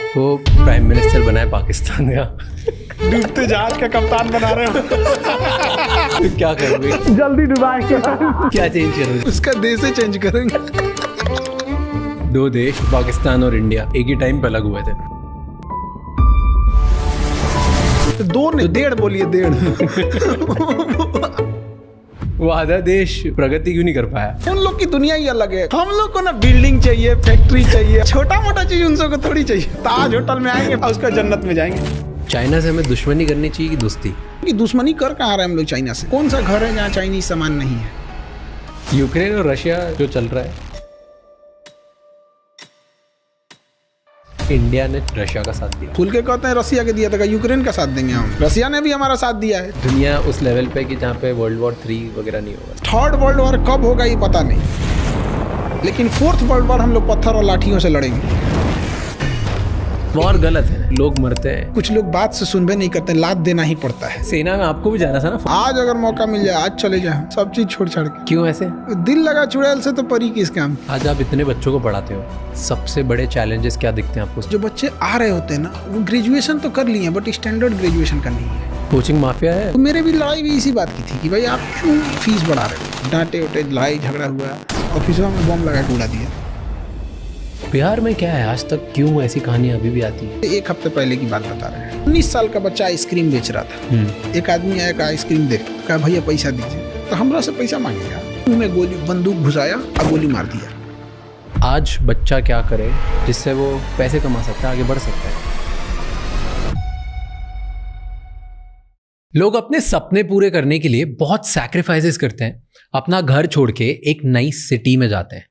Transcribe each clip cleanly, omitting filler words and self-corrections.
वो prime minister बना है पाकिस्तान का। डूबते जहाज का कप्तान बना रहे हो। तो क्या करोगे? जल्दी डुबाएंगे। क्या चेंज करोगे? उसका देश ही चेंज करेंगे। दो देश पाकिस्तान और इंडिया एक ही टाइम पे अलग हुए थे। तो दो ने डेढ़ बोलिए, डेढ़। वो आधा देश प्रगति क्यों नहीं कर पाया? उन लोग की दुनिया ही अलग है। हम लोग को ना बिल्डिंग चाहिए, फैक्ट्री चाहिए, छोटा मोटा चीज उन सबको थोड़ी चाहिए। ताज होटल में आएंगे और उसका जन्नत में जाएंगे। चाइना से हमें दुश्मनी करनी चाहिए कि दोस्ती? कि दुश्मनी कर कहाँ रहे हम लोग चाइना से? कौन सा घर है जहाँ चाइनीज सामान नहीं है? यूक्रेन और रशिया जो चल रहा है, इंडिया ने रशिया का साथ दिया। खुल के कहते हैं रसिया के दिया था, यूक्रेन का साथ देंगे हम? रसिया ने भी हमारा साथ दिया है। दुनिया उस लेवल पे कि जहाँ पे वर्ल्ड वॉर 3 वगैरह नहीं होगा। थर्ड वर्ल्ड वॉर कब होगा ये पता नहीं, लेकिन फोर्थ वर्ल्ड वॉर हम लोग पत्थर और लाठियों से लड़ेंगे। वॉर गलत है, लोग मरते हैं। कुछ लोग बात से सुनबे नहीं करते, लात देना ही पड़ता है। सेना में आपको भी जाना था ना। आज अगर मौका मिल जाए आज चले जाए, सब चीज छोड़ छाड़ के। क्यों ऐसे? दिल लगा चुड़ैल से तो परी किस काम। आज आप इतने बच्चों को पढ़ाते हो, सबसे बड़े चैलेंजेस क्या दिखते हैं आपको? जो बच्चे आ रहे होते हैं ना, वो ग्रेजुएशन तो कर लिए बट स्टैंडर्ड ग्रेजुएशन का नहीं है। कोचिंग माफिया है। तो मेरे भी लड़ाई भी इसी बात की थी कि भाई आप क्यों फीस बढ़ा रहे हो? डांटे उटे, लड़ाई झगड़ा हुआ, ऑफिसों में बम लगा के उड़ा दिया। बिहार में क्या है आज तक, क्यों ऐसी कहानियां अभी भी आती है? एक हफ्ते पहले की बात बता रहे हैं। 19 साल का बच्चा आइसक्रीम बेच रहा था। एक आदमी आया, आइसक्रीम दे, कहा भैया पैसा दीजिए। तो हमरा से पैसा मांगेगा, मुंह में गोली बंदूक घुसाया और गोली मार दिया। आज बच्चा क्या करे जिससे वो पैसे कमा सकता है, आगे बढ़ सकता है? लोग अपने सपने पूरे करने के लिए बहुत सैक्रिफाइसेस करते हैं। अपना घर छोड़ के एक नई सिटी में जाते हैं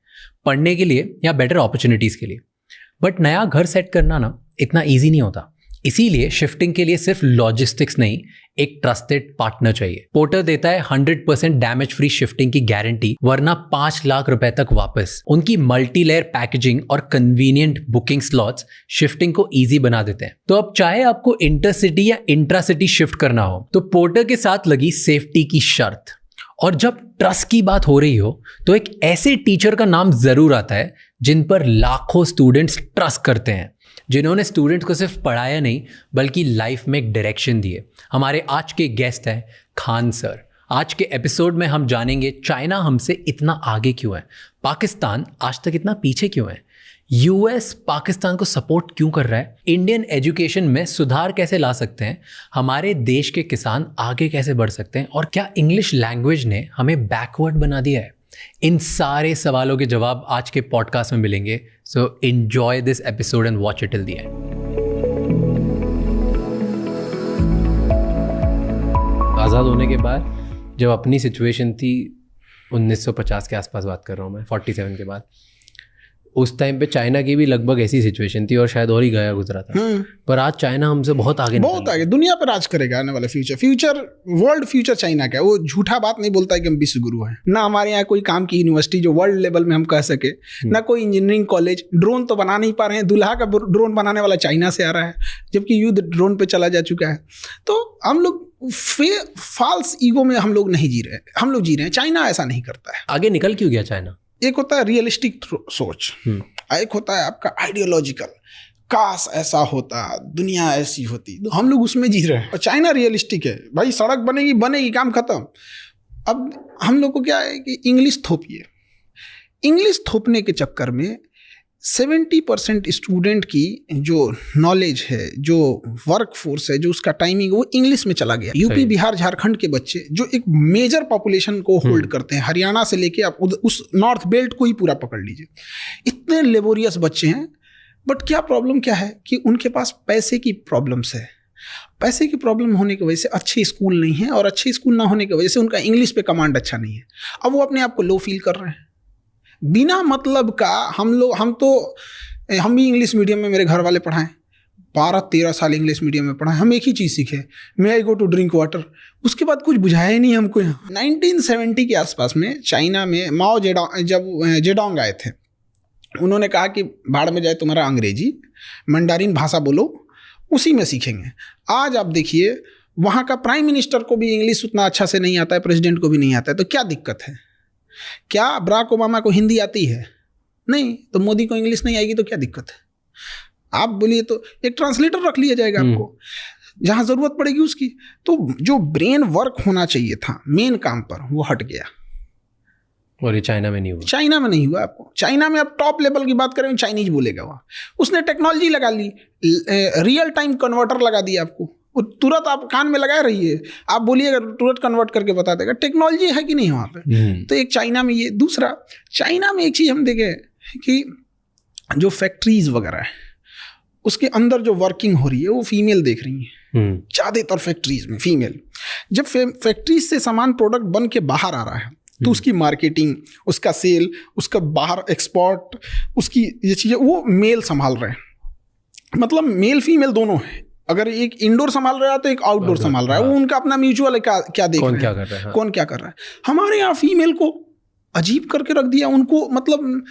पढ़ने के लिए या बेटर अपॉर्चुनिटीज के लिए। बट नया घर सेट करना ना इतना इजी नहीं होता। इसीलिए शिफ्टिंग के लिए सिर्फ लॉजिस्टिक्स नहीं, एक ट्रस्टेड पार्टनर चाहिए। पोर्टर देता है 100% डैमेज फ्री शिफ्टिंग की गारंटी, वरना 5 लाख रुपए तक वापस। उनकी मल्टी लेयर पैकेजिंग और कन्वीनियंट बुकिंग स्लॉट्स शिफ्टिंग को इजी बना देते हैं। तो अब चाहे आपको इंटरसिटी या इंट्रासिटी शिफ्ट करना हो, तो पोर्टर के साथ लगी सेफ्टी की शर्त। और जब ट्रस्ट की बात हो रही हो तो एक ऐसे टीचर का नाम जरूर आता है जिन पर लाखों स्टूडेंट्स ट्रस्ट करते हैं, जिन्होंने स्टूडेंट्स को सिर्फ पढ़ाया नहीं बल्कि लाइफ में एक डायरेक्शन दिए। हमारे आज के गेस्ट हैं खान सर। आज के एपिसोड में हम जानेंगे चाइना हमसे इतना आगे क्यों है, पाकिस्तान आज तक इतना पीछे क्यों है, यूएस पाकिस्तान को सपोर्ट क्यों कर रहा है, इंडियन एजुकेशन में सुधार कैसे ला सकते हैं, हमारे देश के किसान आगे कैसे बढ़ सकते हैं, और क्या इंग्लिश लैंग्वेज ने हमें बैकवर्ड बना दिया है। इन सारे सवालों के जवाब आज के पॉडकास्ट में मिलेंगे। So enjoy this episode and watch it till the end. आज़ाद होने के बाद जब अपनी सिचुएशन थी, 1950 के आसपास बात कर रहा हूँ मैं, 47 के बाद, उस टाइम पे चाइना की भी लगभग ऐसी सिचुएशन थी और शायद और ही गया गुजरा था। पर आज चाइना हमसे बहुत आगे दुनिया पर राज करेगा आने वाले फ्यूचर वर्ल्ड फ्यूचर चाइना का। वो झूठा बात नहीं बोलता है कि हम विश्व गुरु हैं। ना हमारे यहाँ कोई काम की यूनिवर्सिटी जो वर्ल्ड लेवल में हम कह सके, ना कोई इंजीनियरिंग कॉलेज। ड्रोन तो बना नहीं पा रहे हैं, दूल्हा का ड्रोन बनाने वाला चाइना से आ रहा है, जबकि युद्ध ड्रोन पे चला जा चुका है। तो हम लोग फॉल्स ईगो में हम लोग नहीं जी रहे, हम लोग जी रहे हैं। चाइना ऐसा नहीं करता है। आगे निकल क्यों गया चाइना? एक होता है रियलिस्टिक सोच, एक होता है आपका आइडियोलॉजिकल, काश ऐसा होता, दुनिया ऐसी होती। तो हम लोग उसमें जी रहे हैं और चाइना रियलिस्टिक है। भाई सड़क बनेगी बनेगी, काम खत्म। अब हम लोग को क्या है कि इंग्लिश थोपिए। इंग्लिश थोपने के चक्कर में 70% स्टूडेंट की जो नॉलेज है, जो वर्क फोर्स है, जो उसका टाइमिंग, वो इंग्लिश में चला गया। यूपी बिहार झारखंड के बच्चे जो एक मेजर पॉपुलेशन को होल्ड करते हैं, हरियाणा से लेके आप उस नॉर्थ बेल्ट को ही पूरा पकड़ लीजिए, इतने लेबोरियस बच्चे हैं। बट क्या प्रॉब्लम क्या है कि उनके पास पैसे की प्रॉब्लम्स है। पैसे की प्रॉब्लम होने की वजह से अच्छे स्कूल नहीं है, और अच्छे स्कूल ना होने की वजह से उनका इंग्लिश पे कमांड अच्छा नहीं है। अब वो अपने आप को लो फील कर रहे हैं बिना मतलब का। हम भी इंग्लिश मीडियम में मेरे घर वाले पढ़ाएं, 12-13 साल इंग्लिश मीडियम में पढ़ाएं। हम एक ही चीज़ सीखे, मे आई गो टू ड्रिंक वाटर। उसके बाद कुछ बुझाया ही नहीं हमको। 1970 के आसपास में चाइना में माओ जेडोंग आए थे। उन्होंने कहा कि बाढ़ में जाए तुम्हारा अंग्रेजी, मंडारिन भाषा बोलो, उसी में सीखेंगे। आज आप देखिए, वहाँ का प्राइम मिनिस्टर को भी इंग्लिश उतना अच्छा से नहीं आता है, प्रेसिडेंट को भी नहीं आता है। तो क्या दिक्कत है? क्या बराक ओबामा को हिंदी आती है? नहीं। तो मोदी को इंग्लिश नहीं आएगी तो क्या दिक्कत है? आप बोलिए तो एक ट्रांसलेटर रख लिया जाएगा आपको, जहां जरूरत पड़ेगी उसकी। तो जो ब्रेन वर्क होना चाहिए था मेन काम पर, वो हट गया। और ये चाइना में नहीं हुआ। चाइना में नहीं हुआ। आपको चाइना में अब टॉप लेवल की बात करें, चाइनीज बोलेगा वहाँ, उसने टेक्नोलॉजी लगा ली, रियल टाइम कन्वर्टर लगा दिया आपको, वो तुरंत आप कान में लगा रही है, आप बोलिएगा तुरंत कन्वर्ट करके बता देगा। टेक्नोलॉजी है कि नहीं वहाँ पे? तो एक चाइना में ये। दूसरा, चाइना में एक चीज़ हम देखे कि जो फैक्ट्रीज वगैरह है उसके अंदर जो वर्किंग हो रही है वो फीमेल देख रही है ज़्यादातर फैक्ट्रीज में फीमेल। जब फैक्ट्रीज से सामान प्रोडक्ट बन के बाहर आ रहा है तो उसकी मार्केटिंग, उसका सेल, उसका बाहर एक्सपोर्ट, उसकी ये चीज़ें वो मेल संभाल रहे हैं। मतलब मेल फीमेल दोनों है। अगर एक इंडोर संभाल रहा है तो एक आउटडोर संभाल रहा है। वो उनका अपना म्यूचुअल है, क्या देख रहे हैं, क्या कर रहा है, कौन क्या कर रहा है। हमारे यहाँ फीमेल को अजीब करके रख दिया, उनको मतलब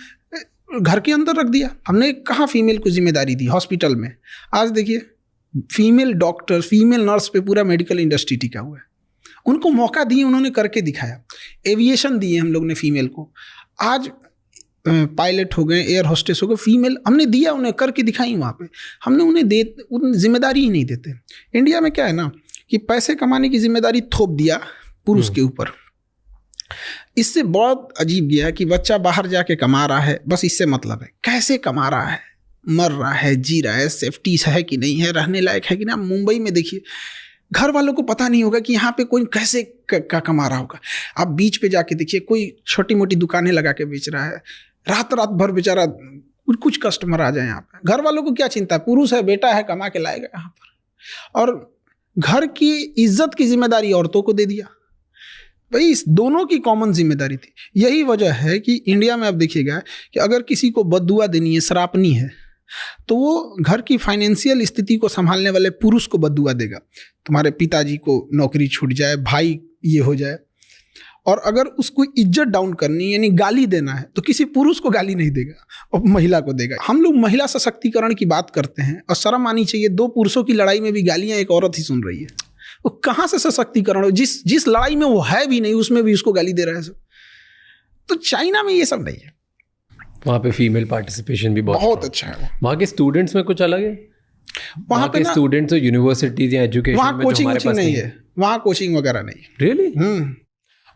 घर के अंदर रख दिया। हमने कहाँ फीमेल को जिम्मेदारी दी हॉस्पिटल में? आज देखिए फीमेल डॉक्टर, फीमेल नर्स पे पूरा मेडिकल इंडस्ट्री टिका हुआ है। उनको मौका दिए, उन्होंने करके दिखाया। एविएशन दिए हम लोग ने फीमेल को, आज पायलट हो गए, एयर होस्टेस हो गए, फीमेल हमने दिया, उन्हें करके दिखाई। वहाँ पे हमने उन्हें जिम्मेदारी ही नहीं देते। इंडिया में क्या है ना कि पैसे कमाने की जिम्मेदारी थोप दिया पुरुष के ऊपर। इससे बहुत अजीब गया कि बच्चा बाहर जाके कमा रहा है, बस इससे मतलब है कैसे कमा रहा है, मर रहा है, जी रहा है, सेफ्टी है कि नहीं है, रहने लायक है कि नहीं। मुंबई में देखिए घर वालों को पता नहीं होगा कि यहाँ पे कोई कैसे का कमा रहा होगा। आप बीच पे जाके देखिए, कोई छोटी मोटी दुकानें लगा के बेच रहा है, रात भर बेचारा कुछ कस्टमर आ जाए यहाँ पे। घर वालों को क्या चिंता है, पुरुष है, बेटा है, कमा के लाएगा यहाँ पर। और घर की इज्जत की जिम्मेदारी औरतों को दे दिया। भाई इस दोनों की कॉमन जिम्मेदारी थी। यही वजह है कि इंडिया में आप देखिएगा कि अगर किसी को बद्दुआ देनी है, सरापनी है, तो वो घर की फाइनेंशियल स्थिति को संभालने वाले पुरुष को बद्दुआ देगा। तुम्हारे पिताजी को नौकरी छूट जाए, भाई ये हो जाए। और अगर उसको इज्जत डाउन करनी यानी गाली देना है तो किसी पुरुष को गाली नहीं देगा और महिला को देगा। हम लोग महिला सशक्तिकरण की बात करते हैं और शर्म आनी चाहिए, दो पुरुषों की लड़ाई में भी गालियां एक औरत ही सुन रही है। वो कहाँ से सशक्तिकरण हो? जिस लड़ाई में वो है भी नहीं उसमें भी उसको गाली दे रहा है सब। तो चाइना में ये सब नहीं है। वहाँ पे फीमेल पार्टिसिपेशन भी बहुत अच्छा है। वहाँ के स्टूडेंट्स में कुछ अलग है? वहाँ पे स्टूडेंट्स यूनिवर्सिटीज या एजुकेशन वहाँ कोचिंग नहीं है, वहाँ कोचिंग वगैरह नहीं। रियली?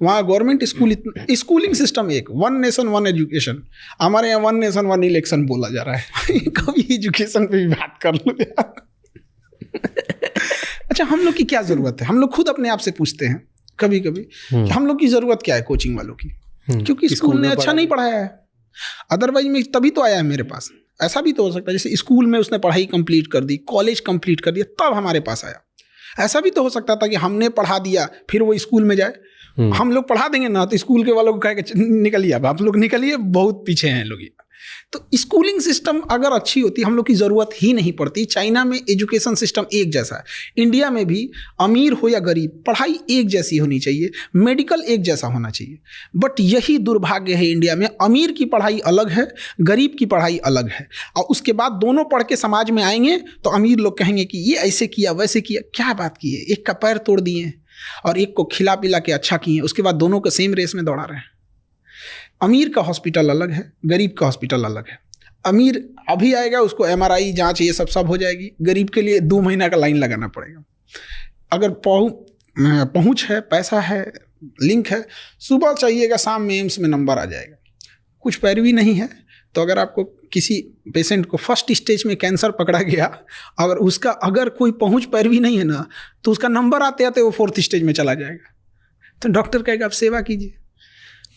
वहाँ गवर्नमेंट स्कूलिंग सिस्टम एक, वन नेशन वन एजुकेशन। हमारे यहाँ वन नेशन वन इलेक्शन बोला जा रहा है। कभी एजुकेशन पे भी बात कर लो यार। अच्छा, हम लोग की क्या जरूरत है? हम लोग खुद अपने आप से पूछते हैं कभी कभी हम लोग की जरूरत क्या है कोचिंग वालों की? क्योंकि स्कूल ने अच्छा नहीं पढ़ाया है। अदरवाइज में तभी तो आया है मेरे पास। ऐसा भी तो हो सकता है जैसे स्कूल में उसने पढ़ाई कंप्लीट कर दी, कॉलेज कंप्लीट कर दिया, तब हमारे पास आया। ऐसा भी तो हो सकता था कि हमने पढ़ा दिया फिर वो स्कूल में जाए। हम लोग पढ़ा देंगे ना तो स्कूल के वालों को कह के निकलिए, अब आप लोग निकलिए, बहुत पीछे हैं लोग। तो स्कूलिंग सिस्टम अगर अच्छी होती हम लोग की ज़रूरत ही नहीं पड़ती। चाइना में एजुकेशन सिस्टम एक जैसा है, इंडिया में भी अमीर हो या गरीब पढ़ाई एक जैसी होनी चाहिए, मेडिकल एक जैसा होना चाहिए। बट यही दुर्भाग्य है इंडिया में, अमीर की पढ़ाई अलग है, गरीब की पढ़ाई अलग है। और उसके बाद दोनों पढ़ के समाज में आएंगे तो अमीर लोग कहेंगे कि ये ऐसे किया वैसे किया। क्या बात की है, एक का पैर तोड़ दिए और एक को खिला पिला के अच्छा किए, उसके बाद दोनों को सेम रेस में दौड़ा रहे हैं। अमीर का हॉस्पिटल अलग है, गरीब का हॉस्पिटल अलग है। अमीर अभी आएगा, उसको MRI जांच ये सब हो जाएगी। गरीब के लिए 2 महीना का लाइन लगाना पड़ेगा। अगर पहुंच है, पैसा है, लिंक है, सुबह चाहिएगा, शाम में एम्स में नंबर आ जाएगा। कुछ पैरवी नहीं है तो अगर आपको किसी पेशेंट को फर्स्ट स्टेज में कैंसर पकड़ा गया, अगर कोई पहुंच पैरवी नहीं है ना तो उसका नंबर आते आते वो 4th स्टेज में चला जाएगा। तो डॉक्टर कहेगा आप सेवा कीजिए।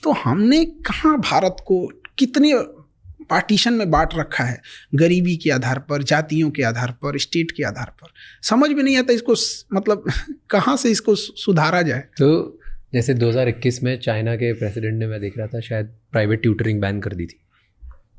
तो हमने कहाँ भारत को कितने पार्टीशन में बांट रखा है, गरीबी के आधार पर, जातियों के आधार पर, स्टेट के आधार पर। समझ में नहीं आता इसको, मतलब कहाँ से इसको सुधारा जाए। तो जैसे 2021 में चाइना के प्रेसिडेंट ने, मैं देख रहा था, शायद प्राइवेट ट्यूटरिंग बैन कर दी थी।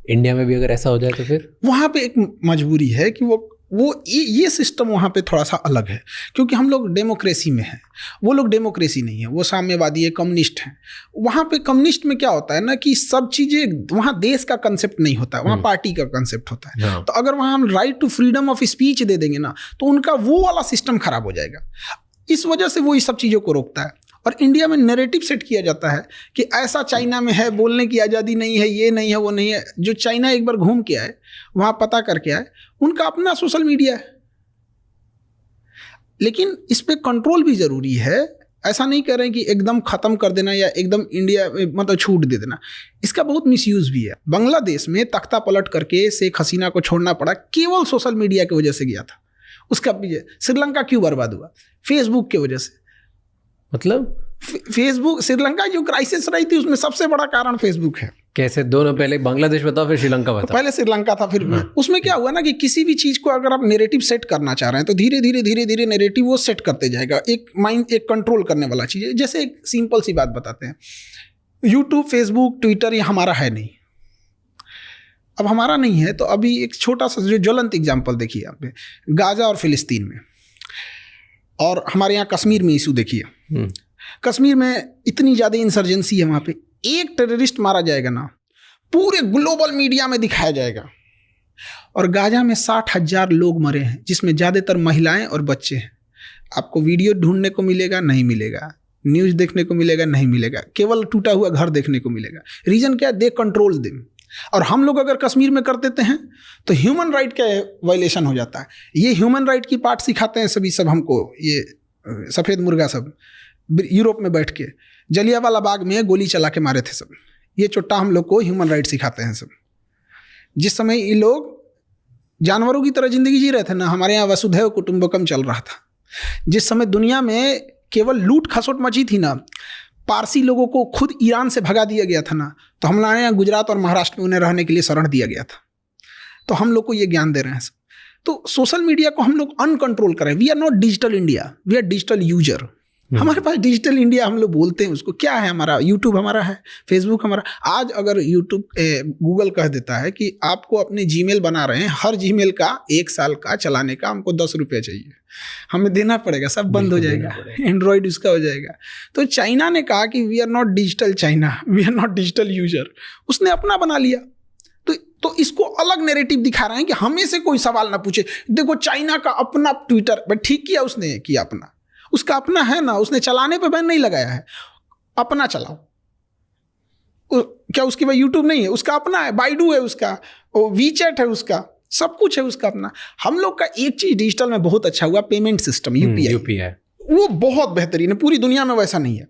इंडिया में भी अगर ऐसा हो जाए तो फिर वहाँ पे एक मजबूरी है कि वो ये सिस्टम वहाँ पे थोड़ा सा अलग है, क्योंकि हम लोग डेमोक्रेसी में हैं, वो लोग डेमोक्रेसी नहीं है, वो साम्यवादी है, कम्युनिस्ट हैं। वहाँ पे कम्युनिस्ट में क्या होता है ना कि सब चीज़ें, वहाँ देश का कंसेप्ट नहीं होता, वहाँ पार्टी का कंसेप्ट होता है। तो अगर वहाँ हम right to freedom of speech दे देंगे ना तो उनका वो वाला सिस्टम खराब हो जाएगा। इस वजह से वो इस सब चीज़ों को रोकता है। और इंडिया में नैरेटिव सेट किया जाता है कि ऐसा चाइना में है, बोलने की आज़ादी नहीं है, ये नहीं है, वो नहीं है। जो चाइना एक बार घूम के आए, वहाँ पता करके आए, उनका अपना सोशल मीडिया है। लेकिन इस पर कंट्रोल भी ज़रूरी है। ऐसा नहीं कर रहे हैं कि एकदम ख़त्म कर देना या एकदम इंडिया मतलब छूट दे देना। इसका बहुत मिसयूज़ भी है। बांग्लादेश में तख्ता पलट करके शेख हसीना को छोड़ना पड़ा, केवल सोशल मीडिया की वजह से गया था। उसका श्रीलंका क्यों बर्बाद हुआ? फेसबुक की वजह से। मतलब फेसबुक, श्रीलंका जो क्राइसिस रही थी उसमें सबसे बड़ा कारण फेसबुक है। कैसे? दोनों, पहले बांग्लादेश बताओ फिर श्रीलंका बताओ। पहले श्रीलंका था, फिर उसमें क्या हुआ ना कि किसी भी चीज को अगर आप नैरेटिव सेट करना चाह रहे हैं तो धीरे धीरे नैरेटिव वो सेट करते जाएगा। एक माइंड, एक कंट्रोल करने वाला चीज है। जैसे एक सिंपल सी बात बताते हैं, यूट्यूब, फेसबुक, ट्विटर ये हमारा है नहीं। अब हमारा नहीं है तो अभी एक छोटा सा जो ज्वलंत एग्जाम्पल देखिए यहाँ पे, गाजा और फिलिस्तीन में, और हमारे यहाँ कश्मीर में इशू देखिए। कश्मीर में इतनी ज़्यादा इंसर्जेंसी है, वहाँ पे एक टेररिस्ट मारा जाएगा ना, पूरे ग्लोबल मीडिया में दिखाया जाएगा। और गाजा में 60,000 लोग मरे हैं, जिसमें ज़्यादातर महिलाएं और बच्चे हैं। आपको वीडियो ढूंढने को मिलेगा? नहीं मिलेगा। न्यूज़ देखने को मिलेगा? नहीं मिलेगा। केवल टूटा हुआ घर देखने को मिलेगा। रीज़न क्या है? They control them. और हम लोग अगर कश्मीर में कर देते हैं तो ह्यूमन राइट का वायलेशन हो जाता है। ये ह्यूमन राइट की पार्ट सिखाते हैं सभी सब हमको, ये सफ़ेद मुर्गा सब यूरोप में बैठ के जलियांवाला बाग में गोली चला के मारे थे सब। ये चुट्टा हम लोग को ह्यूमन राइट सिखाते हैं सब। जिस समय ये लोग जानवरों की तरह ज़िंदगी जी रहे थे ना, हमारे यहाँ वसुधैव कुटुंबकम चल रहा था। जिस समय दुनिया में केवल लूट खसोट मची थी ना, पारसी लोगों को खुद ईरान से भगा दिया गया था ना, तो हमारे यहाँ गुजरात और महाराष्ट्र में उन्हें रहने के लिए शरण दिया गया था। तो हम लोग को ये ज्ञान दे रहे हैं सब। तो सोशल मीडिया को हम लोग अनकंट्रोल कर रहे हैं। We are not digital India, we are digital user. हमारे पास डिजिटल इंडिया हम लोग बोलते हैं उसको। क्या है हमारा? यूट्यूब हमारा है, फेसबुक हमारा। आज अगर यूट्यूब गूगल कह देता है कि आपको अपने जीमेल बना रहे हैं, हर जीमेल का 1 साल का चलाने का हमको 10 रुपये चाहिए, हमें देना पड़ेगा, सब बंद हो जाएगा, एंड्रॉयड उसका हो जाएगा। तो चाइना ने कहा कि we are not digital China, we are not digital user. उसने अपना बना लिया। तो इसको अलग नैरेटिव दिखा रहे हैं कि हमें से कोई सवाल ना पूछे। देखो चाइना का अपना ट्विटर, ठीक किया उसने, किया अपना, उसका अपना है ना, उसने चलाने पे बैन नहीं लगाया है, अपना चलाओ। क्या उसकी भाई यूट्यूब नहीं है? उसका अपना है, बाइडू है उसका, वीचैट है उसका, सब कुछ है उसका अपना। हम लोग का एक चीज डिजिटल में बहुत अच्छा हुआ, पेमेंट सिस्टम, यूपीआई, वो बहुत बेहतरीन है। पूरी दुनिया में वैसा नहीं है,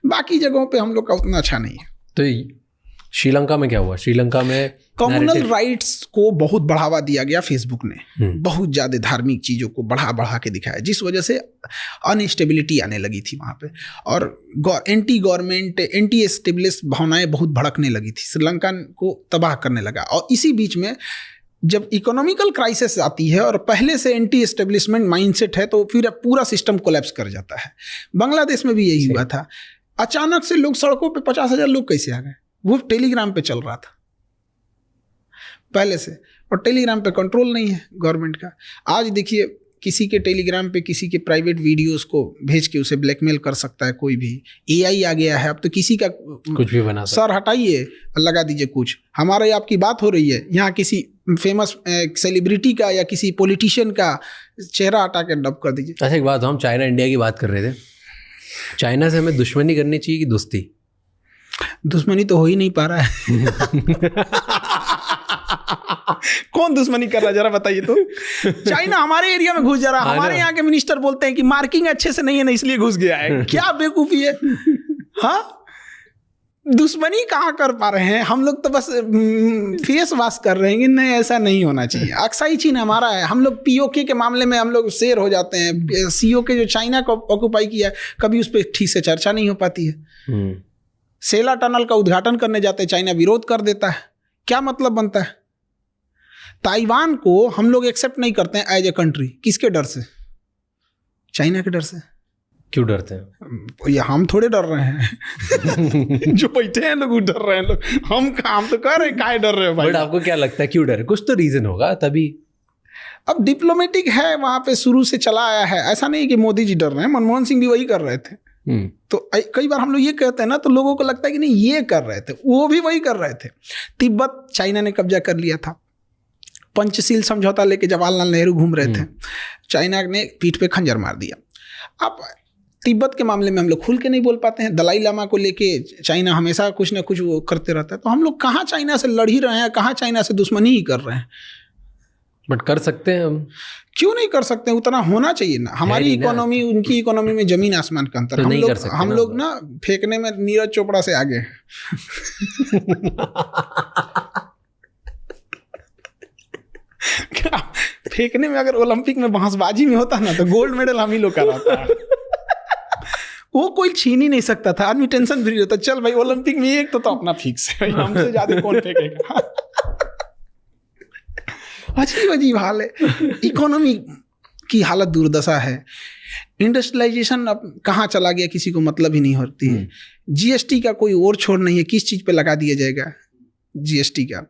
बाकी जगहों पे हम लोग का उतना अच्छा नहीं है। तो श्रीलंका में क्या हुआ? श्रीलंका में कम्युनल राइट्स को बहुत बढ़ावा दिया गया फेसबुक ने। बहुत ज़्यादा धार्मिक चीज़ों को बढ़ा के दिखाया, जिस वजह से अनस्टेबिलिटी आने लगी थी वहाँ पे, और एंटी गवर्नमेंट, एंटी एस्टेब्लिश भावनाएं बहुत भड़कने लगी थी, श्रीलंका को तबाह करने लगा। और इसी बीच में जब इकोनॉमिकल क्राइसिस आती है और पहले से एंटी एस्टेब्लिशमेंट माइंडसेट है, तो फिर पूरा सिस्टम कोलैप्स कर जाता है। बांग्लादेश में भी यही हुआ था। अचानक से लोग सड़कों पे 50,000 लोग कैसे आ गए? वो टेलीग्राम पे चल रहा था पहले से, और टेलीग्राम पे कंट्रोल नहीं है गवर्नमेंट का। आज देखिए, किसी के टेलीग्राम पे किसी के प्राइवेट वीडियोस को भेज के उसे ब्लैकमेल कर सकता है कोई भी। एआई आ गया है, अब तो किसी का कुछ भी बना सकता है। सर हटाइए, लगा दीजिए कुछ। हमारे आपकी बात हो रही है, यहाँ किसी फेमस सेलिब्रिटी का या किसी पॉलिटिशियन का चेहरा हटा के डब कर दीजिए। अच्छा, एक बात, हम चाइना इंडिया की बात कर रहे थे। चाइना से हमें दुश्मनी करनी चाहिए कि दोस्ती? दुश्मनी तो हो ही नहीं पा रहा है। कौन दुश्मनी कर रहा है जरा बताइए तो। चाइना हमारे एरिया में घुस जा रहा है। हमारे यहाँ के मिनिस्टर बोलते हैं कि मार्किंग अच्छे से नहीं है ना, इसलिए घुस गया है। क्या बेवकूफी है। हाँ, दुश्मनी कहाँ कर पा रहे हैं हम लोग? तो बस फेस वॉश कर रहे हैं कि नहीं, ऐसा नहीं होना चाहिए। अक्साई चीन हमारा है। हम लोग पीओके के मामले में हम लोग शेर हो जाते हैं। सीओके जो चाइना को ऑक्युपाई किया है, कभी उस पर ठीक से चर्चा नहीं हो पाती है। सेला टनल का उद्घाटन करने जाते हैं, चाइना विरोध कर देता है। क्या मतलब बनता है? ताइवान को हम लोग एक्सेप्ट नहीं करते हैं एज ए कंट्री। किसके डर से? चाइना के डर से। क्यों डरते हैं? ये हम थोड़े डर रहे हैं। जो बैठे हैं लोग डर रहे हैं। लोग हम तो कह रहे हैं काहे डर रहे हैं भाई। बट आपको क्या लगता है क्यों डर है? कुछ तो रीजन होगा तभी। अब डिप्लोमेटिक है, वहां पे शुरू से चला आया है। ऐसा नहीं कि मोदी जी डर रहे हैं, मनमोहन सिंह भी वही कर रहे थे। तो कई बार हम लोग ये कहते हैं ना, तो लोगों को लगता है कि नहीं ये कर रहे थे, वो भी वही कर रहे थे। तिब्बत चाइना ने कब्जा कर लिया था। पंचशील समझौता लेके जवाहरलाल नेहरू घूम रहे थे, चाइना ने पीठ पे खंजर मार दिया। अब तिब्बत के मामले में हम लोग खुल के नहीं बोल पाते हैं। दलाई लामा को लेके चाइना हमेशा कुछ ना कुछ वो करते रहता है। तो हम लोग कहाँ चाइना से लड़ ही रहे हैं, कहाँ चाइना से दुश्मनी ही कर रहे हैं। बट कर सकते हैं हम, क्यों नहीं कर सकते? उतना होना चाहिए ना। हमारी इकोनॉमी उनकी इकोनॉमी में जमीन आसमान का अंतर। तो हम लोग ना फेंकने में नीरज चोपड़ा से आगे हैं। फेंकने में अगर ओलंपिक में बांसबाजी में होता ना तो गोल्ड मेडल हम ही लोग का रहता है। वो कोई छीन ही नहीं सकता था, आदमी टेंशन फ्री रहता। चल भाई ओलंपिक में एक तो अपना फिक्स है, हमसे ज्यादा कौन फेंकेगा। अजीब अजीब हाल है, इकोनॉमी की हालत दुर्दशा है। इंडस्ट्रियलाइजेशन अब कहाँ चला गया किसी को मतलब ही नहीं होती है। जीएसटी का कोई और छोर नहीं है, किस चीज पे लगा दिया जाएगा जीएसटी का।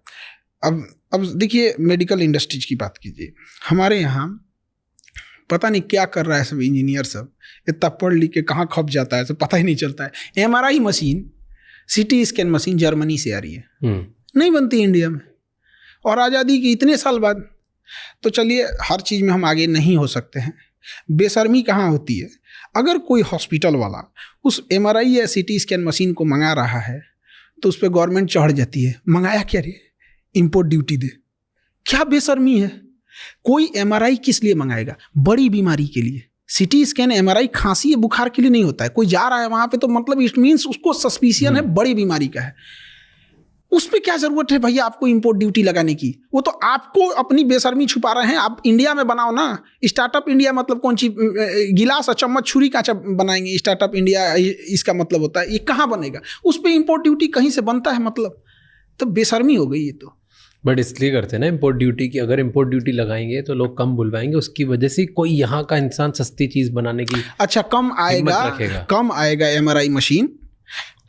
अब देखिए मेडिकल इंडस्ट्रीज की बात कीजिए, हमारे यहाँ पता नहीं क्या कर रहा है सब इंजीनियर सब, इतना पढ़ लिख के कहाँ खप जाता है सब पता ही नहीं चलता है। MRI machine, CT scan machine Germany से आ रही है, नहीं बनती इंडिया में, और आज़ादी के इतने साल बाद। तो चलिए हर चीज़ में हम आगे नहीं हो सकते हैं। बेशर्मी कहाँ होती है, अगर कोई हॉस्पिटल वाला उस MRI या CT स्कैन मशीन को मंगा रहा है तो उस पर गवर्नमेंट चढ़ जाती है, मंगाया क्या रे, इंपोर्ट ड्यूटी दे। क्या बेशर्मी है। कोई MRI किस लिए मंगाएगा? बड़ी बीमारी के लिए। CT स्कैन MRI खांसी या बुखार के लिए नहीं होता है। कोई जा रहा है वहां पे तो मतलब इट मीन्स उसको सस्पिशियन है बड़ी बीमारी का है। उस पर क्या जरूरत है भैया आपको इंपोर्ट ड्यूटी लगाने की? वो तो आपको अपनी बेशर्मी छुपा रहे हैं। आप इंडिया में बनाओ ना। स्टार्टअप इंडिया मतलब कौन सी गिलास और चम्मच छुरी कांचा बनाएंगे? स्टार्टअप इंडिया इसका मतलब होता है, ये कहाँ बनेगा? उस पर इंपोर्ट ड्यूटी कहीं से बनता है मतलब? तो बेशर्मी हो गई ये तो। बट इसलिए करते हैं ना इंपोर्ट ड्यूटी की, अगर इंपोर्ट ड्यूटी लगाएंगे तो लोग कम बुलवाएंगे, उसकी वजह से कोई यहाँ का इंसान सस्ती चीज़ बनाने की अच्छा कम आएगा MRI मशीन,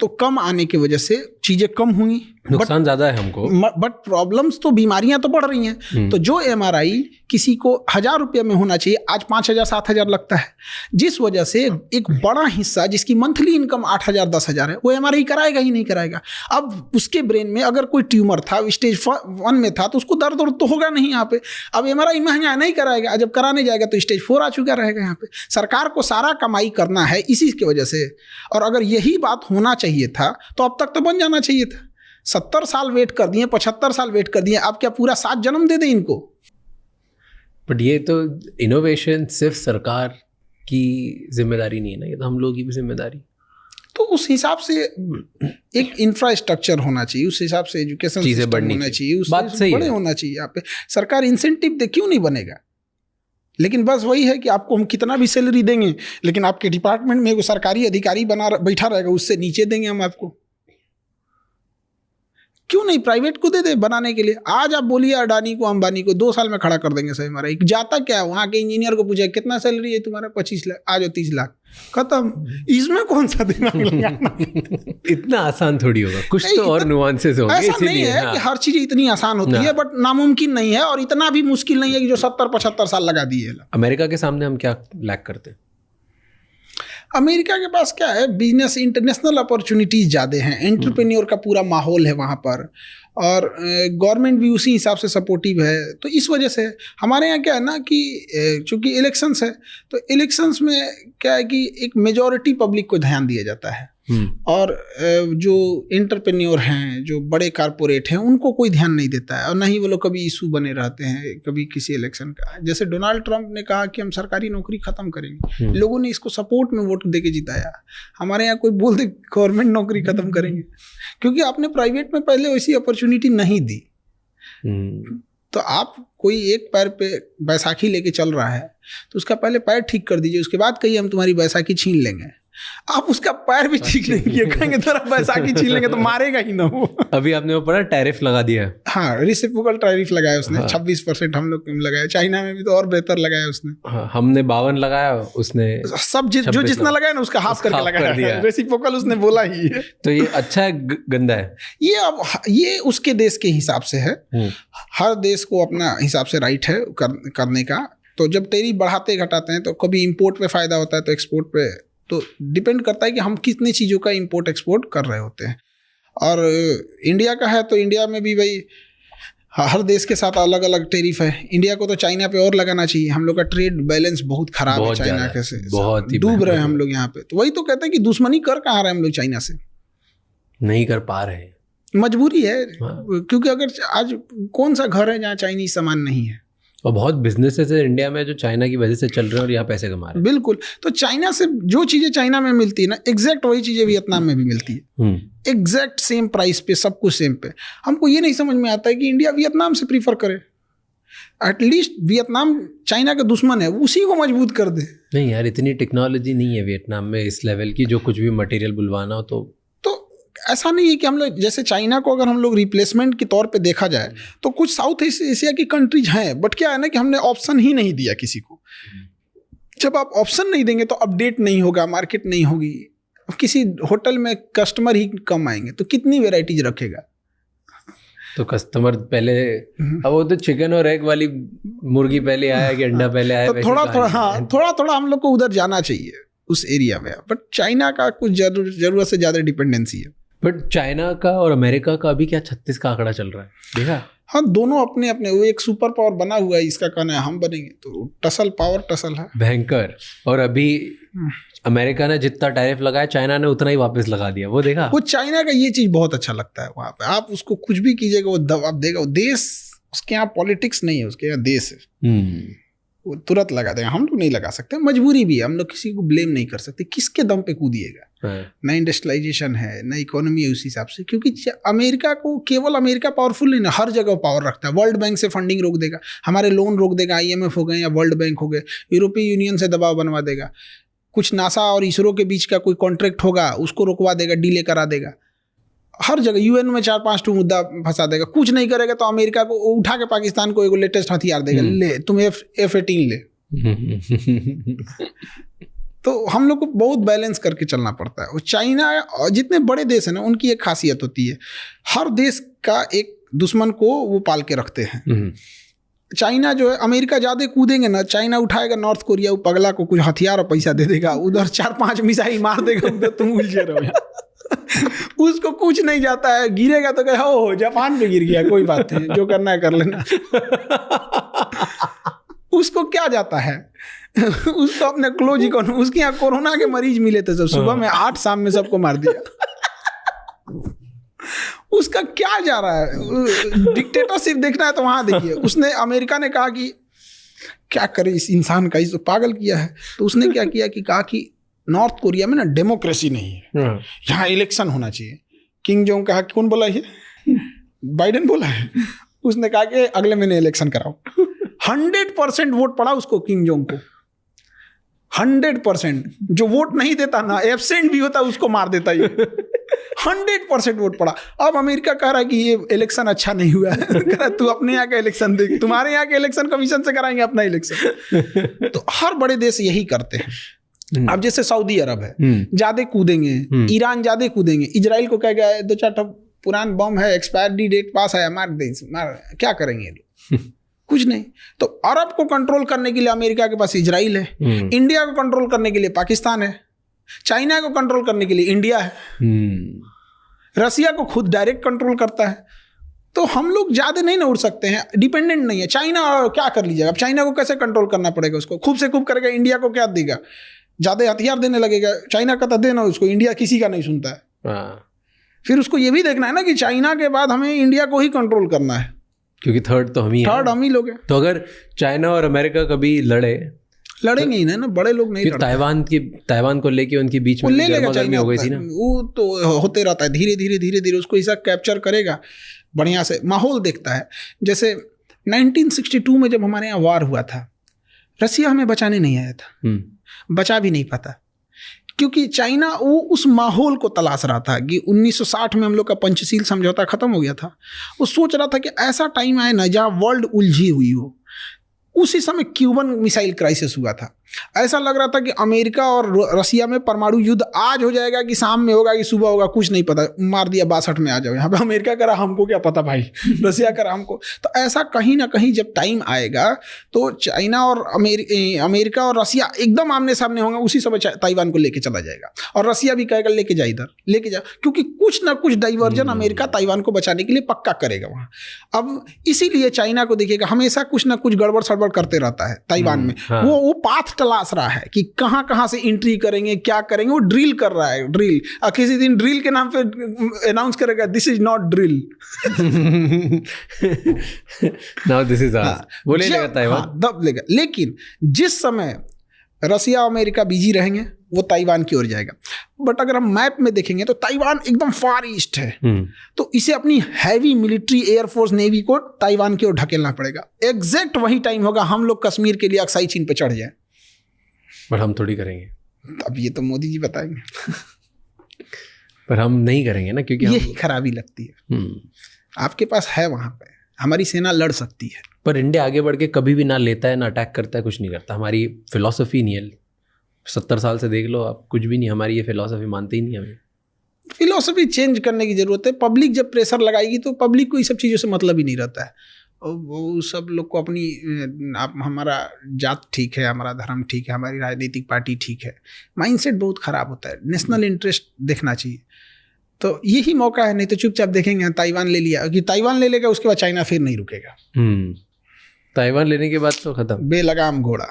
तो कम आने की वजह से चीज़ें कम होंगी, नुकसान ज़्यादा है हमको। बट प्रॉब्लम्स तो, बीमारियां तो बढ़ रही हैं। तो जो MRI किसी को 1000 रुपये में होना चाहिए आज 5000 7000 लगता है, जिस वजह से एक बड़ा हिस्सा जिसकी मंथली इनकम 8000 10000 है वो MRI कराएगा ही नहीं कराएगा। अब उसके ब्रेन में अगर कोई ट्यूमर था, स्टेज 1 में था, तो उसको दर्द तो होगा नहीं यहाँ पे। अब MRI महंगा नहीं कराएगा, जब कराने जाएगा तो स्टेज 4 आ चुका रहेगा। यहाँ पे सरकार को सारा कमाई करना है इसी की वजह से। और अगर यही बात होना चाहिए था तो अब तक तो बन जाना चाहिए था। 70 साल वेट कर दिए, 75 साल वेट कर दिए, अब क्या पूरा 7 जन्म दे दें इनको? बट ये तो इनोवेशन सिर्फ सरकार की जिम्मेदारी नहीं है ना, ये तो हम लोग की भी जिम्मेदारी। तो उस हिसाब से एक इंफ्रास्ट्रक्चर होना चाहिए, उस हिसाब से एजुकेशन चीजें बढ़नी होना चाहिए, उस बात सही बड़े होना चाहिए। यहाँ पे सरकार इंसेंटिव दे, क्यों नहीं बनेगा? लेकिन बस वही है कि आपको हम कितना भी सैलरी देंगे, लेकिन आपके डिपार्टमेंट में वो सरकारी अधिकारी बैठा रहेगा, उससे नीचे देंगे हम आपको। क्यों नहीं प्राइवेट को दे दे बनाने के लिए? आज आप बोलिए अडानी को, अंबानी को 2 साल में खड़ा कर देंगे। सही हमारा जाता क्या है, वहाँ के इंजीनियर को पूछे कितना सैलरी है तुम्हारा? 25 लाख, आ जाओ 30 लाख, खत्म। इसमें कौन सा दिमाग लगाना? इतना आसान थोड़ी होगा, कुछ तो और नुआंसेस होंगे। ऐसा नहीं है कि हर चीज इतनी आसान होती है, बट नामुमकिन नहीं है, और इतना भी मुश्किल नहीं है कि जो 70-75 साल लगा दिए। अमेरिका के सामने हम क्या लैक करते हैं? अमेरिका के पास क्या है, बिजनेस, इंटरनेशनल अपॉर्चुनिटीज ज़्यादा हैं, एंटरप्रेन्योर का पूरा माहौल है वहाँ पर, और गवर्नमेंट भी उसी हिसाब से सपोर्टिव है। तो इस वजह से हमारे यहाँ क्या है ना कि चूँकि इलेक्शंस है, तो इलेक्शंस में क्या है कि एक मेजॉरिटी पब्लिक को ध्यान दिया जाता है, और जो एंटरप्रेन्योर हैं, जो बड़े कारपोरेट हैं, उनको कोई ध्यान नहीं देता है, और ना ही वो लोग कभी इशू बने रहते हैं कभी किसी इलेक्शन का। जैसे डोनाल्ड ट्रंप ने कहा कि हम सरकारी नौकरी खत्म करेंगे, लोगों ने इसको सपोर्ट में वोट देके जिताया। हमारे यहाँ कोई बोल दे गवर्नमेंट नौकरी खत्म करेंगे, क्योंकि आपने प्राइवेट में पहले वैसी अपॉर्चुनिटी नहीं दी। तो आप कोई एक पैर पे बैसाखी लेके चल रहा है तो उसका पहले पैर ठीक कर दीजिए, उसके बाद कहिए हम तुम्हारी बैसाखी छीन लेंगे। आप उसका पैर भी ठीक नहीं किए, कहेंगे तेरा बैसाखी छीन लेंगे, तो मारेगा ही ना वो। अभी आपने वो पढ़ा टैरिफ लगा दिया है? हाँ, रेसिप्रोकल टैरिफ लगाया उसने। हाँ। 26% हम लोग लगाया, चाइना में भी तो और बेहतर लगाया उसने। हाँ, हमने 52 लगाया, उसने सब जो जितना लगाया ना उसका हाफ करके लगाया। रेसिप्रोकल उसने बोला ही है। तो ये अच्छा है गंदा है? ये उसके देश के हिसाब से है, हर देश को अपना हिसाब से राइट है करने का। तो जब टैरिफ बढ़ाते घटाते हैं तो कभी इम्पोर्ट पे फायदा होता है तो एक्सपोर्ट पे, तो डिपेंड करता है कि हम कितनी चीज़ों का इंपोर्ट एक्सपोर्ट कर रहे होते हैं। और इंडिया का है तो इंडिया में भी भाई हर देश के साथ अलग अलग टैरिफ है। इंडिया को तो चाइना पे और लगाना चाहिए। हम लोग का ट्रेड बैलेंस बहुत खराब है चाइना के से, बहुत ही डूब रहे हैं हम लोग यहाँ पे। तो वही तो कहते हैं कि दुश्मनी कर कहाँ रहे हम लोग चाइना से, नहीं कर पा रहे हैं, मजबूरी है। क्योंकि अगर आज कौन सा घर है जहाँ चाइनीज सामान नहीं है, और बहुत बिजनेसेस है इंडिया में जो चाइना की वजह से चल रहे हैं और यहाँ पैसे कमा रहे हैं। बिल्कुल। तो चाइना से जो चीजें चाइना में मिलती है ना, एग्जैक्ट वही चीजें वियतनाम में भी मिलती है, एग्जैक्ट सेम प्राइस पे, सब कुछ सेम पे। हमको ये नहीं समझ में आता है कि इंडिया वियतनाम से प्रीफर करे। एटलीस्ट वियतनाम चाइना का दुश्मन है, उसी को मजबूत कर दे। नहीं यार, इतनी टेक्नोलॉजी नहीं है वियतनाम में इस लेवल की, जो कुछ भी मटेरियल बुलवाना हो तो ऐसा नहीं है कि हम लोग जैसे चाइना को अगर हम लोग रिप्लेसमेंट के तौर पे देखा जाए तो कुछ साउथ एशिया की कंट्रीज हैं, बट क्या है ना कि हमने ऑप्शन ही नहीं दिया किसी को। जब आप ऑप्शन नहीं देंगे तो अपडेट नहीं होगा, मार्केट नहीं होगी। किसी होटल में कस्टमर ही कम आएंगे तो कितनी वेराइटीज रखेगा। तो कस्टमर पहले, अब वो तो चिकन और एग वाली मुर्गी पहले आया कि अंडा पहले आया, तो थोड़ा थोड़ा हम लोग को उधर जाना चाहिए उस एरिया में। बट चाइना का कुछ जरूरत से ज्यादा डिपेंडेंसी है। बट चाइना का और अमेरिका का अभी क्या 36 का आंकड़ा चल रहा है, देखा? हाँ, दोनों अपने अपने, वो एक सुपर पावर बना हुआ है, इसका कहना है हम बनेंगे, तो टसल है भयंकर। और अभी अमेरिका ने जितना टैरिफ लगाया चाइना ने उतना ही वापस लगा दिया, वो देखा? वो चाइना का ये चीज बहुत अच्छा लगता है। वहां पे आप उसको कुछ भी कीजिएगा वो दबाव देगा। वो देश, उसके यहाँ पॉलिटिक्स नहीं है, उसके यहाँ देश है। वो तुरंत लगा देगा। हम लोग नहीं लगा सकते, मजबूरी भी है। हम लोग किसी को ब्लेम नहीं कर सकते। किसके दम पे कूदिएगा? ना इंडस्ट्रियलाइजेशन है, ना इकोनॉमी है उस हिसाब से। क्योंकि अमेरिका को, केवल अमेरिका पावरफुल नहीं ना, हर जगह पावर रखता है। वर्ल्ड बैंक से फंडिंग रोक देगा, हमारे लोन रोक देगा, IMF हो गए या वर्ल्ड बैंक हो गए, यूरोपीय यूनियन से दबाव बनवा देगा। कुछ नासा और इसरो के बीच का कोई कॉन्ट्रैक्ट होगा, उसको रुकवा देगा, डिले करा देगा। हर जगह UN में 4-5 मुद्दा फंसा देगा। कुछ नहीं करेगा तो अमेरिका को उठा के पाकिस्तान को एक लेटेस्ट हथियार देगा, ले तुम F-18 ले। तो हम लोग को बहुत बैलेंस करके चलना पड़ता है। और चाइना, जितने बड़े देश हैं ना, उनकी एक खासियत होती है, हर देश का एक दुश्मन को वो पाल के रखते हैं। चाइना जो है, अमेरिका ज्यादा कूदेंगे ना, चाइना उठाएगा नॉर्थ कोरिया, वो पगला को कुछ हथियार और पैसा दे देगा, उधर 4-5 मिसाइल मार देगा, उधर तुम उलझे रहो। उसको कुछ नहीं जाता है, गिरेगा तो कहे हो जापान पे गिर गया, कोई बात नहीं, जो करना है कर लेना। उसको क्या जाता है? उसको अपने क्लोज इकोनॉमी, उसके यहाँ कोरोना के मरीज मिले थे सब, सुबह में 8, शाम में सबको मार दिया। उसका क्या जा रहा है? डिक्टेटरशिप देखना है तो वहां देखिए। उसने, अमेरिका ने कहा कि क्या करे इस इंसान का, इसको पागल किया है। तो उसने क्या किया कि कहा कि नॉर्थ कोरिया में ना डेमोक्रेसी नहीं है, यहाँ इलेक्शन होना चाहिए। किंग जोंग कहा, कौन बोला ये? बाइडेन बोला है। उसने कहा कि अगले महीने इलेक्शन कराओ। 100% वोट पड़ा उसको, किंग जोंग को 100%। जो वोट नहीं देता ना, एब्सेंट भी होता, उसको मार देता ये। 100% वोट पड़ा। अब अमेरिका कह रहा है कि ये इलेक्शन अच्छा नहीं हुआ है। कह रहा तू अपने यहाँ का इलेक्शन देख, तुम्हारे यहाँ के इलेक्शन कमीशन से कराएंगे अपना इलेक्शन। तो हर बड़े देश यही करते हैं। अब जैसे सऊदी अरब है, ज्यादा कूदेंगे, ईरान ज्यादा कूदेंगे, इजराइल को कह गया 2-4 पुरान बम है, एक्सपायरी डेट पास है, मार दे, क्या करेंगे लोग? कुछ नहीं। तो अरब को कंट्रोल करने के लिए अमेरिका के पास इजराइल है, इंडिया को कंट्रोल करने के लिए पाकिस्तान है, चाइना को कंट्रोल करने के लिए इंडिया है, रसिया को खुद डायरेक्ट कंट्रोल करता है। तो हम लोग ज्यादा नहीं ना उड़ सकते हैं, डिपेंडेंट नहीं है। चाइना क्या कर लीजिएगा? अब चाइना को कैसे कंट्रोल करना पड़ेगा? उसको खूब से खूब करेगा, इंडिया को क्या देगा? ज्यादा हथियार देने लगेगा। चाइना का तो देना उसको, इंडिया किसी का नहीं सुनता है। फिर उसको ये भी देखना है ना कि चाइना के बाद हमें इंडिया को ही कंट्रोल करना है, क्योंकि थर्ड हम ही लोग हैं। तो अगर चाइना और अमेरिका कभी लड़ेंगे ही ना, बड़े लोग नहीं। ताइवान को लेके उनके बीच में गर्मी हो गई थी ना, वो तो होते रहता है। धीरे धीरे उसको ऐसा कैप्चर करेगा, बढ़िया से माहौल देखता है। जैसे 1962 में जब हमारे यहाँ वार हुआ था, रसिया हमें बचाने नहीं आया था, बचा भी नहीं पाता, क्योंकि चाइना वो उस माहौल को तलाश रहा था कि 1960 में हम लोग का पंचशील समझौता खत्म हो गया था। वो सोच रहा था कि ऐसा टाइम आए ना जहाँ वर्ल्ड उलझी हुई हो। उसी समय क्यूबन मिसाइल क्राइसिस हुआ था। ऐसा लग रहा था कि अमेरिका और रसिया में परमाणु युद्ध आज हो जाएगा कि शाम में होगा कि सुबह होगा, कुछ नहीं पता, मार दिया 62 में आ जाओ। यहाँ पे अमेरिका करा, हमको क्या पता भाई, रसिया करा हमको। तो ऐसा कहीं ना कहीं जब टाइम आएगा तो चाइना और अमेरिका और रसिया एकदम आमने सामने होंगे, उसी समय ताइवान को लेके चला जाएगा और रसिया भी कहेगा लेके जा, इधर लेके जा, क्योंकि कुछ ना कुछ डाइवर्जन अमेरिका ताइवान को बचाने के लिए पक्का करेगा वहाँ। अब इसीलिए चाइना को देखिएगा हमेशा कुछ ना कुछ गड़बड़ सड़बड़ करते रहता है ताइवान में। हाँ। वो पाथ तलाश रहा है कि कहाँ कहाँ से एंट्री करेंगे, क्या करेंगे, वो ड्रिल कर रहा है, ड्रिल। किसी दिन ड्रिल के नाम पे अनाउंस करेगा this is not drill, now this is वो ले लेगा ताइवान, दब लेगा। लेकिन जिस समय रसिया अमेरिका बिजी रहेंगे वो ताइवान की ओर जाएगा। बट अगर हम मैप में देखेंगे तो ताइवान एकदम फार ईस्ट है, तो इसे अपनी हैवी मिलिट्री, एयरफोर्स, नेवी को ताइवान की ओर ढकेलना पड़ेगा। एग्जैक्ट वही टाइम होगा हम लोग कश्मीर के लिए अक्साई चीन पे चढ़ जाए, पर हम थोड़ी करेंगे। अब ये तो मोदी जी बताएंगे पर हम नहीं करेंगे ना, क्योंकि यही खराबी लगती है। आपके पास है वहां पे, हमारी सेना लड़ सकती है, पर इंडिया आगे बढ़ के कभी भी ना लेता है, ना अटैक करता है, कुछ नहीं करता। हमारी फिलॉसफी नहीं है। 70 साल से देख लो आप, कुछ भी नहीं, हमारी ये फिलॉसफी मानते ही नहीं हमें। फिलॉसफी चेंज करने की जरूरत है। पब्लिक जब प्रेशर लगाएगी तो पब्लिक को ये सब चीज़ों से मतलब ही नहीं रहता है। और वो सब लोग को अपनी हमारा जात ठीक है, हमारा धर्म ठीक है, हमारी राजनीतिक पार्टी ठीक है, माइंडसेट बहुत ख़राब होता है। नेशनल इंटरेस्ट देखना चाहिए। तो यही मौका है, नहीं तो चुपचाप देखेंगे ताइवान ले लिया, कि ताइवान ले लेगा उसके बाद चाइना फिर नहीं रुकेगा। ताइवान लेने के बाद तो खत्म, बेलगाम घोड़ा।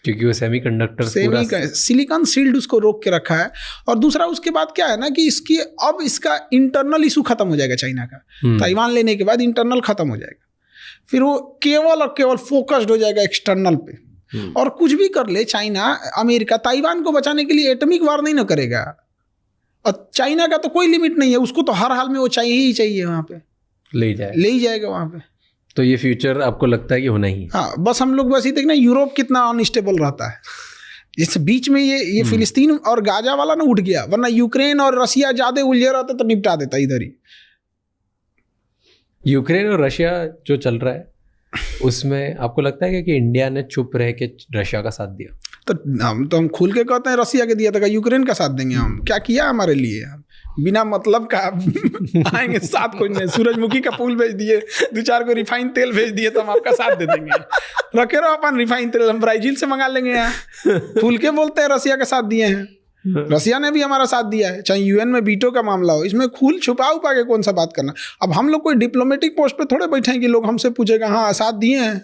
क्योंकि वो सेमीकंडक्टर सिलिकॉन शील्ड उसको रोक के रखा है। और दूसरा उसके बाद क्या है ना कि इसका इंटरनल इशू खत्म हो जाएगा चाइना का। ताइवान लेने के बाद इंटरनल खत्म हो जाएगा, फिर वो केवल और केवल फोकस्ड हो जाएगा एक्सटर्नल पे। और कुछ भी कर ले चाइना, अमेरिका ताइवान को बचाने के लिए एटॉमिक वार नहीं ना करेगा। और चाइना का तो कोई लिमिट नहीं है, उसको तो हर हाल में वो चाहिए ही चाहिए, वहाँ पे ले ही जाएगा वहाँ पे। तो ये फ्यूचर आपको लगता है कि होना ही? हाँ, बस हम लोग बस ये देखना यूरोप कितना अनस्टेबल रहता है। इस बीच में ये फिलिस्तीन और गाजा वाला ना उठ गया, वरना यूक्रेन और रशिया ज्यादा उलझे रहते तो निपटा देता इधर ही। यूक्रेन और रशिया जो चल रहा है उसमें आपको लगता है कि इंडिया ने चुप रह के रशिया का साथ दिया? तो हम खुल के कहते हैं रसिया के दिया था, यूक्रेन का साथ देंगे हम? क्या किया हमारे लिए? बिना मतलब का आएंगे साथ, कोई नहीं, सूरजमुखी का फूल भेज दिए, 2-4 को रिफाइन तेल भेज दिए तो हम आपका साथ दे देंगे। रखे रहो अपन रिफाइन तेल, हम ब्राजील से मंगा लेंगे। यहाँ खुल के बोलते हैं रसिया का साथ दिए हैं, रसिया ने भी हमारा साथ दिया है, चाहे यूएन में वीटो का मामला हो। इसमें खुल छुपा उपा के कौन सा बात करना? अब हम लोग कोई डिप्लोमेटिक पोस्ट पे थोड़े बैठे हैं कि लोग हमसे पूछेगा हाँ साथ दिए हैं।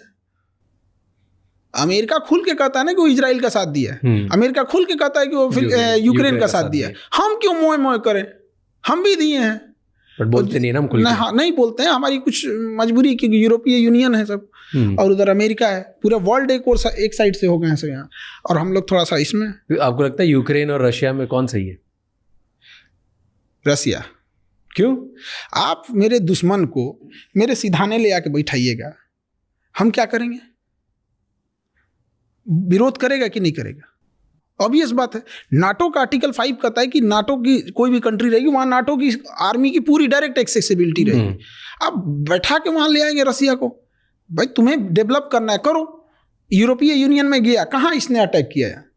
अमेरिका खुल के कहता है ना कि वो इजराइल का साथ दिया है, अमेरिका खुल के कहता है कि वो यूक्रेन का साथ दिया है। हम क्यों मोए मोए करें? हम भी दिए हैं, पर बोलते नहीं ना हम खुल के। हाँ, नहीं बोलते हैं, हमारी कुछ मजबूरी, क्योंकि यूरोपीय यूनियन है सब और उधर अमेरिका है, पूरा वर्ल्ड एक साइड से हो गए हैं सब यहाँ, और हम लोग थोड़ा सा इसमें। आपको लगता है यूक्रेन और रशिया में कौन सही है? रसिया। क्यों? आप मेरे दुश्मन को मेरे सिधाने ले आके बैठाइएगा, हम क्या करेंगे? विरोध करेगा कि नहीं करेगा? ऑब्वियस बात है। नाटो का आर्टिकल 5 कहता है कि नाटो की कोई भी कंट्री रहेगी वहाँ नाटो की आर्मी की पूरी डायरेक्ट एक्सेसिबिलिटी रहेगी। अब बैठा के वहाँ ले आएंगे रसिया को, भाई तुम्हें डेवलप करना है करो। यूरोपीय यूनियन में गया, कहाँ इसने अटैक किया है?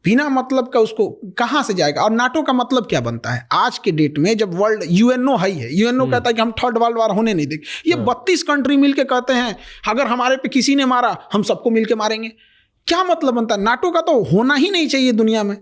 बिना मतलब का उसको कहाँ से जाएगा? और नाटो का मतलब क्या बनता है आज के डेट में, जब वर्ल्ड यूएनओ हाई है, यूएनओ कहता है कि हम थर्ड वर्ल्ड वार होने नहीं देंगे। ये 32 कंट्री मिलके कहते हैं अगर हमारे पे किसी ने मारा हम सबको मिलके मारेंगे। क्या मतलब बनता है? नाटो का तो होना ही नहीं चाहिए दुनिया में।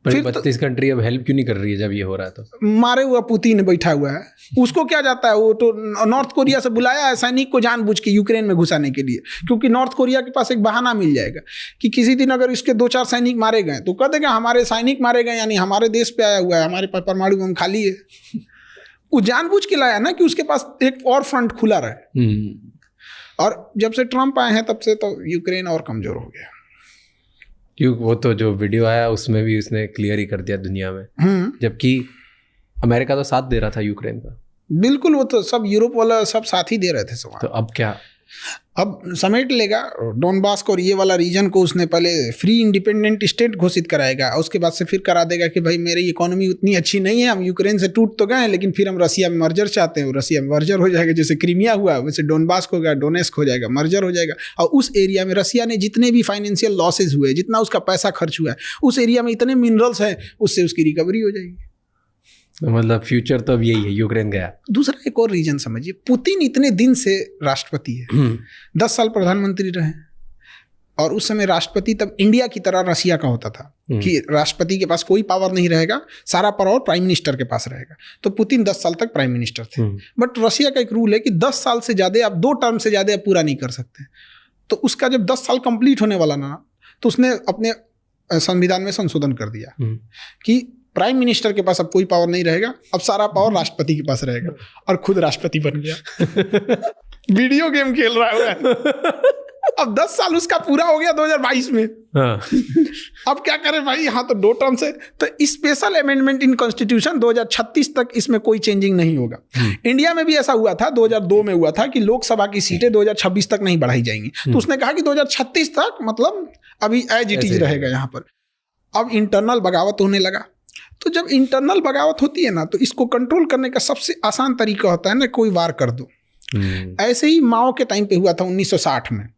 फिर 32 कंट्री अब हेल्प क्यों नहीं कर रही है जब ये हो रहा है? तो मारे हुआ पुतिन बैठा हुआ है, उसको क्या जाता है? वो तो नॉर्थ कोरिया से बुलाया है सैनिक को जानबूझ के यूक्रेन में घुसाने के लिए, क्योंकि नॉर्थ कोरिया के पास एक बहाना मिल जाएगा कि किसी दिन अगर इसके 2-4 सैनिक मारे गए तो कह देगा हमारे सैनिक मारे गए, यानी हमारे देश पे आया हुआ है, हमारे पास परमाणु बम खाली है। वो जानबूझ के लाया ना कि उसके पास एक और फ्रंट खुला रहे। और जब से ट्रम्प आए हैं तब से तो यूक्रेन और कमजोर हो गया। क्यों? वो तो जो वीडियो आया उसमें भी उसने क्लियर ही कर दिया दुनिया में, जबकि अमेरिका तो साथ दे रहा था यूक्रेन का। बिल्कुल, वो तो सब यूरोप वाला सब साथ ही दे रहे थे सब। तो अब क्या? अब समेट लेगा डोनबास को और ये वाला रीजन को। उसने पहले फ्री इंडिपेंडेंट स्टेट घोषित कराएगा, उसके बाद से फिर करा देगा कि भाई मेरी इकोनॉमी उतनी अच्छी नहीं है, हम यूक्रेन से टूट तो गए हैं लेकिन फिर हम रसिया में मर्जर चाहते हैं। रसिया में मर्जर हो जाएगा, जैसे क्रीमिया हुआ वैसे डोनबास हो गया, डोनेस्क हो जाएगा, मर्जर हो जाएगा। और उस एरिया में रसिया ने जितने भी फाइनेंशियल लॉसेज हुए, जितना उसका पैसा खर्च हुआ है, उस एरिया में इतने मिनरल्स हैं, उससे उसकी रिकवरी हो जाएगी। मतलब फ्यूचर तो अब यही है, यूक्रेन गया। दूसरा एक और रीजन समझिए, पुतिन इतने दिन से राष्ट्रपति है, 10 साल प्रधानमंत्री रहे, और उस समय राष्ट्रपति तब इंडिया की तरह रसिया का होता था कि राष्ट्रपति के पास कोई पावर नहीं रहेगा, सारा पावर प्राइम मिनिस्टर के पास रहेगा। तो पुतिन 10 साल तक प्राइम मिनिस्टर थे। बट रसिया का एक रूल है कि 10 साल से ज्यादा, आप 2 टर्म से ज्यादा पूरा नहीं कर सकते। तो उसका जब 10 साल कंप्लीट होने वाला ना, तो उसने अपने संविधान में संशोधन कर दिया कि प्राइम मिनिस्टर के पास अब कोई पावर नहीं रहेगा, अब सारा पावर राष्ट्रपति के पास रहेगा, और खुद राष्ट्रपति बन गया। वीडियो गेम खेल रहा है। अब 10 साल उसका पूरा हो गया 2022 में। हाँ। अब क्या करें भाई, यहाँ तो 2 टर्म से। तो स्पेशल अमेंडमेंट इन कॉन्स्टिट्यूशन 2036 तक इसमें कोई चेंजिंग नहीं होगा। इंडिया में भी ऐसा हुआ था, 2002 में हुआ था कि लोकसभा की सीटें 2026 तक नहीं बढ़ाई जाएंगी। तो उसने कहा कि 2036 तक मतलब अभी एज इट इज रहेगा यहाँ पर। अब इंटरनल बगावत होने लगा। तो जब इंटरनल बगावत होती है ना, तो इसको कंट्रोल करने का सबसे आसान तरीका होता है ना, कोई वार कर दो। ऐसे ही माओ के टाइम पे हुआ था 1960 में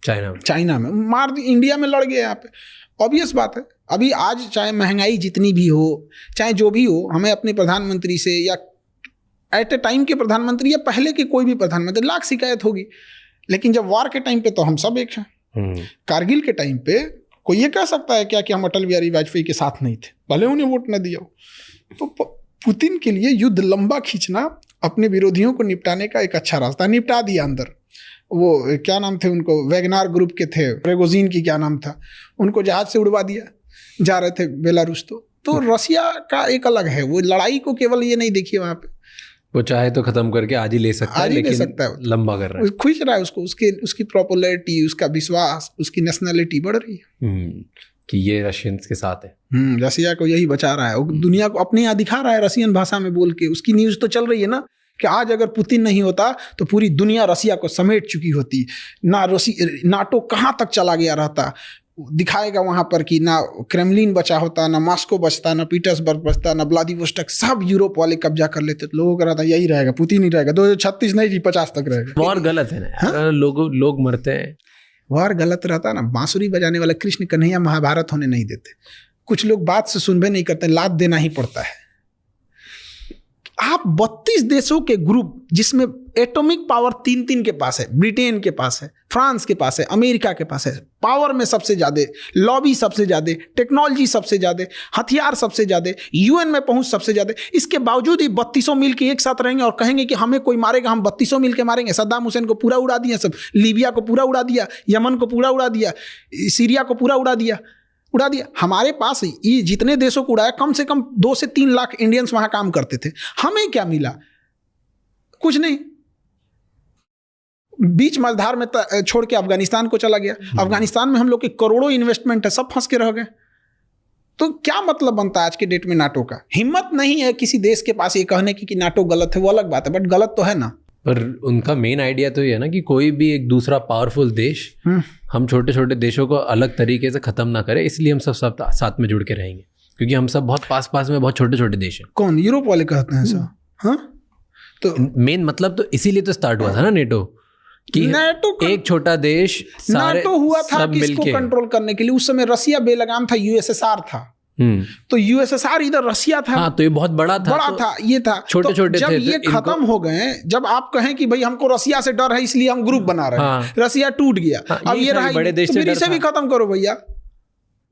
चाइना में मार दी, इंडिया में लड़ गए यहाँ पे। ऑब्वियस बात है, अभी आज चाहे महंगाई जितनी भी हो, चाहे जो भी हो, हमें अपने प्रधानमंत्री से या एट ए टाइम के प्रधानमंत्री या पहले के कोई भी प्रधानमंत्री लाख शिकायत होगी, लेकिन जब वार के टाइम पे तो हम सब एक हैं। कारगिल के टाइम पे कोई ये कह सकता है क्या कि हम अटल बिहारी वाजपेयी के साथ नहीं थे, भले उन्हें वोट न दिया हो। तो पुतिन के लिए युद्ध लंबा खींचना अपने विरोधियों को निपटाने का एक अच्छा रास्ता। निपटा दिया अंदर। वो क्या नाम थे उनको, वैगनार ग्रुप के थे, प्रेगोजिन की क्या नाम था, उनको जहाज से उड़वा दिया, जा रहे थे बेलारूस। तो रसिया का एक अलग है, वो लड़ाई को केवल ये नहीं देखिए वहाँ पे, वो चाहे तो खत्म करके आज ही ले सकता है, लेकिन लंबा कर रहा है, खींच रहा है उसको। उसकी पॉपुलैरिटी, उसका विश्वास, उसकी नेशनलिटी बढ़ रही है कि ये रशियंस के साथ है। रसिया को यही बचा रहा है, दुनिया को अपने यहाँ दिखा रहा है रसियन भाषा में बोल के। उसकी न्यूज़ तो चल रही है ना कि आज अगर पुतिन नहीं होता तो पूरी दुनिया रसिया को समेट चुकी होती। ना नाटो कहाँ तक चला गया रहता, दिखाएगा वहां पर कि ना क्रेमलिन बचा होता, ना मॉस्को बचता, ना पीटर्सबर्ग बचता, ना व्लादिवोस्टोक, सब यूरोप वाले कब्जा कर लेते। तो लोगों का रहता यही रहेगा, पुतिन ही रहेगा, 2036 नहीं जी 50 तक रहेगा। वार गलत है ना, लोग मरते हैं। वार गलत रहता ना, बांसुरी बजाने वाला कृष्ण कन्हैया महाभारत होने नहीं देते। कुछ लोग बात से सुनबे नहीं करते, लात देना ही पड़ता है। आप 32 देशों के ग्रुप, जिसमें एटॉमिक पावर 3 के पास है, ब्रिटेन के पास है, फ्रांस के पास है, अमेरिका के पास है, पावर में सबसे ज्यादा, लॉबी सबसे ज्यादा, टेक्नोलॉजी सबसे ज्यादा, हथियार सबसे ज्यादा, यूएन में पहुंच सबसे ज्यादा, इसके बावजूद ही 3200 मिल के एक साथ रहेंगे और कहेंगे कि हमें कोई मारेगा, हम 3200 मिल के मारेंगे। सद्दाम हुसैन को पूरा उड़ा दिया, सब लीबिया को पूरा उड़ा दिया, यमन को पूरा उड़ा दिया, सीरिया को पूरा उड़ा दिया। हमारे पास ये जितने देशों को उड़ाया, कम से कम 2 से 3 लाख इंडियंस वहां काम करते थे। हमें क्या मिला? कुछ नहीं। बीच मझधार में छोड़ के अफगानिस्तान को चला गया। अफगानिस्तान में हम लोग के करोड़ों इन्वेस्टमेंट है, सब फंस के रह गए। तो क्या मतलब बनता है आज के डेट में नाटो का? हिम्मत नहीं है किसी देश के पास ये कहने की कि नाटो गलत है। वो अलग बात है, बट गलत तो है ना। पर उनका मेन आइडिया तो ये है ना कि कोई भी एक दूसरा पावरफुल देश हम छोटे छोटे देशों को अलग तरीके से खत्म ना करे, इसलिए हम सब साथ में जुड़ के रहेंगे, क्योंकि हम सब बहुत पास में बहुत छोटे छोटे देश हैं। कौन? यूरोप वाले कहते हैं ऐसा? हाँ, तो मेन मतलब तो इसीलिए तो स्टार्ट हुआ था ना नेटो, कि एक छोटा देश नाटो हुआ था किसको कंट्रोल करने के लिए। उस समय रसिया बेलगाम था, यूएसएसआर था। तो यूएसएसआर इधर रसिया था। हाँ, तो ये बहुत बड़ा था, ये था, छोटे छोटे जब ये खत्म हो गए, जब आप कहें कि भाई हमको रसिया से डर है इसलिए हम ग्रुप बना रहे हैं, रसिया टूट गया, अब ये रहा, बड़े देश तो इसे भी खत्म करो भैया।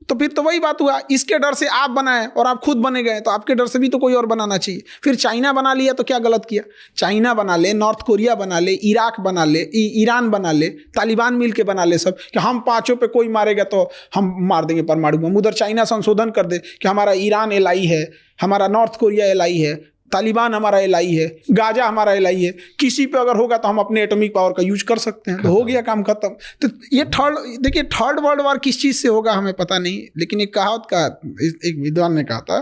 तो फिर तो वही बात हुआ, इसके डर से आप बनाए और आप खुद बने गए, तो आपके डर से भी तो कोई और बनाना चाहिए। फिर चाइना बना लिया तो क्या गलत किया? चाइना बना ले, नॉर्थ कोरिया बना ले, इराक बना ले, ईरान बना ले, तालिबान मिल के बना ले सब, कि हम 5 पे कोई मारेगा तो हम मार देंगे परमाणु बम। उधर चाइना संशोधन कर दे कि हमारा ईरान एलआई है, हमारा नॉर्थ कोरिया एलआई है, तालिबान हमारा एलआई है, गाजा हमारा एलआई है। किसी पे अगर होगा तो हम अपने एटॉमिक पावर का यूज कर सकते हैं, तो हो गया काम खत्म। तो ये थर्ड वर्ल्ड वॉर किस चीज से होगा हमें पता नहीं, लेकिन एक कहावत का एक विद्वान ने कहा था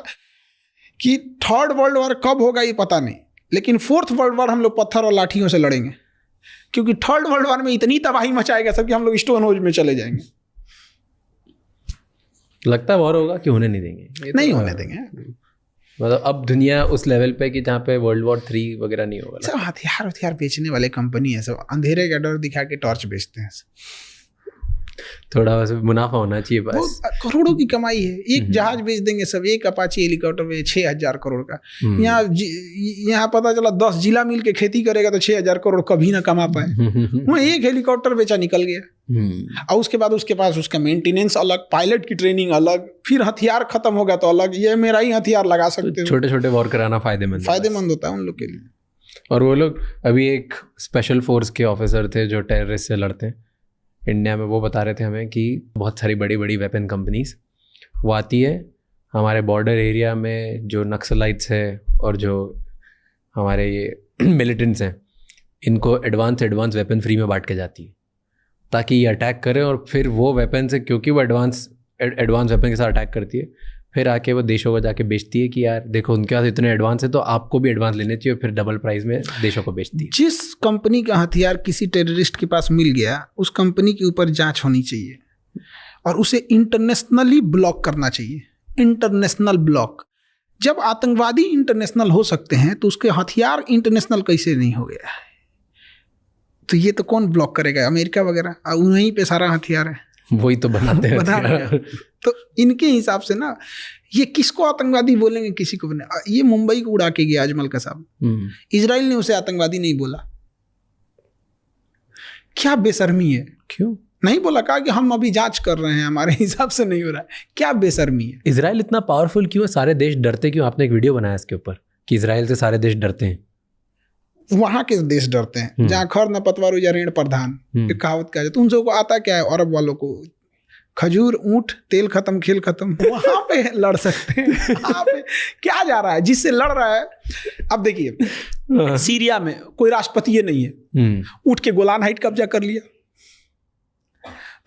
कि थर्ड वर्ल्ड वॉर कब होगा ये पता नहीं, लेकिन 4th वर्ल्ड वॉर हम लोग पत्थर और लाठियों से लड़ेंगे। क्योंकि थर्ड वर्ल्ड वॉर में इतनी तबाही मचाएगा सब कि हम लोग स्टोन होज में चले जाएंगे। लगता है वॉर होगा कि होने नहीं देंगे? नहीं होने देंगे। मतलब अब दुनिया उस लेवल पे कि जहाँ पे वर्ल्ड वॉर 3 वगैरह नहीं होगा। सब हथियार बेचने वाले कंपनी है, सब अंधेरे का डर दिखा के टॉर्च बेचते हैं। थोड़ा बस मुनाफा होना चाहिए बस। करोड़ों की कमाई है। एक जहाज बेच देंगे सब, एक अपाची हेलीकॉप्टर बेच 6,000 करोड़ का। यहाँ पता चला 10 जिला मिल के खेती करेगा तो 6,000 करोड़ कभी ना कमा पाए। वहाँ एक हेलीकॉप्टर बेचा निकल गया। और उसके बाद उसके पास उसका मेंटेनेंस अलग, पायलट की ट्रेनिंग अलग, फिर हथियार खत्म हो गया तो अलग। ये मेरा ही हथियार लगा सकते हो। छोटे छोटे वॉर कराना फायदेमंद होता है उन लोग के लिए। और वो लोग अभी एक स्पेशल फोर्स के ऑफिसर थे जो टेररिस्ट से लड़ते हैं इंडिया में, वो बता रहे थे हमें कि बहुत सारी बड़ी बड़ी वेपन कंपनीज वो आती है हमारे बॉर्डर एरिया में, जो नक्सलाइट्स है और जो हमारे ये मिलिटेंट्स हैं, इनको एडवांस वेपन फ्री में बांट के जाती है ताकि ये अटैक करें। और फिर वो वेपन से, क्योंकि वो एडवांस वेपन के साथ अटैक करती है, फिर आके वो देशों को जाके बेचती है कि यार देखो उनके पास इतने एडवांस है तो आपको भी एडवांस लेने चाहिए, फिर डबल प्राइस में देशों को बेचती है। जिस कंपनी का हथियार किसी टेररिस्ट के पास मिल गया, उस कंपनी के ऊपर जांच होनी चाहिए और उसे इंटरनेशनली ब्लॉक करना चाहिए। International block. जब आतंकवादी इंटरनेशनल हो सकते हैं तो उसके हथियार इंटरनेशनल कैसे नहीं हो गया? तो ये तो कौन ब्लॉक करेगा? अमेरिका वगैरह, उन्हीं पे सारा हथियार है, वही तो बनाते हैं। तो इनके हिसाब से ना, ये किसको आतंकवादी बोलेंगे, किसी को बने। ये मुंबई को उड़ा के गया अजमल कसाब, इजराइल ने उसे आतंकवादी नहीं बोला। क्या बेशर्मी है। क्यों नहीं बोला? कहा कि हम अभी जांच कर रहे हैं, हमारे हिसाब से नहीं हो रहा है। क्या बेशर्मी है। इजराइल इतना पावरफुल क्यों है? सारे देश डरते क्यों? आपने एक वीडियो बनाया इसके ऊपर कि इजराइल से सारे देश डरते हैं। वहां के देश डरते हैं जहाँ खर न पतवार या ऋण प्रधान, एक कहावत कहा जाता है। उन सबको आता क्या है? अरब वालों को खजूर, ऊंट, तेल खत्म, खेल खत्म। वहां पे लड़ सकते हैं। वहां पे क्या जा रहा है? जिससे लड़ रहा है, अब देखिए सीरिया में कोई राष्ट्रपति नहीं है, उठ के गोलान हाइट कब्जा कर लिया।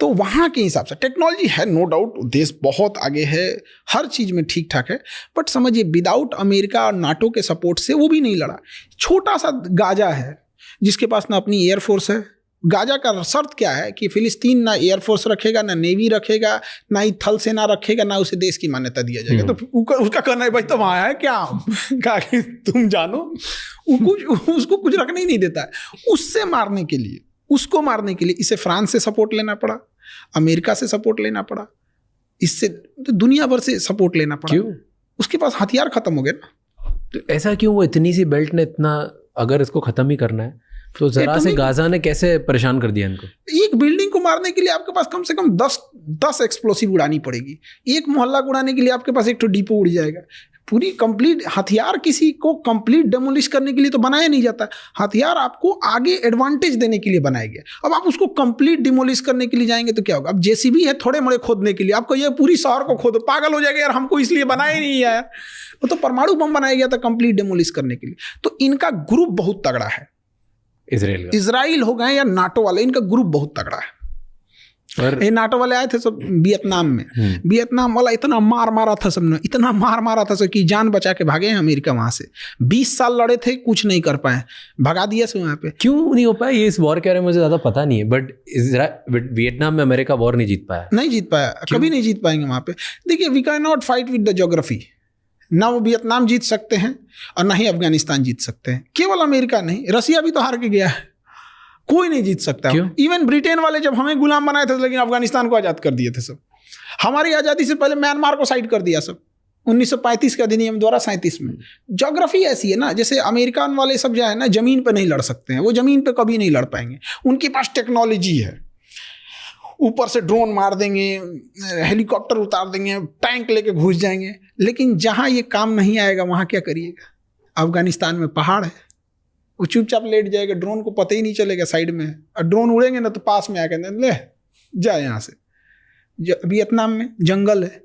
तो वहाँ के हिसाब से टेक्नोलॉजी है, नो डाउट, देश बहुत आगे है, हर चीज़ में ठीक ठाक है। बट समझिए विदाउट अमेरिका और नाटो के सपोर्ट से वो भी नहीं लड़ा। छोटा सा गाजा है जिसके पास ना अपनी एयरफोर्स है। गाजा का शर्त क्या है कि फिलिस्तीन ना एयरफोर्स रखेगा, ना नेवी रखेगा, ना ही थल सेना रखेगा, ना उसे देश की मान्यता दिया जाएगा। तो उसका कहना है भाई तुम आया है क्या? कहा कि तुम जानो, उसको कुछ रखने ही नहीं देता है। उससे मारने के लिए, उसको मारने के लिए इसे फ्रांस से सपोर्ट लेना पड़ा, अमेरिका से सपोर्ट लेना पड़ा, इससे तो दुनिया भर से सपोर्ट लेना पड़ा। क्यों? उसके पास हथियार खत्म हो गए ना। तो ऐसा क्यों? वो इतनी सी बेल्ट ने इतना, अगर इसको खत्म ही करना है तो जरा से गाजा ने कैसे परेशान कर दिया इनको? एक बिल्डिंग को मारने के लिए आपके पास कम से कम 10 एक्सप्लोसिव उड़ानी पड़ेगी। एक मोहल्ला को उड़ाने के लिए आपके पास एक तो डिपो उड़ जाएगा। पूरी कंप्लीट हथियार किसी को कंप्लीट डेमोलिश करने के लिए तो बनाया नहीं जाता। हथियार आपको आगे एडवांटेज देने के लिए बनाया गया। अब आप उसको कंप्लीट डिमोलिश करने के लिए जाएंगे तो क्या होगा? अब जेसीबी है थोड़े मोड़े खोदने के लिए, आपको ये पूरी शहर को खोदो, पागल हो जाएगा यार, हमको इसलिए बनाया ही नहीं यार। वो तो परमाणु बम बनाया गया था कंप्लीट डेमोलिश करने के लिए। तो इनका ग्रुप बहुत तगड़ा है, इजराइल हो गए या नाटो वाले, इनका ग्रुप बहुत तगड़ा है। और ये नाटो वाले आए थे सब वियतनाम में, वियतनाम वाला इतना मार मारा था सबने, इतना मार मारा था सब कि जान बचा के भागे हैं अमेरिका वहां से। 20 साल लड़े थे, कुछ नहीं कर पाए, भगा दिया से वहां पे। क्यों नहीं हो पाया ये इस वॉर के बारे में मुझे ज्यादा पता नहीं है, बट वियतनाम में अमेरिका वॉर नहीं जीत पाया, कभी नहीं जीत पाएंगे वहां पे। देखिए, we can not fight with the geography. ना वो वियतनाम जीत सकते हैं और ना ही अफगानिस्तान जीत सकते हैं। केवल अमेरिका नहीं, रसिया भी तो हार के गया है, कोई नहीं जीत सकता। इवन ब्रिटेन वाले जब हमें गुलाम बनाए थे, लेकिन अफगानिस्तान को आज़ाद कर दिए थे सब। हमारी आज़ादी से पहले म्यांमार को साइड कर दिया सब 1935 के अधिनियम द्वारा 37 में। ज्योग्राफी ऐसी है ना, जैसे अमेरिकन वाले सब जो है ना, जमीन पे नहीं लड़ सकते हैं, वो जमीन पे कभी नहीं लड़ पाएंगे। उनके पास टेक्नोलॉजी है, ऊपर से ड्रोन मार देंगे, हेलीकॉप्टर उतार देंगे, टैंक लेके घुस जाएंगे। लेकिन जहाँ ये काम नहीं आएगा वहाँ क्या करिएगा? अफगानिस्तान में पहाड़ है, वो चुपचाप लेट जाएगा, ड्रोन को पता ही नहीं चलेगा साइड में है, और ड्रोन उड़ेंगे ना तो पास में आकर ले जा यहाँ से। वियतनाम में जंगल है,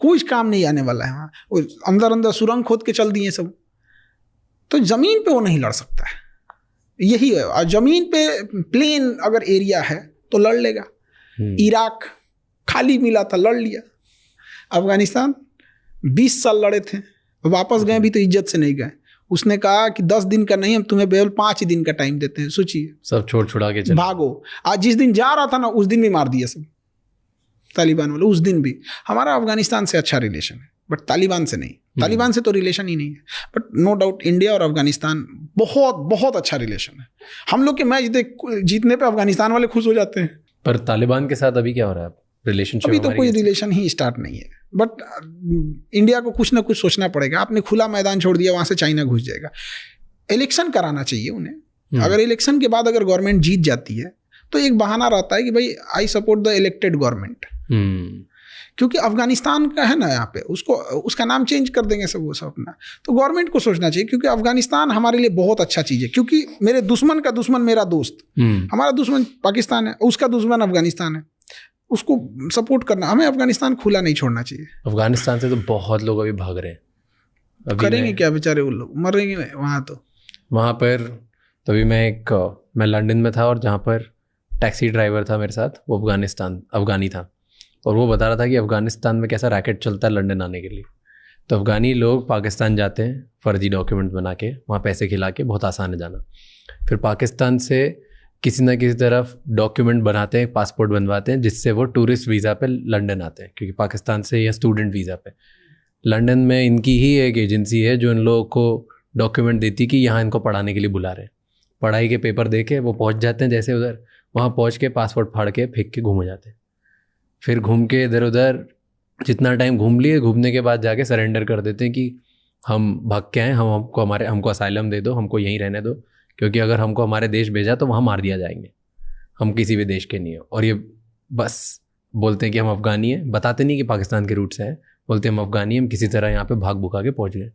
कुछ काम नहीं आने वाला है वहाँ, वो अंदर अंदर सुरंग खोद के चल दिए सब। तो ज़मीन पे वो नहीं लड़ सकता है, यही है। और ज़मीन पे प्लेन अगर एरिया है तो लड़ लेगा। इराक खाली मिला था, लड़ लिया। अफगानिस्तान 20 साल लड़े थे, वापस गए भी तो इज्जत से नहीं गए। उसने कहा कि 10 दिन का नहीं, हम तुम्हें केवल 5 दिन का टाइम देते हैं, सोचिए। सब छोड़ छुड़ा के चले भागो। आज जिस दिन जा रहा था ना, उस दिन भी मार दिया सब तालिबान वाले। उस दिन भी हमारा अफगानिस्तान से अच्छा रिलेशन है, बट तालिबान से नहीं। तालिबान से तो रिलेशन ही नहीं है, बट नो डाउट इंडिया और अफगानिस्तान बहुत बहुत अच्छा रिलेशन है। हम लोग के मैच जीतने पे अफगानिस्तान वाले खुश हो जाते हैं। पर तालिबान के साथ अभी क्या हो रहा है रिलेशनशिप? अभी तो कोई रिलेशन ही स्टार्ट नहीं है, बट इंडिया को कुछ ना कुछ सोचना पड़ेगा। आपने खुला मैदान छोड़ दिया, वहां से चाइना घुस जाएगा। इलेक्शन कराना चाहिए उन्हें। अगर इलेक्शन के बाद अगर गवर्नमेंट जीत जाती है तो एक बहाना रहता है कि भाई I support the elected government. क्योंकि अफगानिस्तान का है ना यहाँ पे, उसको उसका नाम चेंज कर देंगे सब, वो सब अपना। तो गवर्नमेंट को सोचना चाहिए, क्योंकि अफगानिस्तान हमारे लिए बहुत अच्छा चीज़ है। क्योंकि मेरे दुश्मन का दुश्मन मेरा दोस्त, हमारा दुश्मन पाकिस्तान है, उसका दुश्मन अफगानिस्तान है, उसको सपोर्ट करना। हमें अफगानिस्तान खुला नहीं छोड़ना चाहिए। अफगानिस्तान से तो बहुत लोग अभी भाग रहे हैं। करेंगे क्या बेचारे वो लोग, मरेंगे वहाँ। तो वहाँ पर तभी मैं लंदन में था, और जहाँ पर टैक्सी ड्राइवर था मेरे साथ, वो अफगानी था, और वो बता रहा था कि अफ़गानिस्तान में कैसा रैकेट चलता है लंदन आने के लिए। तो अफ़गानी लोग पाकिस्तान जाते हैं फ़र्जी डॉक्यूमेंट बना के, वहाँ पैसे खिला के, बहुत आसान है जाना। फिर पाकिस्तान से किसी ना किसी तरफ डॉक्यूमेंट बनाते हैं, पासपोर्ट बनवाते हैं, जिससे वो टूरिस्ट वीज़ा पे लंदन आते हैं, क्योंकि पाकिस्तान से या स्टूडेंट वीज़ा पे। लंदन में इनकी ही एक एजेंसी है जो इन लोगों को डॉक्यूमेंट देती कि यहाँ इनको पढ़ाने के लिए बुला रहे हैं। पढ़ाई के पेपर दे के वो पहुँच जाते हैं, जैसे उधर वहाँ पहुँच के पासपोर्ट फाड़ के फेंक के घूम जाते हैं। फिर घूम के इधर उधर जितना टाइम घूम लिए, घूमने के बाद जाके सरेंडर कर देते हैं कि हम भाग के आए, हमको असाइलम दे दो, हमको यहीं रहने दो, क्योंकि अगर हमको हमारे देश भेजा तो वहाँ मार दिया जाएंगे, हम किसी भी देश के नहीं हो। और ये बस बोलते हैं कि हम अफ़गानी हैं, बताते नहीं कि पाकिस्तान के रूट से हैं, बोलते हैं हम अफ़गानी हैं, हम किसी तरह यहाँ पे भाग भुका के पहुँच गए।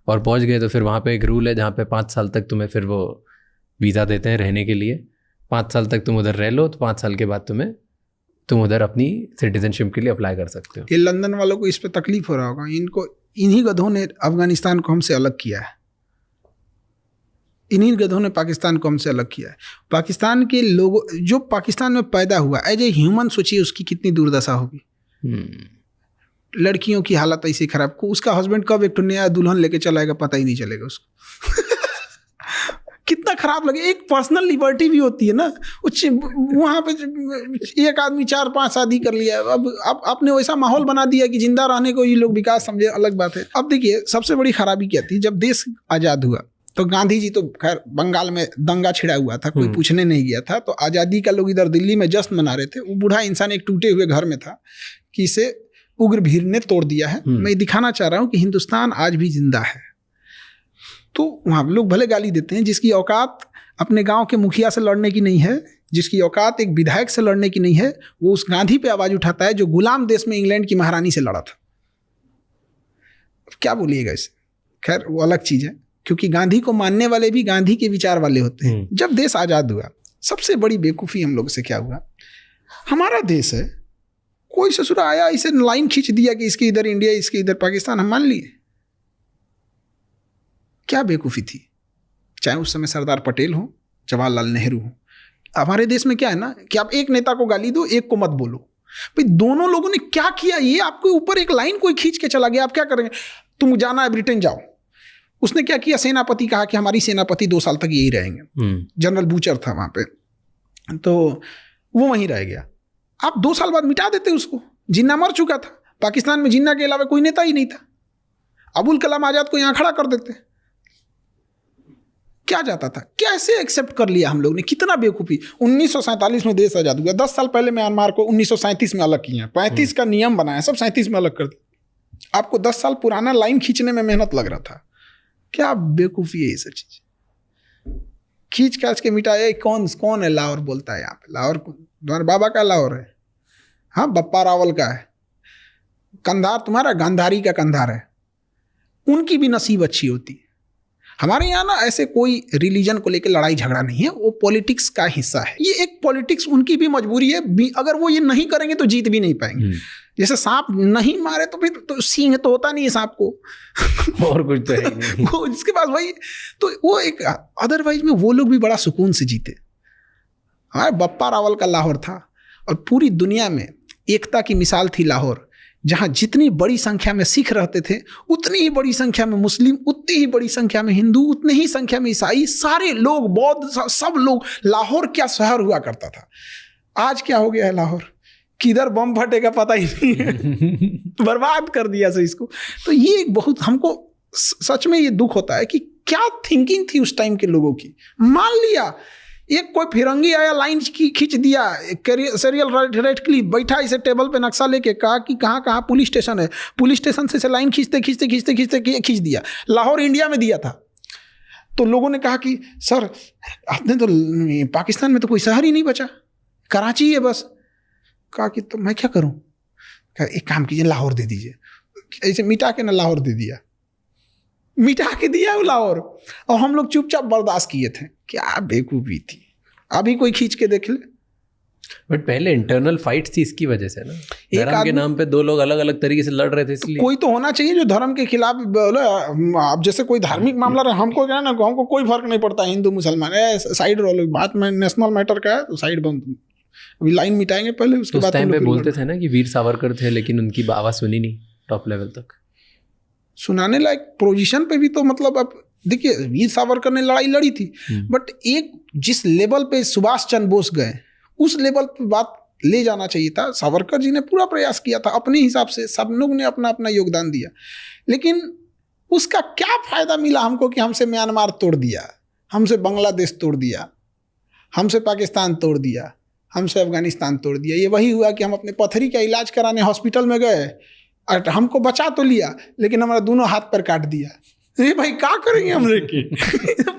और पहुँच गए तो फिर वहाँ पे एक रूल है जहाँ पे 5 साल तक तुम्हें फिर वो वीज़ा देते हैं रहने के लिए। 5 साल तक तुम उधर रह लो, तो 5 साल के बाद तुम उधर अपनी सिटीजनशिप के लिए अप्लाई कर सकते हो। ये लंदन वालों को इस पे तकलीफ हो रहा होगा। इन्हीं गधों ने अफगानिस्तान को हमसे अलग किया है, इन्हीं गधों ने पाकिस्तान को हमसे अलग किया है। पाकिस्तान के लोगों, जो पाकिस्तान में पैदा हुआ एज ए ह्यूमन, सोचिए उसकी कितनी दुर्दशा होगी। लड़कियों की हालत ऐसी खराब को, उसका हस्बैंड कब एक नया दुल्हन लेके चलाएगा पता ही नहीं चलेगा उसको। कितना खराब लगे। एक पर्सनल लिबर्टी भी होती है ना, वहाँ पे एक आदमी 4-5 शादी कर लिया। अब आपने वैसा माहौल बना दिया कि जिंदा रहने को ये लोग विकास समझे, अलग बात है। अब देखिए सबसे बड़ी खराबी क्या थी, जब देश आज़ाद हुआ तो गांधी जी तो खैर बंगाल में दंगा छिड़ा हुआ था, कोई पूछने नहीं गया था। तो आज़ादी का लोग इधर दिल्ली में जश्न मना रहे थे। वो बूढ़ा इंसान एक टूटे हुए घर में था कि इसे उग्र भीड़ ने तोड़ दिया है। मैं दिखाना चाह रहा हूँ कि हिंदुस्तान आज भी जिंदा है। तो वहाँ लोग भले गाली देते हैं, जिसकी औकात अपने गांव के मुखिया से लड़ने की नहीं है, जिसकी औकात एक विधायक से लड़ने की नहीं है, वो उस गांधी पे आवाज़ उठाता है जो गुलाम देश में इंग्लैंड की महारानी से लड़ा था। क्या बोलिएगा इसे, खैर वो अलग चीज़ है, क्योंकि गांधी को मानने वाले भी गांधी के विचार वाले होते हैं। जब देश आज़ाद हुआ, सबसे बड़ी बेवकूफ़ी हम लोग से क्या हुआ, हमारा देश है, कोई ससुरा आया इसे लाइन खींच दिया कि इसके इधर इंडिया, इसके इधर पाकिस्तान, हम मान लिए। क्या बेवकूफ़ी थी। चाहे उस समय सरदार पटेल हो, जवाहरलाल नेहरू हो। हमारे देश में क्या है ना कि आप एक नेता को गाली दो, एक को मत बोलो। भाई दोनों लोगों ने क्या किया, ये आपके ऊपर एक लाइन कोई खींच के चला गया, आप क्या करेंगे, तुम जाना है ब्रिटेन जाओ। उसने क्या किया, सेनापति कहा कि हमारी सेनापति 2 साल तक यही रहेंगे। जनरल बूचर था वहाँ पे, तो वो वहीं रह गया। आप 2 साल बाद मिटा देते उसको। जिन्ना मर चुका था, पाकिस्तान में जिन्ना के अलावा कोई नेता ही नहीं था। अबुल कलाम आज़ाद को यहाँ खड़ा कर देते। क्या जाता था, कैसे एक्सेप्ट कर लिया हम लोग ने, कितना बेवकूफ़ी। 1947 में देश आज़ाद हुआ, 10 साल पहले म्यांमार को 1937 में अलग किया, 35 का नियम बनाया, सब 37 में अलग कर दिया। आपको 10 साल पुराना लाइन खींचने में मेहनत लग रहा था। क्या बेवकूफ़ी है ये सब चीज़, खींच खाच के मिटाया। कौन है लाहौर बोलता है यहाँ पे, लाहौर तुम्हारे बाबा का लाहौर है, हाँ बप्पा रावल का है। कंधार तुम्हारा गांधारी का कंधार है, उनकी भी नसीब अच्छी होती। हमारे यहाँ ना ऐसे कोई रिलीजन को लेकर लड़ाई झगड़ा नहीं है, वो पॉलिटिक्स का हिस्सा है। ये एक पॉलिटिक्स, उनकी भी मजबूरी है, अगर वो ये नहीं करेंगे तो जीत भी नहीं पाएंगे। जैसे सांप नहीं मारे तो फिर तो सींग तो होता नहीं है सांप को, और कुछ तो है नहीं। वो जिसके पास भाई, तो वो एक अदरवाइज में वो लोग भी बड़ा सुकून से जीते। हमारे बप्पा रावल का लाहौर था, और पूरी दुनिया में एकता की मिसाल थी लाहौर। जहाँ जितनी बड़ी संख्या में सिख रहते थे, उतनी ही बड़ी संख्या में मुस्लिम, उतनी ही बड़ी संख्या में हिंदू, उतनी ही संख्या में ईसाई, सारे लोग, बौद्ध, सब लोग। लाहौर क्या शहर हुआ करता था। आज क्या हो गया है लाहौर, किधर बम फटेगा पता ही नहीं है। बर्बाद कर दिया से इसको। तो ये एक बहुत, हमको सच में ये दुख होता है कि क्या थिंकिंग थी उस टाइम के लोगों की। मान लिया एक कोई फिरंगी आया, लाइन खींच दिया, सीरियल रेड क्लिप बैठा इसे टेबल पे नक्शा लेके, कहा कि कहाँ कहाँ पुलिस स्टेशन है, पुलिस स्टेशन से लाइन खींचते खींचते खींचते खींचते खींच दिया। लाहौर इंडिया में दिया था। तो लोगों ने कहा कि सर आपने तो, पाकिस्तान में तो कोई शहर ही नहीं बचा, कराची है बस। कहा कि तो मैं क्या करूं? कहा एक काम कीजिए, लाहौर दे दीजिए। ऐसे मिटा के ना लाहौर दे दिया, मिटा के दिया वो लाहौर। और हम लोग चुपचाप बर्दाश्त किए थे। क्या बेवकूफी थी। अभी कोई खींच के देख ले। बट पहले इंटरनल फाइट्स थी इसकी वजह से ना, धर्म के नाम पे दो लोग अलग अलग तरीके से लड़ रहे थे, इसलिए कोई तो होना चाहिए जो धर्म के खिलाफ बोले। अब जैसे कोई धार्मिक मामला रहे, हमको क्या ना, हमको कोई फर्क नहीं पड़ता हिंदू मुसलमान, साइड रोलो, बात में नेशनल मैटर का है तो साइड बंद। अभी लाइन मिटाएंगे पहले, उसके बाद टाइम पे बोलते थे ना कि वीर सावरकर थे, लेकिन उनकी आवाज सुनी नहीं टॉप लेवल तक। सुनाने लायक पोजीशन पे भी तो मतलब, अब देखिए वीर सावरकर ने लड़ाई लड़ी थी, बट एक जिस लेवल पे सुभाष चंद्र बोस गए, उस लेवल पे बात ले जाना चाहिए था। सावरकर जी ने पूरा प्रयास किया था अपने हिसाब से, सब लोग ने अपना अपना योगदान दिया, लेकिन उसका क्या फायदा मिला हमको कि हमसे म्यांमार तोड़ दिया, हमसे बांग्लादेश तोड़ दिया, हमसे पाकिस्तान तोड़ दिया, हमसे अफगानिस्तान तोड़ दिया। ये वही हुआ कि हम अपने पथरी का इलाज कराने हॉस्पिटल में गए और हमको बचा तो लिया, लेकिन हमारा दोनों हाथ पर काट दिया। ये भाई क्या करेंगे हम लेके?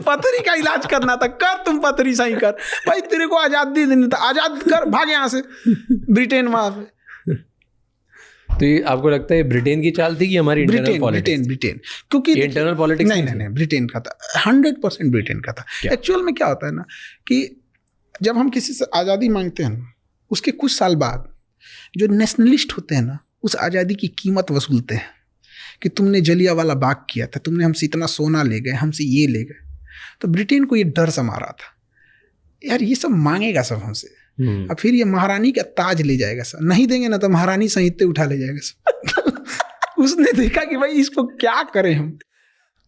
पथरी का इलाज करना था, कर तुम पथरी सही कर भाई, तेरे को आजादी देनी था, आजाद कर, भाग यहाँ से। ब्रिटेन वहां पे। तो ये आपको लगता है ब्रिटेन की चाल थी कि हमारी इंटरनल पॉलिटिक्स? ब्रिटेन क्योंकि इंटरनल पॉलिटिक्स नहीं, ब्रिटेन का था, 100% ब्रिटेन का था। एक्चुअल में क्या होता है ना कि जब हम किसी से आज़ादी मांगते हैं ना, उसके कुछ साल बाद जो नेशनलिस्ट होते हैं ना, उस आज़ादी की कीमत वसूलते हैं कि तुमने जलियांवाला बाग किया था, तुमने हमसे इतना सोना ले गए, हमसे ये ले गए। तो ब्रिटेन को ये डर सा मारा था, यार ये सब मांगेगा सब हमसे, और फिर ये महारानी का ताज ले जाएगा सब, नहीं देंगे ना तो महारानी संहिते उठा ले जाएगा सब। उसने देखा कि भाई इसको क्या करें हम।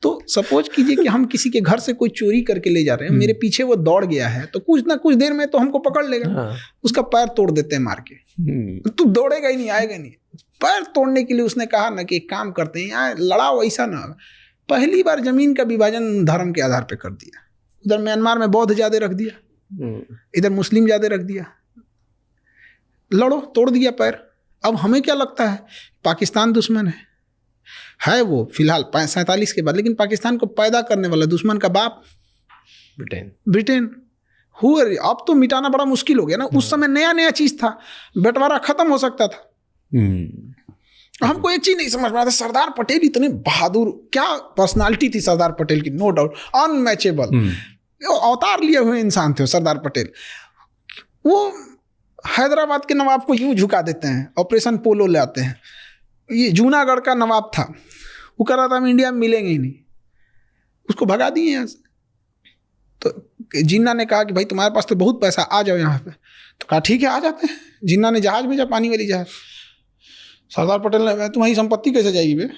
तो सपोज कीजिए कि हम किसी के घर से कोई चोरी करके ले जा रहे हैं, मेरे पीछे वो दौड़ गया है, तो कुछ ना कुछ देर में तो हमको पकड़ लेगा, उसका पैर तोड़ देते हैं मार के। तू दौड़ेगा ही नहीं, आएगा नहीं। पैर तोड़ने के लिए उसने कहा ना कि एक काम करते हैं, यहाँ लड़ाओ, ऐसा ना। पहली बार जमीन का विभाजन धर्म के आधार पर कर दिया। उधर म्यांमार में बौद्ध ज्यादा रख दिया, इधर मुस्लिम ज्यादा रख दिया, लड़ो, तोड़ दिया पैर। अब हमें क्या लगता है पाकिस्तान दुश्मन है वो फिलहाल 47 के बाद, लेकिन पाकिस्तान को पैदा करने वाला दुश्मन का बाप ब्रिटेन हुआ। अब तो मिटाना बड़ा मुश्किल हो गया ना। उस समय नया नया चीज था, बंटवारा खत्म हो सकता था। हमको एक चीज नहीं समझ में आता, सरदार पटेल इतने बहादुर, क्या पर्सनालिटी थी सरदार पटेल की, नो डाउट अनमैचेबल, अवतार लिए हुए इंसान थे सरदार पटेल। वो हैदराबाद के नवाब को यूं झुका देते हैं, ऑपरेशन पोलो ले आते हैं। ये जूनागढ़ का नवाब था, वो कह रहा था हम इंडिया में मिलेंगे ही नहीं, उसको भगा दिए यहाँ से। तो जिन्ना ने कहा कि भाई तुम्हारे पास तो बहुत पैसा, आ जाओ यहाँ पे। तो कहा ठीक है आ जाते हैं। जिन्ना ने जहाज भेजा, पानी वाली जहाज। सरदार पटेल ने, तुम्हारी संपत्ति कैसे जाएगी बे,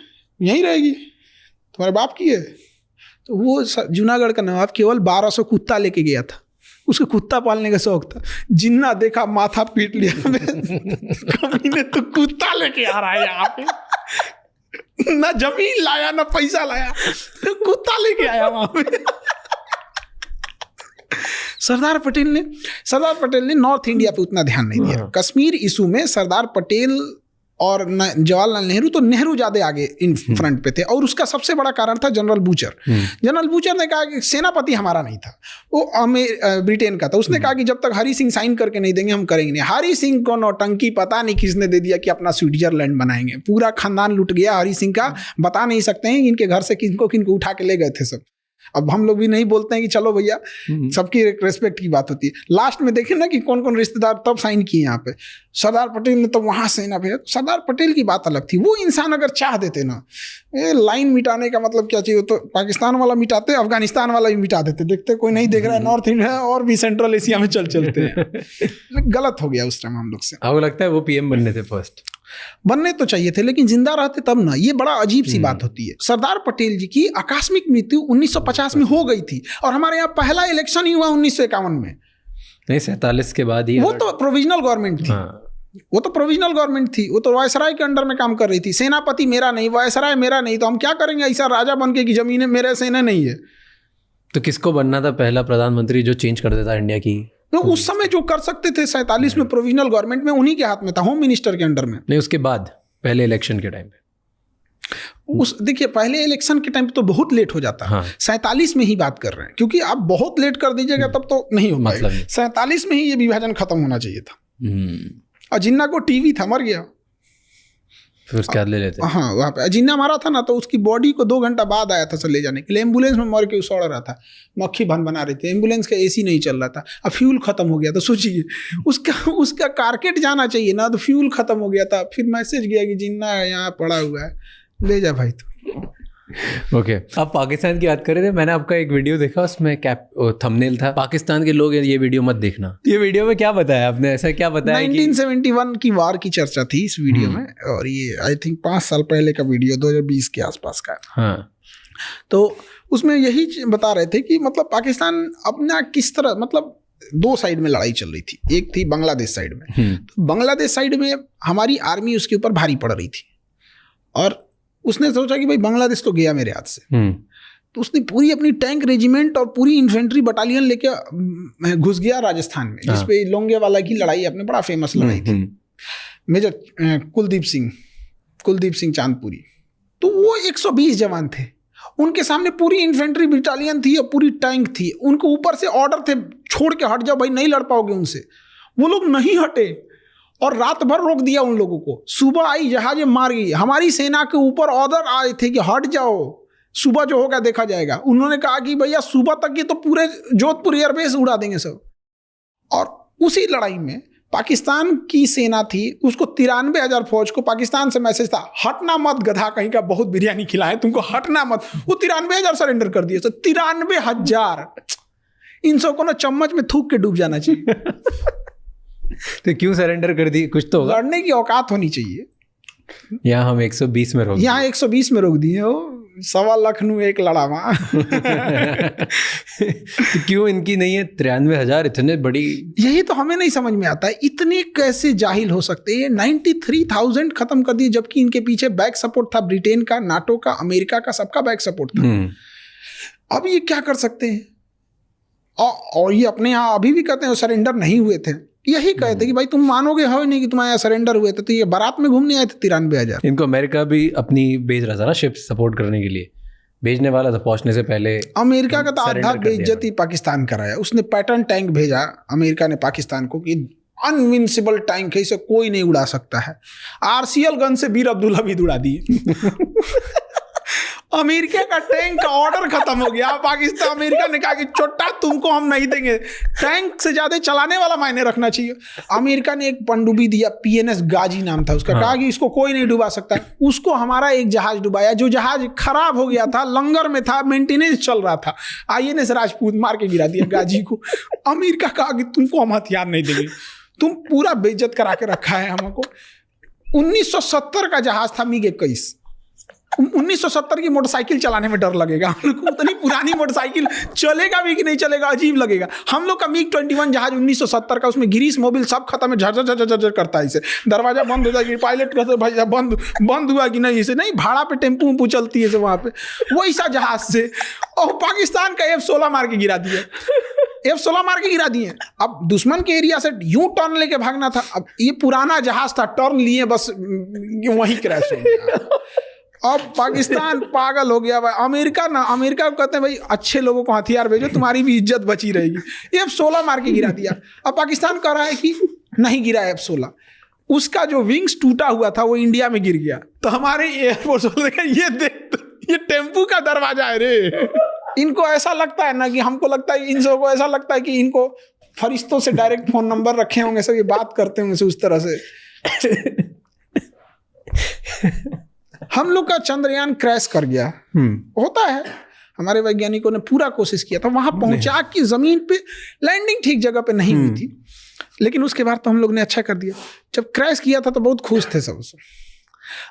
यहीं रहेगी, तुम्हारे बाप की है। तो वो जूनागढ़ का नवाब केवल 1200 कुत्ता लेके गया था, उसको कुत्ता पालने का शौक था। जिन्ना देखा, माथा पीट लिया, कमीने तो कुत्ता लेके आ रहा है यहाँ पे, ना जमीन लाया ना पैसा लाया, कुत्ता लेके आया वहां पे। सरदार पटेल ने नॉर्थ इंडिया पे उतना ध्यान नहीं दिया। कश्मीर इशू में सरदार पटेल और जवाहरलाल नेहरू, तो नेहरू ज्यादा आगे इन फ्रंट पे थे, और उसका सबसे बड़ा कारण था जनरल बूचर। जनरल बूचर ने कहा कि सेनापति हमारा नहीं था, वो ब्रिटेन का था। उसने कहा कि जब तक हरी सिंह साइन करके नहीं देंगे हम करेंगे नहीं। हरी सिंह को नौटंकी पता नहीं किसने दे दिया कि अपना स्विट्जरलैंड बनाएंगे। पूरा खानदान लुट गया हरी सिंह का, बता नहीं सकते हैं इनके घर से किनको उठा के ले गए थे सब। अब हम लोग भी नहीं बोलते हैं कि चलो भैया, सबकी रेस्पेक्ट की बात होती है। लास्ट में देखें ना कि कौन कौन रिश्तेदार तब साइन किए यहाँ पे। सरदार पटेल ने तो वहां से ना भेजा। सरदार पटेल की बात अलग थी। वो इंसान अगर चाह देते ना, ये लाइन मिटाने का मतलब क्या चाहिए, तो पाकिस्तान वाला मिटाते, अफगानिस्तान वाला भी मिटा देते। देखते कोई नहीं देख रहा है, नॉर्थ इंडिया और भी सेंट्रल एशिया में चलते हैं। गलत हो गया उस टाइम हम लोग से। आपको लगता है वो पीएम बनने थे फर्स्ट? बनने तो चाहिए थे, लेकिन जिंदा रहते तब ना। ये बड़ा अजीब सी बात होती है। सरदार पटेल जी की आकस्मिक मृत्यु 1950 में हो गई थी, और हमारे यहाँ पहला इलेक्शन ही हुआ 1951 में। नहीं, 47 के बाद ही। वो तो प्रोविजनल गवर्नमेंट थी। वो तो प्रोविजनल गवर्नमेंट थी, वो तो वायसराय के अंडर में काम कर रही थी। सेनापति मेरा नहीं, वायसराय मेरा नहीं, तो हम क्या करेंगे ऐसा राजा बन के कि जमीनें मेरे सेना नहीं है। तो किसको बनना था पहला प्रधानमंत्री जो चेंज कर देता इंडिया की? तो उस समय जो कर सकते थे 47 में प्रोविजनल गवर्नमेंट में, उन्हीं के हाथ में था, होम मिनिस्टर के अंडर में। नहीं, उसके बाद पहले इलेक्शन के टाइम पे देखिए पहले इलेक्शन के टाइम पे तो बहुत लेट हो जाता है। 47 में ही बात कर रहे हैं, क्योंकि आप बहुत लेट कर दीजिएगा तब तो नहीं हो पाएगा। 47 में ही ये विभाजन खत्म होना चाहिए था। और जिन्ना को टीवी था, मर गया, फिर उसके बाद ले लेते। हाँ, वहाँ पे जिन्ना मारा था ना, तो उसकी बॉडी को 2 घंटा बाद आया था सर ले जाने के लिए। एम्बुलेंस में मर के सड़ रहा था, मक्खी भन बना रही थी, एम्बुलेंस का एसी नहीं चल रहा था, अब फ्यूल खत्म हो गया। तो सोचिए उसका कारकेट जाना चाहिए ना, तो फ्यूल खत्म हो गया था। फिर मैसेज गया कि जिन्ना यहाँ पड़ा हुआ है, ले जा भाई तू। ओके, आप पाकिस्तान की बात कर रहे थे। मैंने आपका एक वीडियो देखा, उसमें थंबनेल था, पाकिस्तान के लोग ये वीडियो मत देखना। ये वीडियो में क्या बताया आपने? ऐसा क्या बताया? 1971 की वार की चर्चा थी इस वीडियो में, और ये आई थिंक 5 साल पहले का वीडियो, 2020 के आसपास का। हाँ, तो उसमें यही बता रहे थे कि मतलब पाकिस्तान अपना किस तरह, मतलब 2 साइड में लड़ाई चल रही थी। एक थी बांग्लादेश साइड में, तो बांग्लादेश साइड में हमारी आर्मी उसके ऊपर भारी पड़ रही थी, और उसने सोचा कि भाई बांग्लादेश तो गया मेरे हाथ से। तो उसने पूरी अपनी टैंक रेजिमेंट और पूरी इन्फेंट्री बटालियन लेके घुस गया राजस्थान में, जिसपे लोंगेवाला की लड़ाई अपने बड़ा फेमस लड़ाई थी। मेजर कुलदीप सिंह चांदपुरी, तो वो 120 जवान थे, उनके सामने पूरी इन्फेंट्री बटालियन थी और पूरी टैंक थी। उनको ऊपर से ऑर्डर थे, छोड़ के हट जाओ भाई, नहीं लड़ पाओगे उनसे। वो लोग नहीं हटे और रात भर रोक दिया उन लोगों को। सुबह आई, जहाजें मार गई। हमारी सेना के ऊपर ऑर्डर आए थे कि हट जाओ, सुबह जो होगा देखा जाएगा। उन्होंने कहा कि भैया सुबह तक ये तो पूरे जोधपुर एयरबेस उड़ा देंगे सब। और उसी लड़ाई में पाकिस्तान की सेना थी, उसको 93,000 फौज को पाकिस्तान से मैसेज था, हटना मत गधा कहीं का, बहुत बिरयानी खिलाए तुमको, हटना मत। वो 93,000 सरेंडर कर दिए। तो 93,000, इन सबको ना चम्मच में थूक के डूब जाना चाहिए। तो क्यों सरेंडर कर दी? कुछ तो लड़ने की औकात होनी चाहिए। यहाँ हम 120 में रोक, यहाँ 120 में रोक दिए हो। 1.25 लाख नू एक लड़ा वहाँ। तो क्यों इनकी नहीं है 93,000? इतने बड़ी, यही तो हमें नहीं समझ में आता है, इतने कैसे जाहिल हो सकते हैं। 93,000 खत्म कर दिए, जबकि इनके पीछे बैक सपोर्ट था ब्रिटेन का, नाटो का, अमेरिका का, सबका बैक सपोर्ट था। अब ये क्या कर सकते हैं? और ये अपने यहाँ अभी भी कहते हैं सरेंडर नहीं हुए थे। यही कहते कि भाई तुम मानोगे हो नहीं कि तुम्हारे यहाँ सरेंडर हुए थे। तो ये बारात में घूमने आए थे 93,000। इनको अमेरिका भी अपनी भेज रहा था ना, शिप सपोर्ट करने के लिए भेजने वाला था पहुंचने से पहले। अमेरिका का तो आधा बेइज्जती पाकिस्तान कराया। उसने पैटर्न टैंक भेजा अमेरिका ने पाकिस्तान को कि अनविंसिबल टैंक है, इसे कोई नहीं उड़ा सकता है। आरसीएल गन से वीर अब्दुल्ला भी उड़ा दिए। अमेरिका का टैंक का ऑर्डर खत्म हो गया। पाकिस्तान, अमेरिका ने कहा कि चोटा तुमको हम नहीं देंगे, टैंक से ज्यादा चलाने वाला मायने रखना चाहिए। अमेरिका ने एक पनडुब्बी दिया, PNS गाजी नाम था उसका। कहा कि इसको कोई नहीं डुबा सकता। उसको हमारा एक जहाज डुबाया, जो जहाज खराब हो गया था, लंगर में था, मेंटेनेंस चल रहा था। INS राजपूत मार के गिरा दिया गाजी को। अमेरिका कहा कि तुमको हम हथियार नहीं देंगे, तुम पूरा बेइज्जत करा के रखा है हमको। 1970 का जहाज था MiG-21। 1970 की मोटरसाइकिल चलाने में डर लगेगा हम लोग को। उतनी पुरानी मोटरसाइकिल चलेगा भी कि नहीं चलेगा, अजीब लगेगा। हम लोग का MiG-21 जहाज 1970 का, उसमें ग्रीस मोबिल सब खत्म है, झर झर झर झर करता है। इसे दरवाजा बंद हो जाएगी, पायलट कहते भाई बंद हुआ कि नहीं, इसे नहीं, भाड़ा पे टेम्पू चलती है वहां पे, वैसा जहाज से। और पाकिस्तान का F-16 मार के गिरा दिया। F-16 मार के गिरा दिए। अब दुश्मन के एरिया से यूं टर्न लेके भागना था। अब ये पुराना जहाज था, टर्न लिए बस वहीं क्रैश हो गया। अब पाकिस्तान पागल हो गया भाई। अमेरिका को कहते हैं भाई अच्छे लोगों को हथियार भेजो, तुम्हारी भी इज्जत बची रहेगी। F-16 मार के गिरा दिया। अब पाकिस्तान कह रहा है कि नहीं गिरा F-16, उसका जो विंग्स टूटा हुआ था वो इंडिया में गिर गया। तो हमारे एयरफोर्स ये देख, ये टेम्पू का दरवाजा है रे। इनको ऐसा लगता है ना कि हमको लगता है, इन सबको ऐसा लगता है कि इनको फरिश्तों से डायरेक्ट फोन नंबर रखे होंगे, सब ये बात करते होंगे उस तरह से। हम लोग का चंद्रयान क्रैश कर गया, होता है। हमारे वैज्ञानिकों ने पूरा कोशिश किया था, वहां पहुंचा कि जमीन पे लैंडिंग ठीक जगह पे नहीं हुई थी। लेकिन उसके बाद तो हम लोग ने अच्छा कर दिया। जब क्रैश किया था तो बहुत खुश थे सब।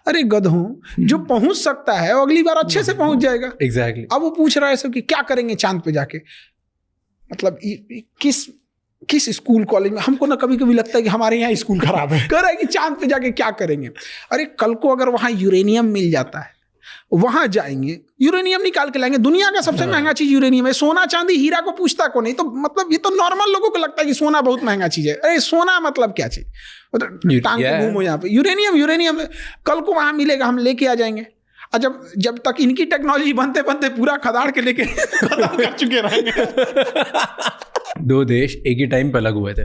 अरे गधों, जो पहुंच सकता है वो अगली बार अच्छे से पहुंच जाएगा। एग्जैक्टली। अब वो पूछ रहा है सब कि क्या करेंगे चांद पे जाके। मतलब किस स्कूल कॉलेज में, हमको ना कभी कभी लगता है कि हमारे यहाँ स्कूल खराब है। कह रहा है कि चांद पे जाके क्या करेंगे। अरे कल को अगर वहां यूरेनियम मिल जाता है, वहां जाएंगे, यूरेनियम निकाल के लाएंगे। दुनिया का सबसे महंगा चीज यूरेनियम है। सोना चांदी हीरा को पूछता को नहीं। तो मतलब ये तो नॉर्मल लोगों को लगता है कि सोना बहुत महंगा चीज है। अरे सोना मतलब क्या चीज, टांग के घूमो यहाँ पे। यूरेनियम कल को वहां मिलेगा, हम लेके आ जाएंगे। और जब तक इनकी टेक्नोलॉजी बनते बनते पूरा खदाड़ के लेके खत्म कर चुके रहेंगे। दो देश एक ही टाइम पे अलग हुए थे,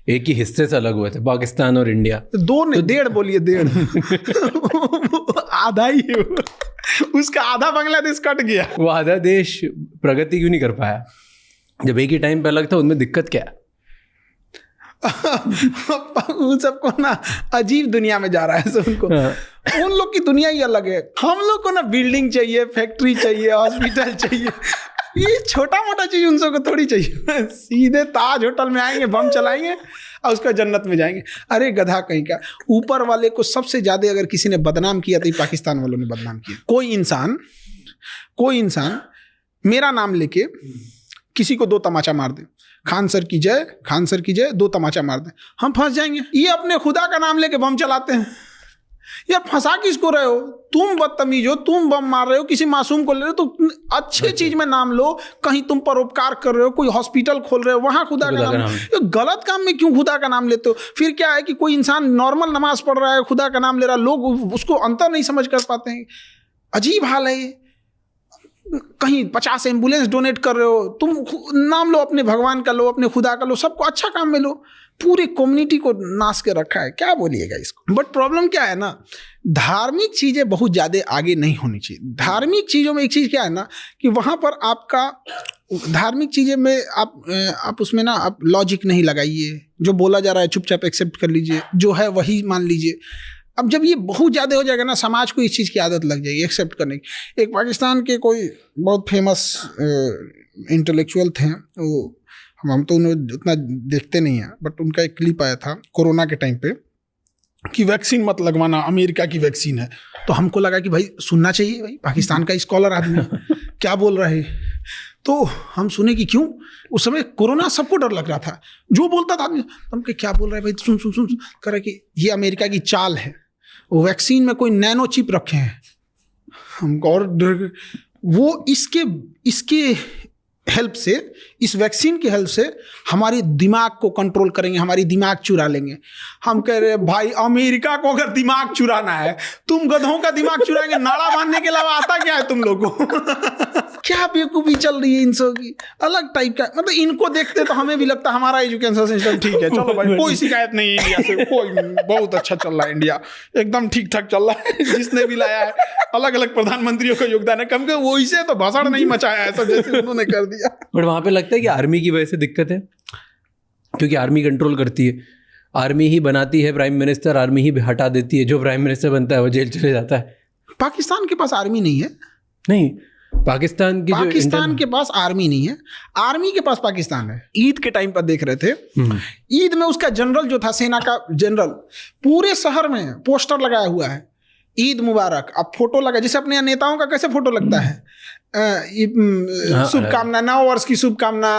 एक ही हिस्से से अलग हुए थे, पाकिस्तान और इंडिया। दो ने डेढ़ बोलिए, डेढ़ आधा ही है। उसका आधा बांग्लादेश कट गया। वो आधा देश प्रगति क्यों नहीं कर पाया जब एक ही टाइम पे अलग था? उनमें दिक्कत क्या है? उन सबको ना अजीब दुनिया में जा रहा है सब उनको। उन लोग की दुनिया ही अलग है। हम लोग को ना बिल्डिंग चाहिए, फैक्ट्री चाहिए, हॉस्पिटल चाहिए। ये छोटा मोटा चीज उन सबको थोड़ी चाहिए। सीधे ताज होटल में आएंगे, बम चलाएंगे और उसका जन्नत में जाएंगे। अरे गधा कहीं का। ऊपर वाले को सबसे ज्यादा अगर किसी ने बदनाम किया तो पाकिस्तान वालों ने बदनाम किया। कोई इंसान मेरा नाम लेके किसी को 2 तमाचा मार दे, खान सर की जय, खान सर की जय, 2 तमाचा मार दे, हम फंस जाएंगे। ये अपने खुदा का नाम लेके बम चलाते हैं। यार फंसा किसको रहे हो? तुम बदतमीज हो, तुम बम मार रहे हो, किसी मासूम को ले रहे हो। तो अच्छे चीज में नाम लो। कहीं तुम परोपकार कर रहे हो, कोई हॉस्पिटल खोल रहे हो, वहां खुदा का नाम। गलत काम में क्यों खुदा का नाम लेते हो? फिर क्या है कि कोई इंसान नॉर्मल नमाज पढ़ रहा है, खुदा का नाम ले रहा है, लोग उसको अंतर नहीं समझ कर पाते हैं। अजीब हाल है ये। कहीं 50 एम्बुलेंस डोनेट कर रहे हो, तुम नाम लो अपने भगवान का, लो अपने खुदा का, लो सबको अच्छा काम में लो। पूरी कम्युनिटी को नाश के रखा है। क्या बोलिएगा इसको? बट प्रॉब्लम क्या है ना, धार्मिक चीजें बहुत ज्यादा आगे नहीं होनी चाहिए। धार्मिक चीजों में एक चीज क्या है ना कि वहां पर आपका धार्मिक चीजें में आप उसमें ना आप लॉजिक नहीं लगाइए। जो बोला जा रहा है चुपचाप एक्सेप्ट कर लीजिए, जो है वही मान लीजिए। अब जब ये बहुत ज़्यादा हो जाएगा ना, समाज को इस चीज़ की आदत लग जाएगी एक्सेप्ट करने की। एक पाकिस्तान के कोई बहुत फेमस इंटेलेक्चुअल थे, वो हम तो उन्हें उतना देखते नहीं हैं, बट उनका एक क्लिप आया था कोरोना के टाइम पे कि वैक्सीन मत लगवाना, अमेरिका की वैक्सीन है। तो हमको लगा कि भाई सुनना चाहिए, भाई पाकिस्तान का स्कॉलर आदमी क्या बोल रहा है। तो हम सुने कि क्यों, उस समय कोरोना सबको डर लग रहा था, जो बोलता था आदमी हम क्या बोल रहा है भाई, सुन सुन सुन कर रहा कि ये अमेरिका की चाल है, वो वैक्सीन में कोई नैनो चिप रखे हैं। हमको और वो इसके हेल्प से, इस वैक्सीन की हेल्प से हमारी दिमाग को कंट्रोल करेंगे, हमारी दिमाग चुरा लेंगे। हम कह रहे भाई अमेरिका को अगर दिमाग चुराना है, तुम गधों का दिमाग चुराएंगे, नाड़ा बांधने के अलावा आता क्या है तुम लोगों को? क्या बेवकूफ़ी चल रही है इन सब की, अलग टाइप का। मतलब इनको देखते तो हमें भी लगता हमारा एजुकेशन सिस्टम ठीक है, चलो भाई कोई शिकायत नहीं है इंडिया से, कोई बहुत अच्छा चल रहा है, इंडिया एकदम ठीक ठाक चल रहा है। जिसने भी लाया है अलग अलग प्रधानमंत्रियों का योगदान है, कम के वो इसे तो भाषण नहीं मचाया है सब जैसे उन्होंने कर दिया। बट वहां पे लगता है कि आर्मी की वजह से दिक्कत है, क्योंकि आर्मी कंट्रोल करती है, आर्मी ही बनाती है प्राइम मिनिस्टर, आर्मी ही हटा देती है, जो प्राइम मिनिस्टर बनता है वो जेल चले जाता है। पाकिस्तान के पास आर्मी नहीं है। नहीं, पाकिस्तान के पास आर्मी नहीं है, आर्मी के पास पाकिस्तान है। ईद के टाइम पर देख रहे थे, ईद में उसका जनरल जो था, सेना का जनरल, पूरे शहर में पोस्टर लगाया हुआ है, ईद मुबारक। अब फोटो लगा, जैसे अपने नेताओं का कैसे फोटो लगता है, शुभकामना, नव वर्ष की शुभकामना,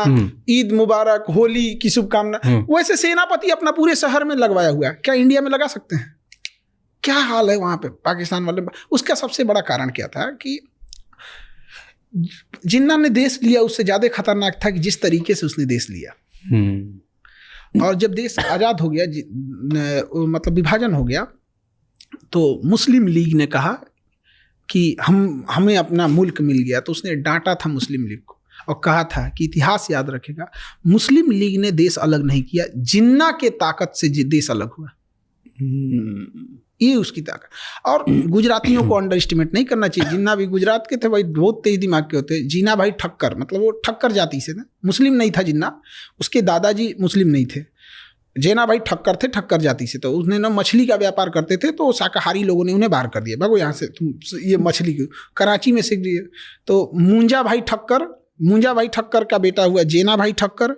ईद मुबारक, होली की शुभकामना, वैसे सेनापति अपना पूरे शहर में लगवाया हुआ है। क्या इंडिया में लगा सकते हैं? क्या हाल है वहां पे पाकिस्तान वाले? उसका सबसे बड़ा कारण क्या था कि जिन्ना ने देश लिया उससे ज्यादा खतरनाक था कि जिस तरीके से उसने देश लिया। और जब देश आजाद हो गया, मतलब विभाजन हो गया, तो मुस्लिम लीग ने कहा कि हमें अपना मुल्क मिल गया। तो उसने डांटा था मुस्लिम लीग को और कहा था कि इतिहास याद रखेगा, मुस्लिम लीग ने देश अलग नहीं किया, जिन्ना के ताकत से देश अलग हुआ। ये उसकी ताकत। और गुजरातियों को अंडर एस्टिमेट नहीं करना चाहिए। जिन्ना भी गुजरात के थे भाई, बहुत तेज दिमाग के होते। जीना भाई ठक्कर, मतलब वो ठक्कर जाति से ना, मुस्लिम नहीं था जिन्ना, उसके दादाजी मुस्लिम नहीं थे। जेना भाई ठक्कर थे, ठक्कर जाति से। तो उसने ना मछली का व्यापार करते थे, तो शाकाहारी लोगों ने उन्हें बाहर कर दिया, भागो यहाँ से, तुम ये मछली कराची में सीख दिए। तो मुंजा भाई ठक्कर मुंजा भाई ठक्कर का बेटा हुआ जेना भाई ठक्कर,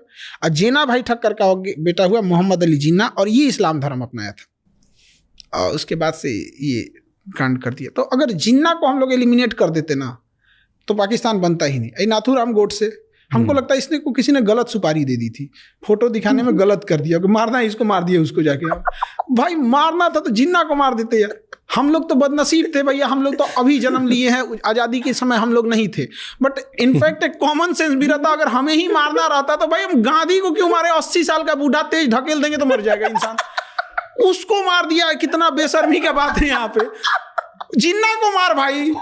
और जेना भाई ठक्कर का बेटा हुआ मोहम्मद अली जिन्ना, और ये इस्लाम धर्म अपनाया था और उसके बाद से ये कांड कर दिया। तो अगर जिन्ना को हम लोग एलिमिनेट कर देते ना तो पाकिस्तान बनता ही नहीं। नाथूराम गोडसे, हमको लगता है इसने को किसी ने गलत सुपारी दे दी थी, फोटो दिखाने में गलत कर दिया कि मारना है इसको, मार दिया उसको जाके। भाई मारना था तो जिन्ना को मार देते यार। हम लोग तो बदनसीब थे भैया, हम लोग तो अभी जन्म लिए हैं, आज़ादी के समय हम लोग नहीं थे। बट इनफैक्ट एक कॉमन सेंस भी रहता, अगर हमें ही मारना रहता तो भाई हम गांधी को क्यों मारे? 80 साल का बूढ़ा तेज ढकेल देंगे तो मर जाएगा इंसान, उसको मार दिया। कितना बेशर्मी का बात है यहाँ पे। जिन्ना को मार भाई,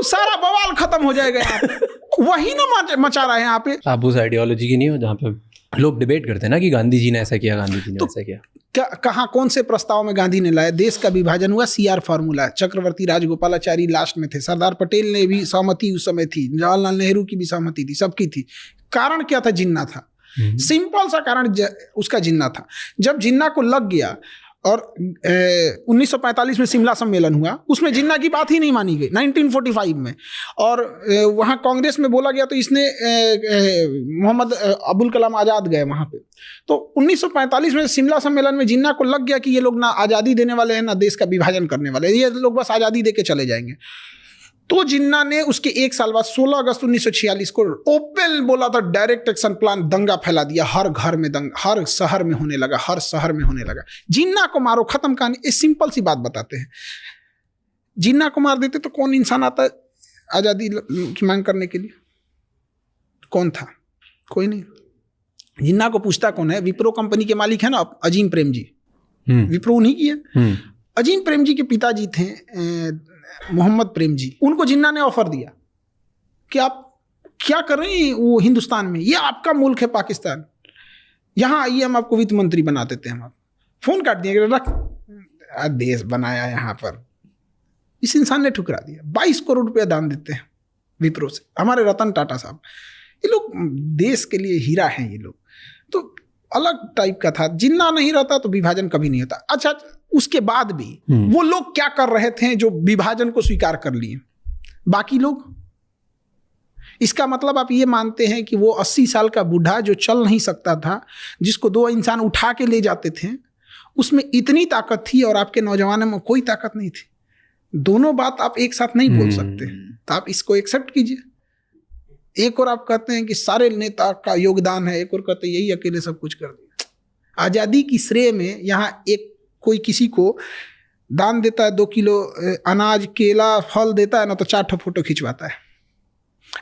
सारा बवाल खत्म हो जाएगा यहाँ पे। वही ना मचा रहा है यहाँ पे। आप उस आइडियोलॉजी की नहीं हो जहाँ पे लोग डिबेट करते हैं ना कि गांधी जी ने ऐसा किया, गांधी जी ने ऐसा किया। कहाँ कौन से प्रस्ताव में गांधी ने लाया? देश का विभाजन हुआ, CR फॉर्मूला, चक्रवर्ती राजगोपालाचारी लास्ट में थे, सरदार पटेल ने भी सहमति उस समय थी, जवाहरलाल नेहरू की भी सहमति थी, सबकी थी। कारण क्या था? जिन्ना था। सिंपल सा कारण उसका जिन्ना था। जब जिन्ना को लग गया और 1945 में शिमला सम्मेलन हुआ, उसमें जिन्ना की बात ही नहीं मानी गई 1945 में, और वहाँ कांग्रेस में बोला गया तो इसने मोहम्मद अबुल कलाम आज़ाद गए वहाँ पे। तो 1945 में शिमला सम्मेलन में जिन्ना को लग गया कि ये लोग ना आज़ादी देने वाले हैं ना देश का विभाजन करने वाले हैं, ये लोग बस आज़ादी दे के चले जाएंगे। तो जिन्ना ने उसके एक साल बाद 16 अगस्त 1946 को ओपन बोला था, डायरेक्ट एक्शन प्लान, दंगा फैला दिया, हर घर में दंगा, हर शहर में होने लगा, हर शहर में होने लगा। जिन्ना को मारो, खत्म कहानी। एक सिंपल सी बात बताते हैं, जिन्ना को मार देते तो कौन इंसान आता आज़ादी की मांग करने के लिए? कौन था? कोई नहीं। जिन्ना को पूछता कौन है? विप्रो कंपनी के मालिक है ना अजीम प्रेम जी, विप्रो उन्हीं की है। अजीम प्रेम जी के पिताजी थे मोहम्मद प्रेम जी, उनको जिन्ना ने ऑफर दिया कि आप क्या कर रहे हैं वो हिंदुस्तान में, ये आपका मुल्क है पाकिस्तान, यहाँ आइए हम आपको वित्त मंत्री बना देते हैं। हम फोन काट दिए, रख देश बनाया यहाँ पर। इस इंसान ने ठुकरा दिया। 22 करोड़ रुपया दान देते हैं विप्रो से, हमारे रतन टाटा साहब। ये लोग देश के लिए हीरा हैं ये लोग। तो अलग टाइप का था। जिन्ना नहीं रहता तो विभाजन कभी नहीं होता। अच्छा, उसके बाद भी वो लोग क्या कर रहे थे जो विभाजन को स्वीकार कर लिए? बाकी लोग, इसका मतलब आप ये मानते हैं कि वो 80 साल का बूढ़ा जो चल नहीं सकता था, जिसको 2 इंसान उठा के ले जाते थे, उसमें इतनी ताकत थी और आपके नौजवानों में कोई ताकत नहीं थी? दोनों बात आप एक साथ नहीं बोल सकते। तो आप इसको एक्सेप्ट कीजिए। एक और आप कहते हैं कि सारे नेता का योगदान है, एक और कहते हैं यही अकेले सब कुछ कर दिया। आज़ादी की श्रेय में यहाँ एक कोई किसी को दान देता है, 2 किलो अनाज, केला, फल देता है ना, तो 4 फोटो खिंचवाता है।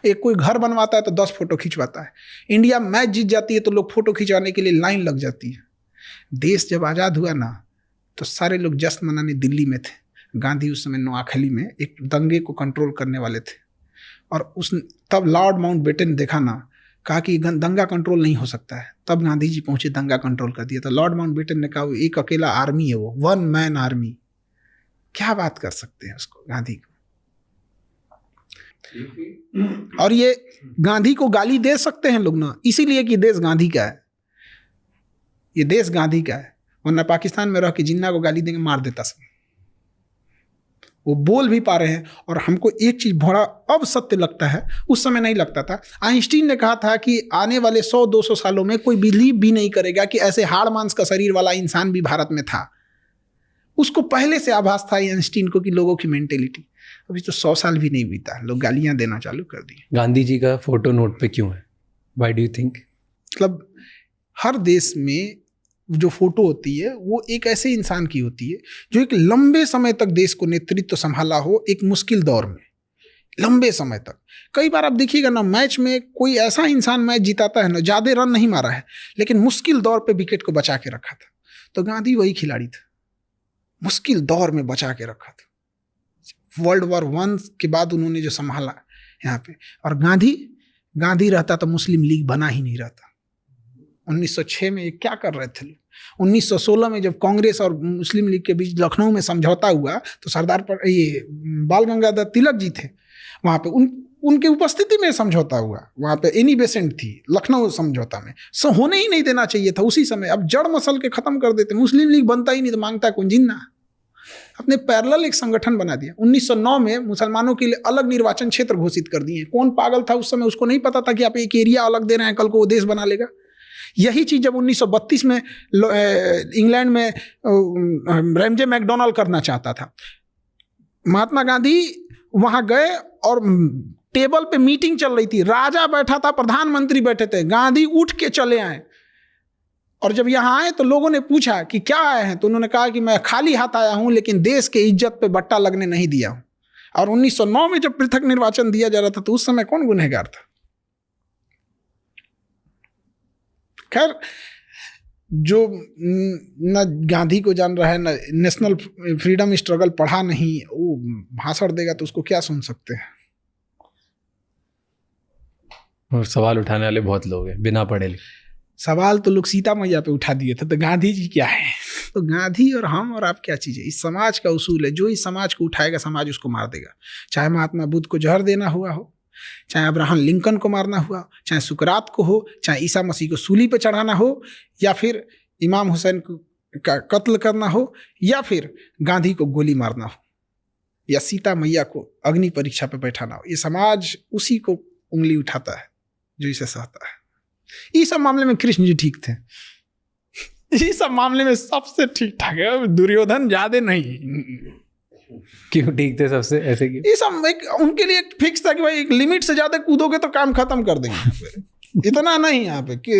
एक कोई घर बनवाता है तो 10 फोटो खिंचवाता है। इंडिया मैच जीत जाती है तो लोग फोटो खिंचवाने के लिए लाइन लग जाती है। देश जब आज़ाद हुआ ना तो सारे लोग जश्न मनाने दिल्ली में थे। गांधी उस समय नोआखली में एक दंगे को कंट्रोल करने वाले थे, और तब लॉर्ड माउंटबेटन देखा ना, कहा कि दंगा कंट्रोल नहीं हो सकता है। तब गांधी जी पहुंचे, दंगा कंट्रोल कर दिया। तो लॉर्ड माउंटबेटन ने कहा वो एक अकेला आर्मी है, वो 1 मैन आर्मी। क्या बात कर सकते हैं उसको, गांधी को? और ये गांधी को गाली दे सकते हैं लोग ना, इसीलिए कि देश गांधी का है, ये देश गांधी का है। वरना पाकिस्तान में रह के जिन्ना को गाली देंगे, मार देता सब। वो बोल भी पा रहे हैं। और हमको एक चीज बड़ा अब सत्य लगता है, उस समय नहीं लगता था। आइंस्टीन ने कहा था कि आने वाले 100-200 सालों में कोई बिलीव भी नहीं करेगा कि ऐसे हाड़ मांस का शरीर वाला इंसान भी भारत में था। उसको पहले से आभास था आइंस्टीन को कि लोगों की मेंटेलिटी। अभी तो 100 साल भी नहीं बीता, लोग गालियां देना चालू कर दिए। गांधी जी का फोटो नोट पे क्यों है? Why do you think? मतलब हर देश में जो फोटो होती है वो एक ऐसे इंसान की होती है जो एक लंबे समय तक देश को नेतृत्व संभाला हो, एक मुश्किल दौर में, लंबे समय तक। कई बार आप देखिएगा ना, मैच में कोई ऐसा इंसान मैच जिताता है ना, ज़्यादा रन नहीं मारा है लेकिन मुश्किल दौर पे विकेट को बचा के रखा था। तो गांधी वही खिलाड़ी था, मुश्किल दौर में बचा के रखा था। वर्ल्ड वॉर 1 के बाद उन्होंने जो संभाला यहाँ पे। और गांधी रहता तो मुस्लिम लीग बना ही नहीं रहता। 1906 में ये क्या कर रहे थे? 1916 में जब कांग्रेस और मुस्लिम लीग के बीच लखनऊ में समझौता हुआ तो सरदार पर ये बाल गंगाधर तिलक जी थे वहाँ पे, उनके उपस्थिति में समझौता हुआ। वहाँ पे एनी बेसेंट थी लखनऊ समझौता में। होने ही नहीं देना चाहिए था उसी समय। अब जड़ मसल के खत्म कर देते। मुस्लिम लीग बनता ही नहीं तो मांगता कौन? जिन्ना। अपने पैरेलल एक संगठन बना दिया। 1909 में मुसलमानों के लिए अलग निर्वाचन क्षेत्र घोषित कर दिए। कौन पागल था उस समय, उसको नहीं पता था कि आप एक एरिया अलग दे रहे हैं, कल को वो देश बना लेगा। यही चीज जब 1932 में इंग्लैंड में रैमजे मैकडोनाल्ड करना चाहता था, महात्मा गांधी वहां गए और टेबल पे मीटिंग चल रही थी, राजा बैठा था, प्रधानमंत्री बैठे थे, गांधी उठ के चले आए और जब यहाँ आए तो लोगों ने पूछा कि क्या आए हैं, तो उन्होंने कहा कि मैं खाली हाथ आया हूं, लेकिन देश के इज्जत पे बट्टा लगने नहीं दिया हूं। और 1909 में जब पृथक निर्वाचन दिया जा रहा था तो उस समय कौन गुनहगार था? खैर, जो न गांधी को जान रहा है, न नेशनल फ्रीडम स्ट्रगल पढ़ा नहीं, वो भाषण देगा तो उसको क्या सुन सकते हैं। और सवाल उठाने वाले बहुत लोग हैं बिना पढ़े लिखे। सवाल तो लोग सीता मैया पे उठा दिए थे, तो गांधी जी क्या है? तो गांधी और हम और आप क्या चीज़ है? इस समाज का उसूल है, जो इस समाज को उठाएगा समाज उसको मार देगा। चाहे महात्मा बुद्ध को जहर देना हुआ हो, चाहे अब्राहम लिंकन को मारना हुआ, चाहे सुकरात को हो, चाहे ईसा मसीह को सूली पे चढ़ाना हो, या फिर इमाम हुसैन का कत्ल करना हो, या फिर गांधी को गोली मारना हो, या सीता मैया को अग्नि परीक्षा पे बैठाना हो, ये समाज उसी को उंगली उठाता है जो इसे सहता है। इस सब मामले में कृष्ण जी ठीक थे, इस सब मामले में सबसे ठीक ठाक है, दुर्योधन ज्यादा नहीं। क्यों ठीक थे सबसे, ऐसे क्यों? ये सब एक उनके लिए फिक्स था कि भाई एक लिमिट से ज्यादा कूदोगे तो काम खत्म कर देंगे। इतना नहीं यहाँ पे कि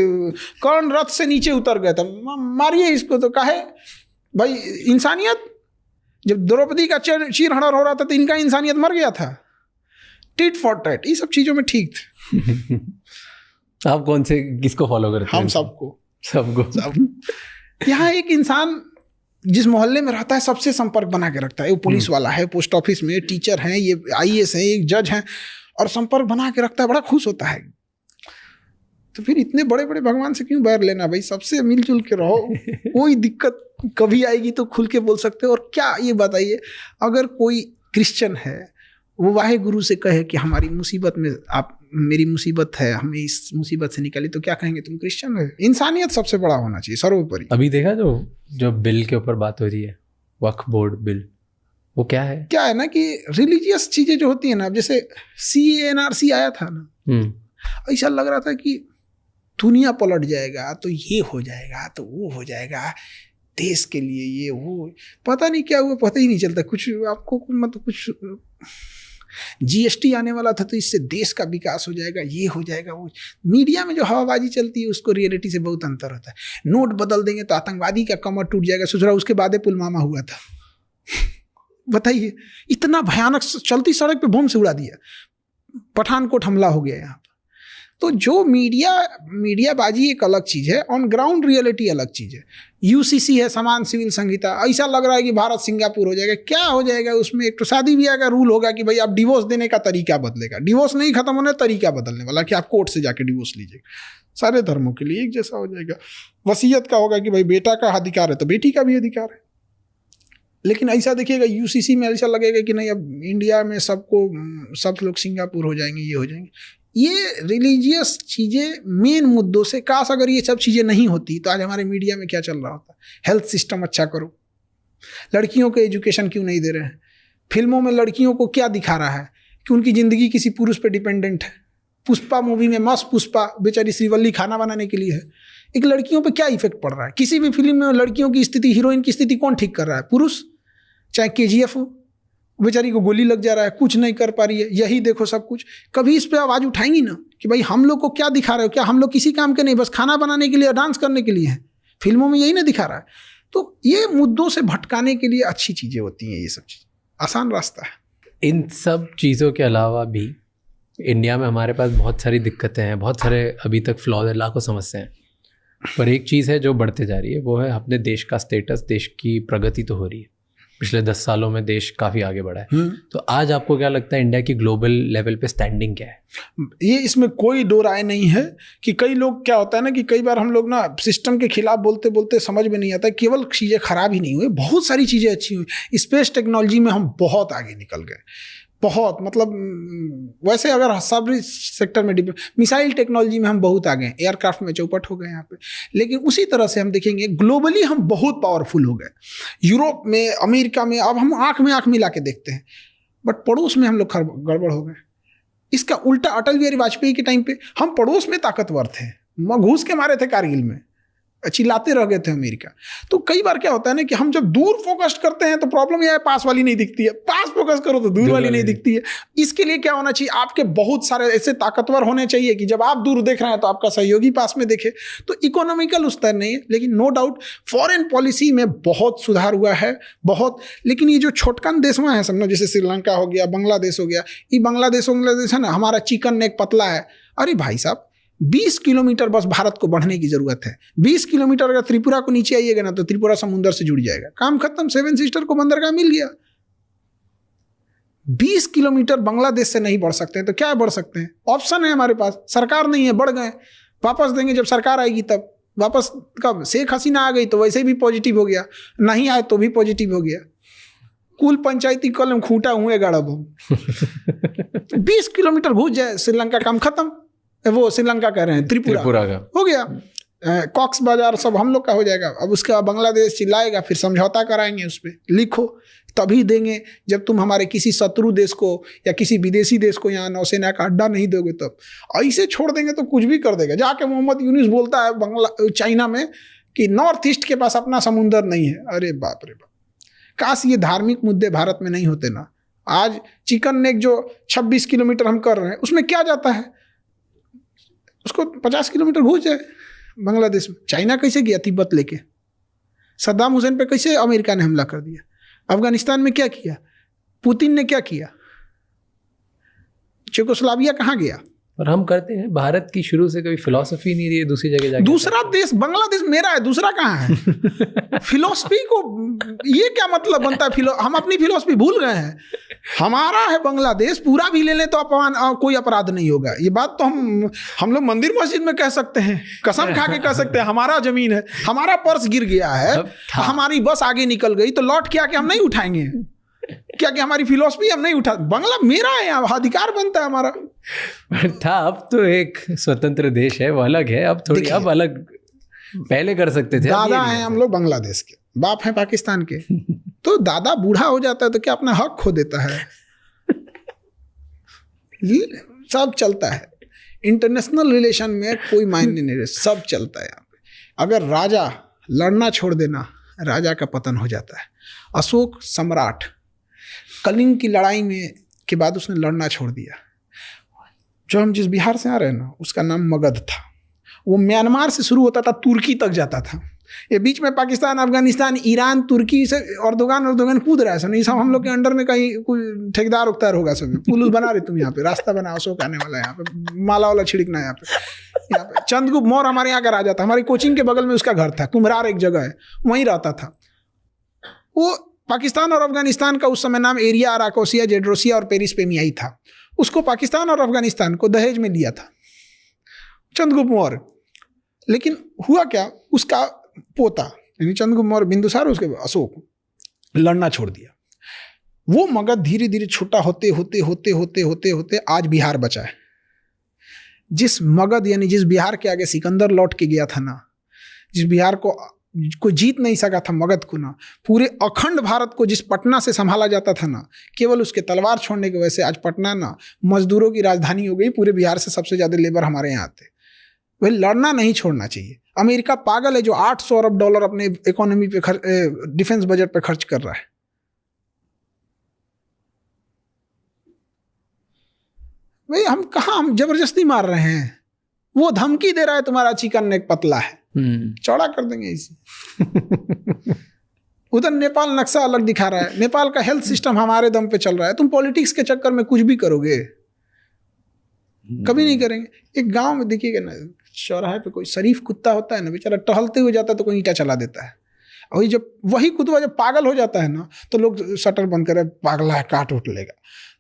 कर्ण रथ से नीचे उतर गए थे, मारिए इसको, तो काहे भाई इंसानियत। जब द्रौपदी का चीरहरण हो रहा था तो इनका इंसानियत मर गया था। टिट फॉर टैट, ये सब चीजों में ठीक थे। आप कौन से किसको फॉलो करते हैं? हम सबको सब। यहाँ एक इंसान जिस मोहल्ले में रहता है सबसे संपर्क बना के रखता है। वो पुलिस वाला है, पोस्ट ऑफिस में टीचर हैं, ये IAS है, एक जज हैं, और संपर्क बना के रखता है, बड़ा खुश होता है। तो फिर इतने बड़े बड़े भगवान से क्यों बैर लेना भाई? सबसे मिलजुल के रहो, कोई दिक्कत कभी आएगी तो खुल के बोल सकते हो। और क्या ये बताइए, अगर कोई क्रिश्चियन है वो वाहे गुरु से कहे कि हमारी मुसीबत में आप, मेरी मुसीबत है, हमें इस मुसीबत से निकाली, तो क्या कहेंगे? तुम क्रिश्चियन हो। इंसानियत सबसे बड़ा होना चाहिए, सर्वोपरि। अभी देखा जो बिल के ऊपर बात हो रही है, वक्फ बोर्ड बिल, वो क्या है ना कि रिलीजियस चीजें जो होती है ना, जैसे CANRC आया था ना, ऐसा लग रहा था कि दुनिया पलट जाएगा, तो ये हो जाएगा, तो वो हो जाएगा, देश के लिए ये वो, पता नहीं क्या हुआ, पता ही नहीं चलता कुछ आपको। मतलब कुछ GST आने वाला था तो इससे देश का विकास हो जाएगा, ये हो जाएगा, वो। मीडिया में जो हवाबाजी चलती है उसको रियलिटी से बहुत अंतर होता है। नोट बदल देंगे तो आतंकवादी का कमर टूट जाएगा, सोच उसके बाद पुलवामा हुआ था। बताइए, इतना भयानक, चलती सड़क पे बम से उड़ा दिया, पठानकोट हमला हो गया यहाँ पर। तो जो मीडियाबाजी एक अलग चीज़ है, ऑन ग्राउंड रियलिटी अलग चीज़ है। UCC है, समान सिविल संहिता, ऐसा लग रहा है कि भारत सिंगापुर हो जाएगा। क्या हो जाएगा उसमें? एक तो शादी ब्याह का रूल होगा कि भाई आप डिवोर्स देने का तरीका बदलेगा, डिवोर्स नहीं खत्म होने, तरीका बदलने वाला कि आप कोर्ट से जाके डिवोर्स लीजिएगा। सारे धर्मों के लिए एक जैसा हो जाएगा। वसीयत का होगा कि भाई बेटा का अधिकार है तो बेटी का भी अधिकार है। लेकिन ऐसा देखिएगा UCC में ऐसा लगेगा कि नहीं, अब इंडिया में सब लोग सिंगापुर हो जाएंगे, ये हो जाएंगे। ये रिलीजियस चीज़ें मेन मुद्दों से, काश अगर ये सब चीज़ें नहीं होती तो आज हमारे मीडिया में क्या चल रहा होता? हेल्थ सिस्टम अच्छा करो, लड़कियों को एजुकेशन क्यों नहीं दे रहे हैं? फिल्मों में लड़कियों को क्या दिखा रहा है कि उनकी ज़िंदगी किसी पुरुष पे डिपेंडेंट है। पुष्पा मूवी में मस्त पुष्पा बेचारी श्रीवल्ली खाना बनाने के लिए है। एक लड़कियों पे क्या इफेक्ट पड़ रहा है? किसी भी फिल्म में लड़कियों की स्थिति, हीरोइन की स्थिति कौन ठीक कर रहा है? पुरुष। चाहे KGF हो, बेचारी को गोली लग जा रहा है, कुछ नहीं कर पा रही है, यही देखो सब कुछ। कभी इस पे आवाज़ उठाएंगी ना कि भाई हम लोग को क्या दिखा रहे हो? क्या हम लोग किसी काम के नहीं, बस खाना बनाने के लिए, डांस करने के लिए हैं? फिल्मों में यही ना दिखा रहा है। तो ये मुद्दों से भटकाने के लिए अच्छी चीज़ें होती हैं, ये सब चीज़ आसान रास्ता है। इन सब चीज़ों के अलावा भी इंडिया में हमारे पास बहुत सारी दिक्कतें हैं, बहुत सारे अभी तक फ्लॉज, लाखों समस्याएं हैं। पर एक चीज़ है जो बढ़ते जा रही है, वो है अपने देश का स्टेटस। देश की प्रगति तो हो रही है, पिछले 10 सालों में देश काफ़ी आगे बढ़ा है। तो आज आपको क्या लगता है इंडिया की ग्लोबल लेवल पे स्टैंडिंग क्या है? ये इसमें कोई दो राय नहीं है कि कई लोग, क्या होता है ना कि कई बार हम लोग ना सिस्टम के खिलाफ बोलते बोलते समझ में नहीं आता, केवल चीज़ें खराब ही नहीं हुई, बहुत सारी चीज़ें अच्छी हुई। स्पेस टेक्नोलॉजी में हम बहुत आगे निकल गए। बहुत, मतलब वैसे अगर सब सेक्टर में मिसाइल टेक्नोलॉजी में हम बहुत आगे हैं, एयरक्राफ्ट में चौपट हो गए यहाँ पे, लेकिन उसी तरह से हम देखेंगे ग्लोबली हम बहुत पावरफुल हो गए। यूरोप में, अमेरिका में अब हम आंख में आंख मिला के देखते हैं, बट पड़ोस में हम लोग गड़बड़ हो गए। इसका उल्टा अटल बिहारी वाजपेयी के टाइम पे हम पड़ोस में ताकतवर थे, घूस के मारे थे कारगिल में, चिल्लाते रह गए थे अमेरिका। तो कई बार क्या होता है ना कि हम जब दूर फोकस करते हैं तो प्रॉब्लम यह है पास वाली नहीं दिखती है, पास फोकस करो तो दूर वाली नहीं दिखती है। इसके लिए क्या होना चाहिए, आपके बहुत सारे ऐसे ताकतवर होने चाहिए कि जब आप दूर देख रहे हैं तो आपका सहयोगी पास में देखे। तो इकोनॉमिकल उस तरह नहीं है, लेकिन नो डाउट फॉरेन पॉलिसी में बहुत सुधार हुआ है, बहुत। लेकिन ये जो छोटकन देश में है समझो, जैसे श्रीलंका हो गया, बांग्लादेश हो गया, ये बांग्लादेश है ना, हमारा चिकन नेक पतला है। अरे भाई साहब 20 किलोमीटर बस भारत को बढ़ने की जरूरत है। 20 किलोमीटर अगर त्रिपुरा को नीचे आइएगा ना तो त्रिपुरा समुद्र से जुड़ जाएगा, काम खत्म, 7 सिस्टर को बंदरगाह मिल गया। 20 किलोमीटर बांग्लादेश से नहीं बढ़ सकते हैं तो क्या बढ़ सकते हैं, ऑप्शन है हमारे पास, सरकार नहीं है, बढ़ गए, वापस देंगे जब सरकार आएगी तब। वापस कब, शेख हसीना आ गई तो वैसे भी पॉजिटिव हो गया, नहीं आए तो भी पॉजिटिव हो गया। कुल पंचायती कलम खूंटा हुए गड़ब 20 किलोमीटर घुस जाए श्रीलंका, काम खत्म। वो श्रीलंका कह रहे हैं, त्रिपुरा का हो गया, कॉक्स बाजार सब हम लोग का हो जाएगा। अब उसके बाद बांग्लादेश चिल्लाएगा, फिर समझौता कराएंगे, उस पर लिखो तभी देंगे जब तुम हमारे किसी शत्रु देश को या किसी विदेशी देश को यहाँ नौसेना का अड्डा नहीं दोगे तब। ऐसे छोड़ देंगे तो कुछ भी कर देगा। जाके मोहम्मद यूनुस बोलता है चाइना में कि नॉर्थ ईस्ट के पास अपना समुंदर नहीं है। अरे बाप रे बाप, काश ये धार्मिक मुद्दे भारत में नहीं होते ना। आज चिकन नेक जो 26 किलोमीटर हम कर रहे हैं उसमें क्या जाता है, उसको 50 किलोमीटर घुस जाए बांग्लादेश में। चाइना कैसे गया तिब्बत लेके, सद्दाम हुसैन पे कैसे अमेरिका ने हमला कर दिया, अफगानिस्तान में क्या किया, पुतिन ने क्या किया, चेकोस्लोवाकिया कहाँ गया। और हम करते हैं, भारत की शुरू से कभी फिलॉसफी नहीं रही है दूसरी जगह जाके। दूसरा देश बांग्लादेश मेरा है, दूसरा कहाँ है। फिलॉसफी को ये क्या मतलब बनता है, हम अपनी फिलॉसफी भूल गए हैं। हमारा है बांग्लादेश, पूरा भी ले लें तो अपमान, कोई अपराध नहीं होगा। ये बात तो हम लोग मंदिर मस्जिद में कह सकते हैं, कसम खा के कह सकते हैं। हमारा जमीन है, हमारा पर्स गिर गया है, हमारी बस आगे निकल गई तो लौट के आके हम नहीं उठाएंगे क्या कि हमारी फिलॉसफी हम नहीं उठा, बांग्ला मेरा है, अधिकार बनता है हमारा। था, अब तो एक स्वतंत्र देश है, वो अलग है। अब थोड़ी अब अलग, पहले कर सकते थे। दादा हैं हम लोग बांग्लादेश के, बाप हैं पाकिस्तान के। तो दादा बूढ़ा हो जाता है तो क्या अपना हक खो देता है। सब चलता है इंटरनेशनल रिलेशन में, कोई मायने नहीं, सब चलता है यहाँ पे। अगर राजा लड़ना छोड़ देना, राजा का पतन हो जाता है। अशोक सम्राट कलिंग की लड़ाई में के बाद उसने लड़ना छोड़ दिया। जो हम जिस बिहार से आ रहे हैं ना, उसका नाम मगध था। वो म्यांमार से शुरू होता था, तुर्की तक जाता था। ये बीच में पाकिस्तान, अफगानिस्तान, ईरान, तुर्की से अर्दोगान कूद रहा है। सब ये सब हम लोग के अंडर में कहीं कोई ठेकेदार उकतार होगा। सब पुल बना रहे तुम यहाँ पे, रास्ता बना, अशोक आने वाला है यहाँ पे, माला वाला छिड़कना यहाँ पे। चंद्रगुप्त मौर्य हमारे यहाँ का राजा था, हमारी कोचिंग के बगल में उसका घर था, कुम्हरार एक जगह है, वहीं रहता था वो। पाकिस्तान और अफगानिस्तान का उस समय नाम एरिया, अराकोसिया, जेड्रोसिया और पेरिस पेमियाई था। उसको पाकिस्तान और अफगानिस्तान को दहेज में दिया था चंद्रगुप्त मौर्य। लेकिन हुआ क्या, उसका पोता यानी चंद्रगुप्त मौर्य बिंदुसार, उसके अशोक, लड़ना छोड़ दिया। वो मगध धीरे धीरे छोटा होते होते होते होते होते होते आज बिहार बचा है। जिस मगध यानी जिस बिहार के आगे सिकंदर लौट के गया था ना, जिस बिहार को कोई जीत नहीं सका था, मगध को ना, पूरे अखंड भारत को जिस पटना से संभाला जाता था ना, केवल उसके तलवार छोड़ने की वजह से आज पटना ना मजदूरों की राजधानी हो गई। पूरे बिहार से सबसे ज्यादा लेबर हमारे यहाँ आते। वही लड़ना नहीं छोड़ना चाहिए। अमेरिका पागल है जो $800 अरब अपने इकोनॉमी पे डिफेंस बजट पे खर्च कर रहा है। भाई हम कहाँ, हम जबरदस्ती मार रहे हैं। वो धमकी दे रहा है तुम्हारा चिकन नेक पतला है, चौड़ा कर देंगे इसे। उधर नेपाल नक्शा अलग दिखा रहा है, नेपाल का हेल्थ सिस्टम हमारे दम पे चल रहा है। तुम पॉलिटिक्स के चक्कर में कुछ भी करोगे, कभी नहीं करेंगे। एक गांव में देखिएगा ना, चौराहे पे कोई शरीफ कुत्ता होता है ना, बेचारा टहलते हुए जाता है तो कोई ईंटा चला देता है। वही जब वही कुत्ता जब पागल हो जाता है ना, तो लोग शटर बंद करे, पागला है, काट उठ लेगा।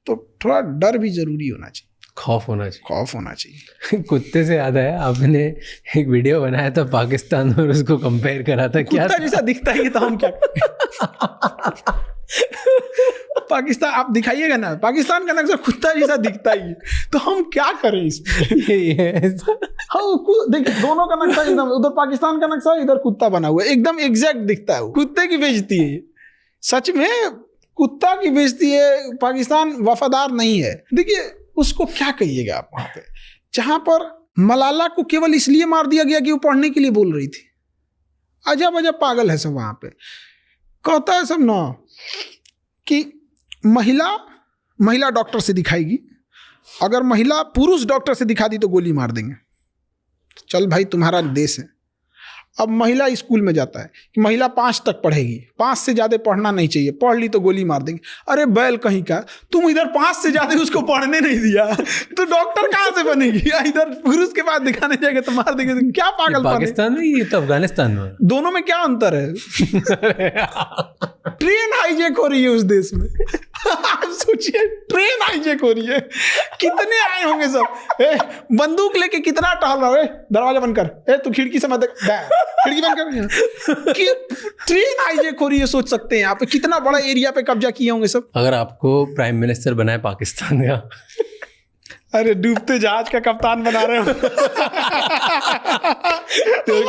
तो थोड़ा डर भी जरूरी होना चाहिए, खौफ होना चाहिए। कुत्ते से याद आया, आपने एक वीडियो बनाया था पाकिस्तान और उसको कंपेयर करा था, क्या कुत्ता जैसा दिखता है तो हम क्या पाकिस्तान आप दिखाइएगा ना, पाकिस्तान का नक्शा कुत्ता जैसा दिखता ही है, तो हम क्या करें इसमें? हाँ देखिए, दोनों का नक्शा एकदम, उधर पाकिस्तान का नक्शा, इधर कुत्ता बना हुआ है, एकदम एग्जैक्ट दिखता है। कुत्ते की बेइज्जती है, सच में कुत्ता की बेइज्जती है। पाकिस्तान वफादार नहीं है। देखिए उसको क्या कहिएगा आप वहां पे, जहां पर मलाला को केवल इसलिए मार दिया गया कि वो पढ़ने के लिए बोल रही थी। अजब अजब पागल है सब वहां पे। कहता है सब ना कि महिला डॉक्टर से दिखाएगी, अगर महिला पुरुष डॉक्टर से दिखा दी तो गोली मार देंगे। चल भाई तुम्हारा देश है। अब महिला स्कूल में जाता है कि महिला 5 तक पढ़ेगी, 5 से ज्यादा पढ़ना नहीं चाहिए, पढ़ ली तो गोली मार देंगे। अरे बैल कहीं का, तुम इधर 5 से ज्यादा उसको पढ़ने नहीं दिया तो डॉक्टर कहाँ से बनेगी? इधर पुरुष के पास दिखाने जाएगा तो मार देंगे। तो क्या पागल? पाकिस्तान में, ये तो अफगानिस्तान में, दोनों में क्या अंतर है? ट्रेन हाईजैक हो रही है उस देश में। आप सोचिए, ट्रेन हाईजैक हो रही है, कितने आए होंगे सब। बंदूक लेके कितना टहल रहा है। दरवाजा बंद कर, तू खिड़की से मत, खिड़की बंद कर। कि ट्रेन हाईजैक हो रही है, सोच सकते हैं आप कितना बड़ा एरिया पे कब्जा किए होंगे सब। अगर आपको प्राइम मिनिस्टर बनाए पाकिस्तान का, अरे डूबते जहाज का कप्तान बना रहे हो तो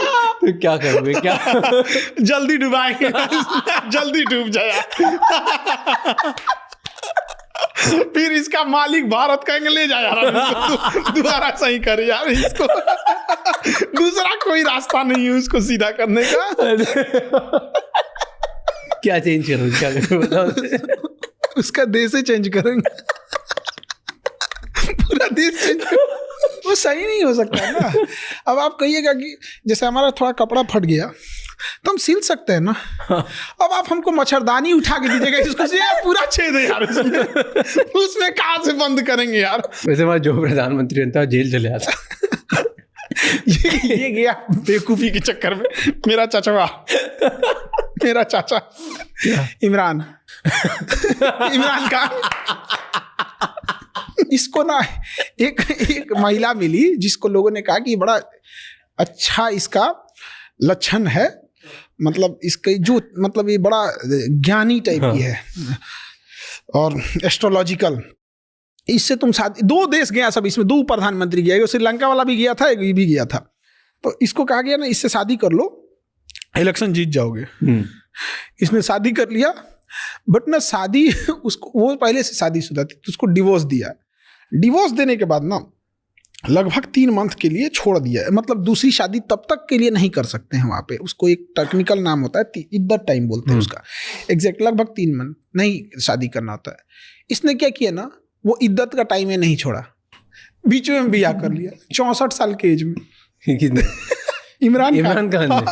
क्या करोगे? क्या जल्दी डुबाएंगे, जल्दी डूब जाए। फिर इसका मालिक भारत कहेंगे ले जा यार, दोबारा सही कर यार इसको। दूसरा कोई रास्ता नहीं है उसको सीधा करने का। क्या चेंज करोगे? क्या करोगे? उसका देश ही चेंज करेंगे, पूरा देश चेंज। वो सही नहीं हो सकता है ना। अब आप कहिएगा कि जैसे हमारा थोड़ा कपड़ा फट गया तो हम सिल सकते हैं ना। अब आप हमको मच्छरदानी उठा के दीजिएगा, इसको पूरा छेद है यार उसमें कहाँ से बंद करेंगे यार? वैसे हमारा जो प्रधानमंत्री था जेल चले आता। ये गया बेवकूफी के चक्कर में। मेरा चाचा इमरान खान, इसको ना एक महिला मिली जिसको लोगों ने कहा कि बड़ा अच्छा इसका लक्षण है, मतलब इसके जो मतलब ये बड़ा ज्ञानी टाइप की है और एस्ट्रोलॉजिकल, इससे तुम शादी। 2 देश गया सब, इसमें 2 प्रधानमंत्री गया, श्रीलंका वाला भी गया था, ये भी गया था। तो इसको कहा गया ना इससे शादी कर लो, इलेक्शन जीत जाओगे। इसने शादी कर लिया, बट ना शादी उसको, वो पहले से शादीशुदा थी तो उसको डिवोर्स दिया। डिवोर्स देने के बाद ना लगभग 3 मंथ के लिए छोड़ दिया, मतलब दूसरी शादी तब तक के लिए नहीं कर सकते हैं वहाँ पे। उसको एक टेक्निकल नाम होता है, इद्दत टाइम बोलते हैं उसका, एग्जैक्ट लगभग 3 मंथ नहीं शादी करना होता है। इसने क्या किया ना, वो इद्दत का टाइम नहीं छोड़ा, बीच में ब्याह कर लिया 64 साल के एज में। इमरान खान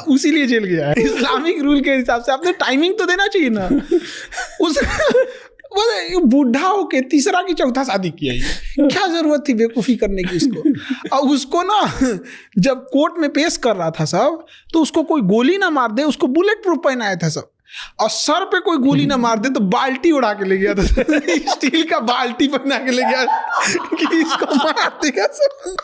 उसी लिए जेल गया है। इस्लामिक रूल के हिसाब से आपने टाइमिंग तो देना चाहिए ना। उस बूढ़ा होके तीसरा की चौथा शादी किया है, क्या जरूरत थी बेवकूफी करने की उसको। और उसको ना जब कोर्ट में पेश कर रहा था सब, तो उसको कोई गोली ना मार दे, उसको बुलेट प्रूफ पहनाया था सब, और सर पे कोई गोली ना मार दे तो बाल्टी उड़ा के ले गया था। स्टील का बाल्टी पहना के ले गया कि इसको मार देगा सब।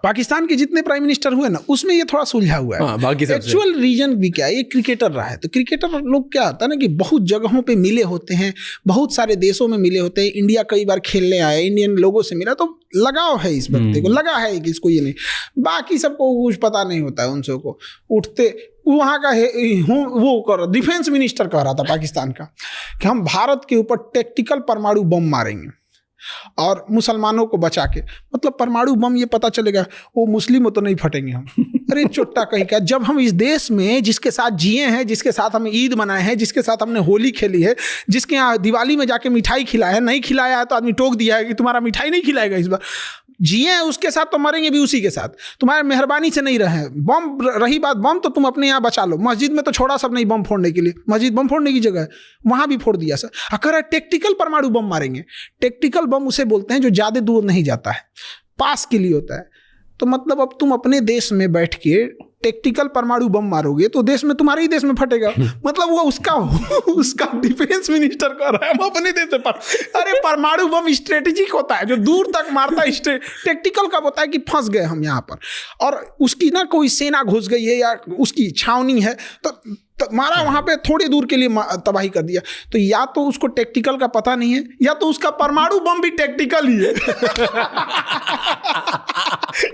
पाकिस्तान के जितने प्राइम मिनिस्टर हुए ना, उसमें ये थोड़ा सुलझा हुआ है। एक्चुअल रीजन भी क्या है, ये क्रिकेटर रहा है। तो क्रिकेटर लोग क्या होता है ना कि बहुत जगहों पे मिले होते हैं, बहुत सारे देशों में मिले होते हैं। इंडिया कई बार खेलने आए, इंडियन लोगों से मिला, तो लगाव है इस व्यक्ति को, लगा है कि इसको ये नहीं। बाकी सबको कुछ पता नहीं होता है, उनसे को उठते वहाँ का वो कर डिफेंस मिनिस्टर कह रहा था पाकिस्तान का कि हम भारत के ऊपर टैक्टिकल परमाणु बम मारेंगे और मुसलमानों को बचा के, मतलब परमाणु बम ये पता चलेगा वो मुस्लिम तो नहीं फटेंगे हम। अरे चुट्टा कहीं का, जब हम इस देश में जिसके साथ जिए हैं, जिसके साथ हम ईद मनाए हैं, जिसके साथ हमने होली खेली है, जिसके यहाँ दिवाली में जाके मिठाई खिलाया है, नहीं खिलाया है तो आदमी टोक दिया है कि तुम्हारा मिठाई नहीं खिलाएगा इस बार, जिए हैं उसके साथ तो मरेंगे भी उसी के साथ। तुम्हारे मेहरबानी से नहीं रहे बम। रही बात बम, तो तुम अपने यहाँ बचा लो। मस्जिद में तो छोड़ा सब नहीं बम फोड़ने के लिए, मस्जिद बम फोड़ने की जगह है, वहाँ भी फोड़ दिया सर। अगर टैक्टिकल परमाणु बम मारेंगे, टैक्टिकल बम उसे बोलते हैं जो ज़्यादा दूर नहीं जाता है, पास के लिए होता है। तो मतलब अब तुम अपने देश में बैठ के टैक्टिकल परमाणु बम मारोगे तो देश में, तुम्हारे ही देश में फटेगा। मतलब वो उसका डिफेंस मिनिस्टर कर रहा है, हम अपने देश में अरे परमाणु बम स्ट्रेटेजिक होता है जो दूर तक मारता है, टैक्टिकल कब होता है कि फंस गए हम यहाँ पर और उसकी ना कोई सेना घुस गई है या उसकी छावनी है, तो मारा वहां पे थोड़ी दूर के लिए तबाही कर दिया। तो या तो उसको टैक्टिकल का पता नहीं है, या तो उसका परमाणु बम भी टैक्टिकल ही है।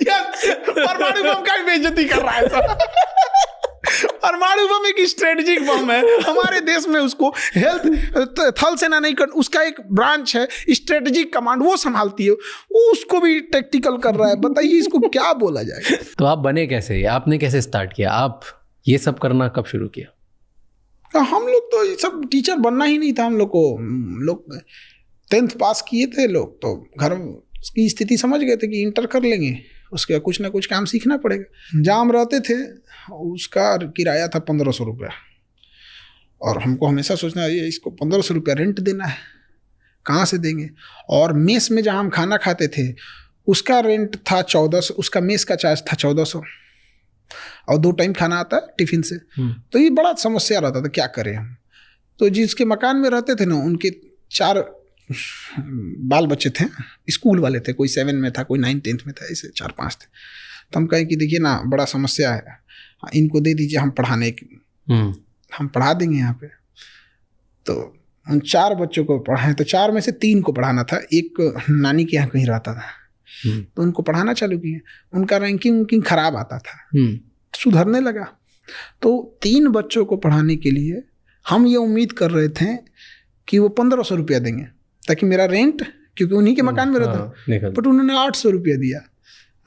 या परमाणु बम का भी बेइज्जती कर रहा है सर। परमाणु बम एक स्ट्रेटेजिक बम है हमारे देश में, उसको हेल्थ थल सेना नहीं कर, उसका एक ब्रांच है स्ट्रेटेजिक कमांड, वो संभालती है, वो उसको भी टैक्टिकल कर रहा है। बताइए इसको क्या बोला जाए। तो आप बने कैसे, आपने कैसे स्टार्ट किया, आप ये सब करना कब शुरू किया? हम लोग तो ये सब टीचर बनना ही नहीं था हम लोग को। लोग 10th पास किए थे लोग, तो घर की स्थिति समझ गए थे कि इंटर कर लेंगे, उसका कुछ ना कुछ काम सीखना पड़ेगा। जहाँ हम रहते थे उसका किराया था 1500 रुपया, और हमको हमेशा सोचना ये इसको 1500 रुपया रेंट देना है, कहाँ से देंगे। और मेस में जहाँ हम खाना खाते थे उसका रेंट था 1400, उसका मेस का चार्ज था 1400, और 2 टाइम खाना आता है टिफिन से। तो ये बड़ा समस्या रहता था, क्या करें हम। तो जिसके मकान में रहते थे ना, उनके 4 बाल बच्चे थे, स्कूल वाले थे, कोई 7 में था, कोई 9-10th में था, ऐसे 4-5 थे। तो हम कहें कि देखिए ना बड़ा समस्या है, इनको दे दीजिए, हम पढ़ाने की हम पढ़ा देंगे यहाँ पे। तो उन 4 बच्चों को पढ़ाएं, तो 4 में से 3 को पढ़ाना था, एक नानी के यहाँ कहीं रहता था, तो उनको पढ़ाना चालू किए। उनका रैंकिंग खराब आता था, सुधरने लगा। तो 3 बच्चों को पढ़ाने के लिए हम ये उम्मीद कर रहे थे कि वो 1500 रुपया देंगे, ताकि मेरा रेंट, क्योंकि उन्हीं के मकान में रहता, बट उन्होंने 800 रुपया दिया।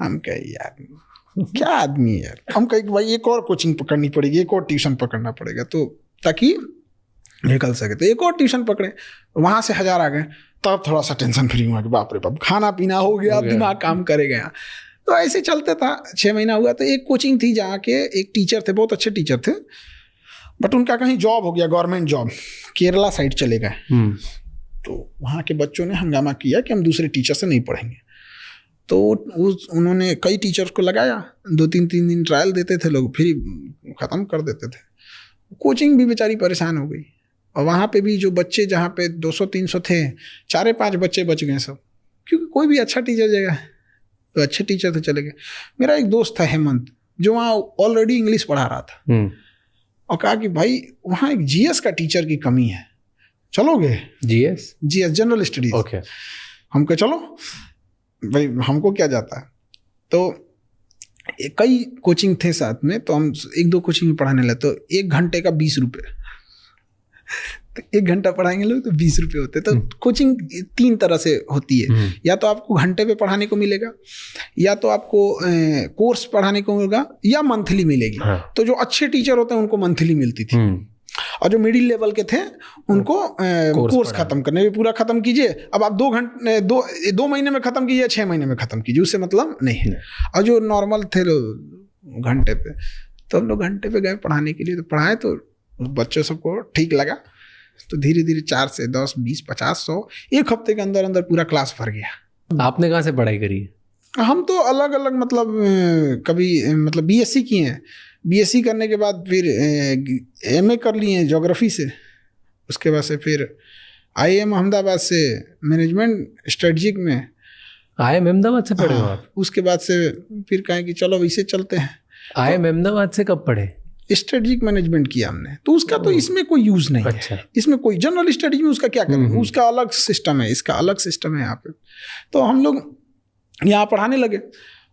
हम कहे यार क्या आदमी है यार। हम कहे भाई एक और कोचिंग पकड़नी पड़ेगी, एक और ट्यूशन पकड़ना पड़ेगा, तो ताकि निकल सके। तो एक और ट्यूशन पकड़े, वहाँ से 1000 आ गए, तब थोड़ा सा टेंशन फ्री हुआ कि बाप रे बाप, खाना पीना हो गया, दिमाग काम करेगा। तो ऐसे चलते था। 6 महीना हुआ तो एक कोचिंग थी जहाँ के एक टीचर थे, बहुत अच्छे टीचर थे, बट उनका कहीं जॉब हो गया, गवर्नमेंट जॉब, केरला साइड चले गए। तो वहाँ के बच्चों ने हंगामा किया कि हम दूसरे टीचर से नहीं पढ़ेंगे। तो उन्होंने कई टीचर्स को लगाया, 2-3 दिन ट्रायल देते थे लोग, फिर ख़त्म कर देते थे। कोचिंग भी बेचारी परेशान हो गई, और वहाँ पे भी जो बच्चे जहाँ पे 200-300 थे, 4-5 बच्चे बच गए सब, क्योंकि कोई भी अच्छा टीचर जगह, तो अच्छे टीचर थे चले गए। मेरा एक दोस्त था हेमंत, जो वहाँ ऑलरेडी इंग्लिश पढ़ा रहा था, और कहा कि भाई वहाँ एक जीएस का टीचर की कमी है, चलोगे? GS general studies. ओके। हम कहे चलो भाई, हमको क्या जाता है। तो कई कोचिंग थे साथ में, तो हम 1-2 कोचिंग में पढ़ाने लगे। तो 1 घंटे का 20 रुपये, तो 1 घंटा पढ़ाएंगे लोग तो 20 रुपये होते। तो कोचिंग 3 तरह से होती है, या तो आपको घंटे पे पढ़ाने को मिलेगा, या तो आपको कोर्स पढ़ाने को मिलेगा, या मंथली मिलेगी। तो जो अच्छे टीचर होते हैं उनको मंथली मिलती थी, और जो मिडिल लेवल के थे उनको कोर्स खत्म करने में पूरा खत्म कीजिए। अब आप 2 महीने में खत्म कीजिए, 6 महीने में खत्म कीजिए, उससे मतलब नहीं है। और जो नॉर्मल थे लोग घंटे पे, तो हम लोग घंटे पे गए पढ़ाने के लिए, तो पढ़ाए तो बच्चों सबको ठीक लगा। तो धीरे धीरे 4 से 10, 20, 50, 100 एक हफ्ते के अंदर अंदर पूरा क्लास भर गया। आपने कहाँ से पढ़ाई करी? हम तो अलग अलग, मतलब कभी मतलब बीएससी किए हैं, बीएससी करने के बाद फिर एमए कर लिए हैं ज्योग्राफी से, उसके बाद से फिर IIM अहमदाबाद से मैनेजमेंट स्ट्रेटजिक में। IIM अहमदाबाद से पढ़े हो आप? उसके बाद से फिर कहें कि चलो इसे चलते हैं। IIM अहमदाबाद से कब पढ़े? स्ट्रेटजिक मैनेजमेंट किया हमने, तो उसका तो इसमें कोई यूज़ नहीं है। इसमें कोई जनरल स्टडीज में उसका क्या करेंगे, उसका अलग सिस्टम है, इसका अलग सिस्टम है यहाँ पे। तो हम लोग यहाँ पढ़ाने लगे।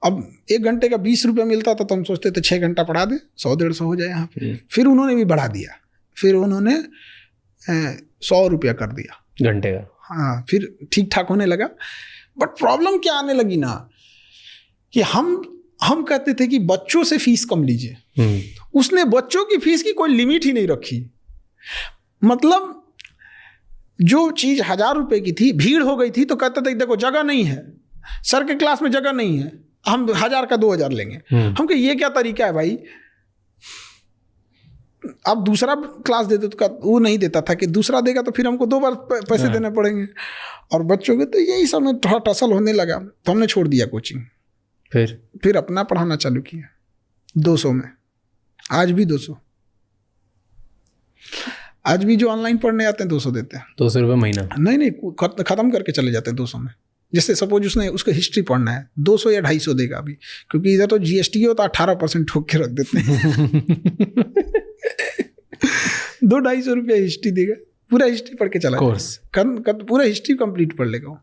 अब 1 घंटे का 20 रुपये मिलता था, तो हम सोचते थे 6 घंटा पढ़ा दे, 100-150 हो जाए यहाँ पे। फिर उन्होंने भी बढ़ा दिया, फिर उन्होंने 100 रुपया कर दिया घंटे का। हाँ, फिर ठीक ठाक होने लगा। बट प्रॉब्लम क्या आने लगी ना, कि हम कहते थे कि बच्चों से फीस कम लीजिए। उसने बच्चों की फीस की कोई लिमिट ही नहीं रखी। मतलब जो चीज़ 1000 रुपये की थी, भीड़ हो गई थी, तो कहते थे देखो जगह नहीं है, सर के क्लास में जगह नहीं है, हम 1000 का 2000 लेंगे। हम कहे ये क्या तरीका है भाई, आप दूसरा क्लास देते तो वो नहीं देता था कि दूसरा देगा तो फिर हमको 2 बार पैसे देने पड़ेंगे। और बच्चों के तो यही सब में थोड़ा टसल होने लगा, तो हमने छोड़ दिया कोचिंग। फिर अपना पढ़ाना चालू किया 200 में। आज भी 200, आज भी जो ऑनलाइन पढ़ने आते हैं 200 देते हैं। 200 रुपये महीना? नहीं, खत्म करके चले जाते हैं 200 में। जैसे सपोज उसको हिस्ट्री पढ़ना है, 200 या 250 देगा अभी, क्योंकि इधर तो GST हो तो 18% ठोक के रख देते हैं। 200-250 रुपया हिस्ट्री देगा, पूरा हिस्ट्री पढ़ के चला कोर्स पूरा हिस्ट्री कंप्लीट पढ़ लेगा।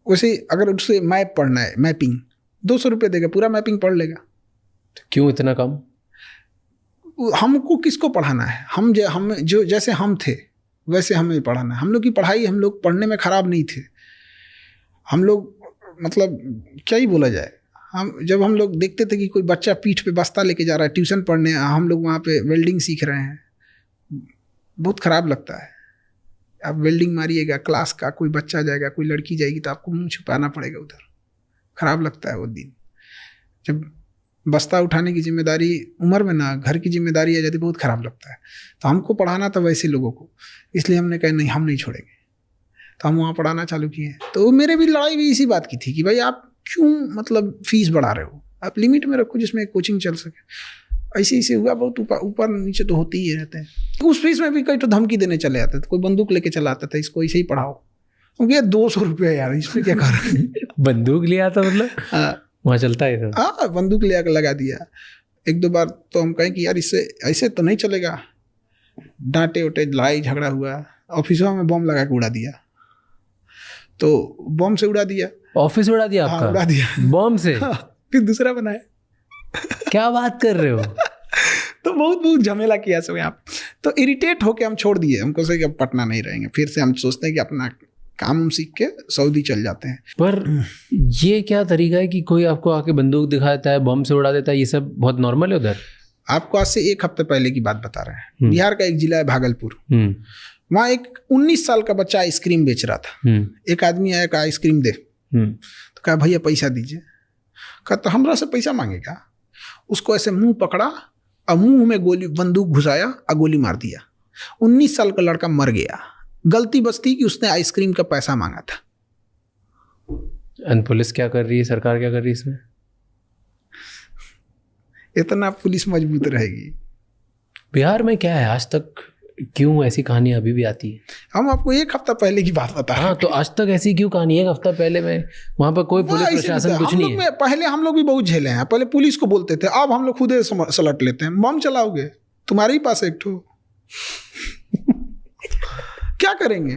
वैसे अगर उससे मैप पढ़ना है, मैपिंग, 200 रुपये देगा, पूरा मैपिंग पढ़ लेगा। क्यों इतना कम? हमको किसको पढ़ाना है? हम जो जैसे हम थे वैसे हमें पढ़ाना है। हम लोग की पढ़ाई, हम लोग पढ़ने में ख़राब नहीं थे। हम लोग मतलब क्या ही बोला जाए, जब हम लोग देखते थे कि कोई बच्चा पीठ पे बस्ता लेके जा रहा है ट्यूशन पढ़ने, हम लोग वहाँ पे वेल्डिंग सीख रहे हैं, बहुत ख़राब लगता है। आप वेल्डिंग मारिएगा, क्लास का कोई बच्चा जाएगा, कोई लड़की जाएगी तो आपको मुँह छुपाना पड़ेगा उधर, ख़राब लगता है वो दिन। जब बस्ता उठाने की जिम्मेदारी उम्र में ना घर की जिम्मेदारी आ जाती, बहुत ख़राब लगता है। तो हमको पढ़ाना था वैसे लोगों को, इसलिए हमने कहा नहीं, हम नहीं छोड़ेंगे। तो हम वहाँ पढ़ाना चालू किए। तो मेरे भी लड़ाई भी इसी बात की थी कि भाई आप क्यों मतलब फीस बढ़ा रहे हो, आप लिमिट में रखो जिसमें कोचिंग चल सके। ऐसे हुआ, बहुत ऊपर नीचे तो होते ही रहते हैं। उस फीस में भी कई तो धमकी देने चले आते थे, कोई बंदूक लेके चला आता था, इसको ऐसे ही पढ़ाओ। क्योंकि 200 रुपया यार, इसमें क्या कर रहे हैं। बंदूक लिया था मतलब वहाँ चलता है तो। हाँ, बंदूक ले आकर लगा दिया। 1-2 बार तो हम कहें कि यार इससे ऐसे तो नहीं चलेगा, डांटे उटे, लड़ाई झगड़ा हुआ, ऑफिसों में बम लगा के उड़ा दिया। तो बम से उड़ा दिया, ऑफिस उड़ा दिया आपका? हाँ, उड़ा दिया बम से। हाँ, फिर दूसरा बनाया। क्या बात कर रहे हो? तो बहुत झमेला किया सब यहाँ। तो इरिटेट होके हम छोड़ दिए, हमको से कि अब पटना नहीं रहेंगे। फिर से हम सोचते हैं कि अपना काम सीख के सऊदी चल जाते हैं। पर ये क्या तरीका है कि कोई आपको आके बंदूक दिखाता है, बम से उड़ा देता है, ये सब बहुत नॉर्मल है उधर? आपको आज से 1 हफ्ते पहले की बात बता रहे हैं। बिहार का एक जिला है भागलपुर, वहाँ एक 19 साल का बच्चा आइसक्रीम बेच रहा था। एक आदमी आया, कहा आइसक्रीम दे। तो कहा भैया पैसा दीजिए। कहा तो हमरा से पैसा मांगेगा? उसको ऐसे मुंह पकड़ा और मुंह में बंदूक घुसाया और गोली मार दिया। 19 साल का लड़का मर गया। गलती बस थी कि उसने आइसक्रीम का पैसा मांगा था। पुलिस क्या कर रही है, सरकार क्या कर रही है इसमें? इतना पुलिस मजबूत रहेगी। बिहार में क्या है आज तक, क्यों ऐसी कहानियां अभी भी आती है? हम आपको 1 हफ्ता पहले की बात बता रहे हैं। हाँ, तो आज तक ऐसी क्यों कहानी? 1 हफ्ता पहले में वहाँ पर कोई पुलिस प्रशासन कुछ नहीं है। पहले हम लोग भी बहुत झेले हैं। पहले पुलिस को बोलते थे, अब हम लोग खुद सलट लेते हैं। बम चलाओगे, तुम्हारे ही पास एक ठो क्या करेंगे